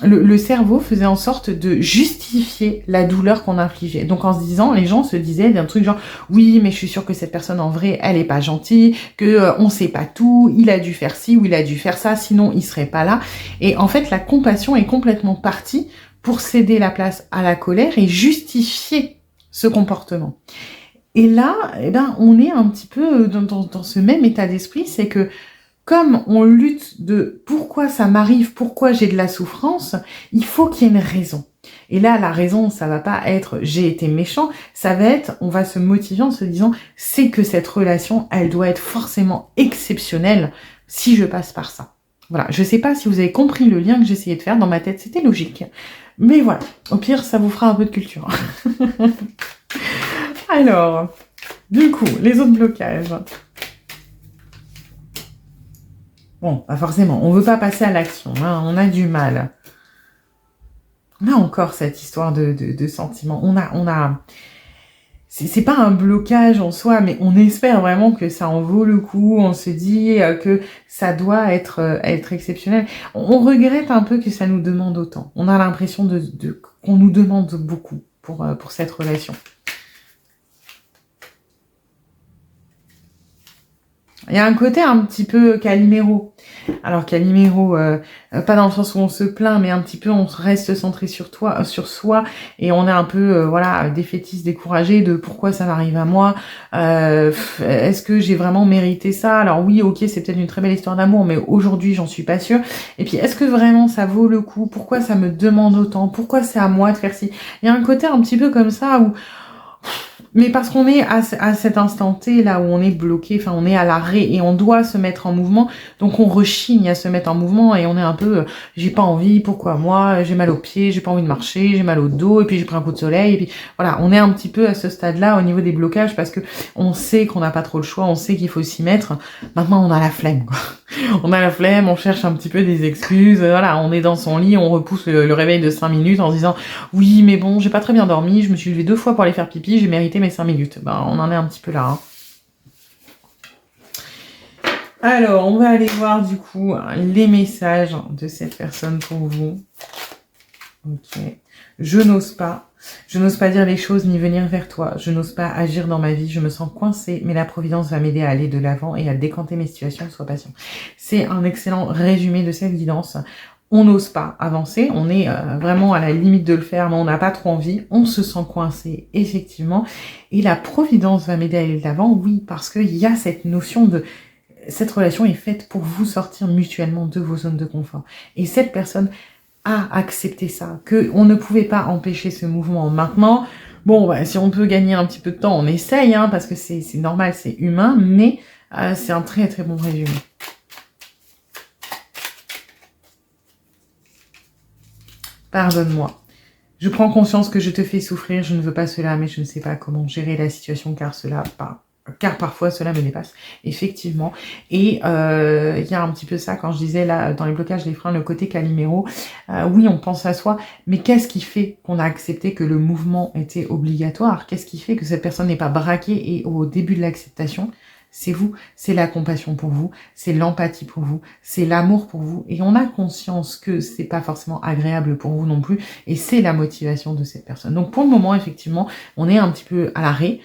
le cerveau faisait en sorte de justifier la douleur qu'on infligeait. Donc en se disant, les gens se disaient d'un truc genre oui, mais je suis sûre que cette personne en vrai, elle est pas gentille, que on sait pas tout, il a dû faire ci ou il a dû faire ça, sinon il serait pas là. Et en fait, la compassion est complètement partie pour céder la place à la colère et justifier ce comportement. Et là, eh ben, on est un petit peu dans ce même état d'esprit, c'est que comme on lutte de pourquoi ça m'arrive, pourquoi j'ai de la souffrance, il faut qu'il y ait une raison. Et là, la raison, ça va pas être j'ai été méchant, ça va être on va se motiver en se disant c'est que cette relation, elle doit être forcément exceptionnelle si je passe par ça. Voilà, je sais pas si vous avez compris le lien que j'essayais de faire, dans ma tête c'était logique. Mais voilà, au pire, ça vous fera un peu de culture. Alors, du coup, les autres blocages. Bon, pas forcément, on veut pas passer à l'action, hein, on a du mal. On a encore cette histoire de sentiments. On a... C'est pas un blocage en soi, mais on espère vraiment que ça en vaut le coup. On se dit que ça doit être exceptionnel. On regrette un peu que ça nous demande autant. On a l'impression qu'on nous demande beaucoup pour cette relation. Il y a un côté un petit peu Calimero. Alors Calimero, pas dans le sens où on se plaint, mais un petit peu on reste centré sur soi, et on est un peu voilà, défaitiste, découragé de pourquoi ça m'arrive à moi. Est-ce que j'ai vraiment mérité ça? Alors oui, ok, c'est peut-être une très belle histoire d'amour, mais aujourd'hui j'en suis pas sûre. Et puis est-ce que vraiment ça vaut le coup? Pourquoi ça me demande autant? Pourquoi c'est à moi de faire ci? Il y a un côté un petit peu comme ça où mais parce qu'on est à cet instant T, là où on est bloqué, enfin on est à l'arrêt et on doit se mettre en mouvement, donc on rechigne à se mettre en mouvement et on est un peu, j'ai pas envie, pourquoi moi, j'ai mal aux pieds, j'ai pas envie de marcher, j'ai mal au dos, et puis j'ai pris un coup de soleil, et puis voilà, on est un petit peu à ce stade-là au niveau des blocages parce que on sait qu'on n'a pas trop le choix, on sait qu'il faut s'y mettre, maintenant on a la flemme, quoi. On a la flemme, on cherche un petit peu des excuses, voilà, on est dans son lit, on repousse le réveil de 5 minutes en se disant oui mais bon, j'ai pas très bien dormi, je me suis levée 2 fois pour aller faire pipi, j'ai mérité mes 5 minutes. Ben, on en est un petit peu là. Hein. Alors, on va aller voir du coup les messages de cette personne pour vous. Ok. Je n'ose pas. Je n'ose pas dire les choses ni venir vers toi. Je n'ose pas agir dans ma vie. Je me sens coincée, mais la providence va m'aider à aller de l'avant et à décanter mes situations. Sois patient. C'est un excellent résumé de cette guidance. On n'ose pas avancer, on est vraiment à la limite de le faire, mais on n'a pas trop envie, on se sent coincé, effectivement, et la providence va m'aider à aller de l'avant, oui, parce qu'il y a cette notion de... Cette relation est faite pour vous sortir mutuellement de vos zones de confort. Et cette personne a accepté ça, qu'on ne pouvait pas empêcher ce mouvement. Maintenant, bon, bah, si on peut gagner un petit peu de temps, on essaye, hein, parce que c'est normal, c'est humain, mais c'est un très très bon résumé. Pardonne-moi. Je prends conscience que je te fais souffrir, je ne veux pas cela, mais je ne sais pas comment gérer la situation car parfois cela me dépasse, effectivement. Et il y a un petit peu ça, quand je disais là, dans les blocages des freins, le côté Calimero, oui, on pense à soi, mais qu'est-ce qui fait qu'on a accepté que le mouvement était obligatoire? Qu'est-ce qui fait que cette personne n'est pas braquée et au début de l'acceptation, c'est vous, c'est la compassion pour vous, c'est l'empathie pour vous, c'est l'amour pour vous. Et on a conscience que c'est pas forcément agréable pour vous non plus. Et c'est la motivation de cette personne. Donc pour le moment, effectivement, on est un petit peu à l'arrêt.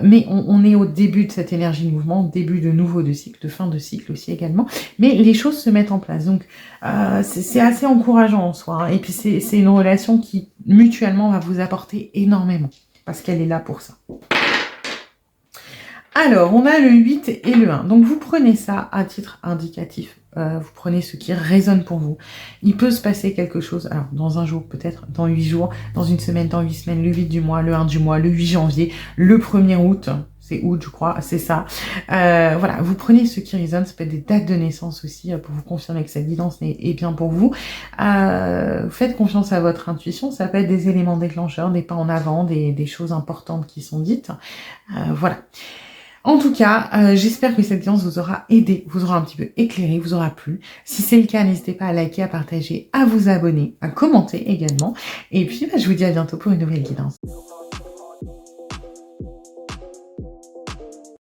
Mais on est au début de cette énergie de mouvement, début de nouveau de cycle, de fin de cycle aussi également. Mais les choses se mettent en place. Donc c'est assez encourageant en soi. Hein. Et puis c'est une relation qui mutuellement va vous apporter énormément. Parce qu'elle est là pour ça. Alors, on a le 8 et le 1. Donc, vous prenez ça à titre indicatif. Vous prenez ce qui résonne pour vous. Il peut se passer quelque chose, alors dans un jour peut-être, dans 8 jours, dans une semaine, dans 8 semaines, le 8 du mois, le 1 du mois, le 8 janvier, le 1er août, c'est août je crois, c'est ça. Voilà, vous prenez ce qui résonne, ça peut être des dates de naissance aussi, pour vous confirmer que cette guidance est bien pour vous. Faites confiance à votre intuition, ça peut être des éléments déclencheurs, des pas en avant, des choses importantes qui sont dites. Voilà. En tout cas, j'espère que cette guidance vous aura aidé, vous aura un petit peu éclairé, vous aura plu. Si c'est le cas, n'hésitez pas à liker, à partager, à vous abonner, à commenter également. Et puis, je vous dis à bientôt pour une nouvelle guidance.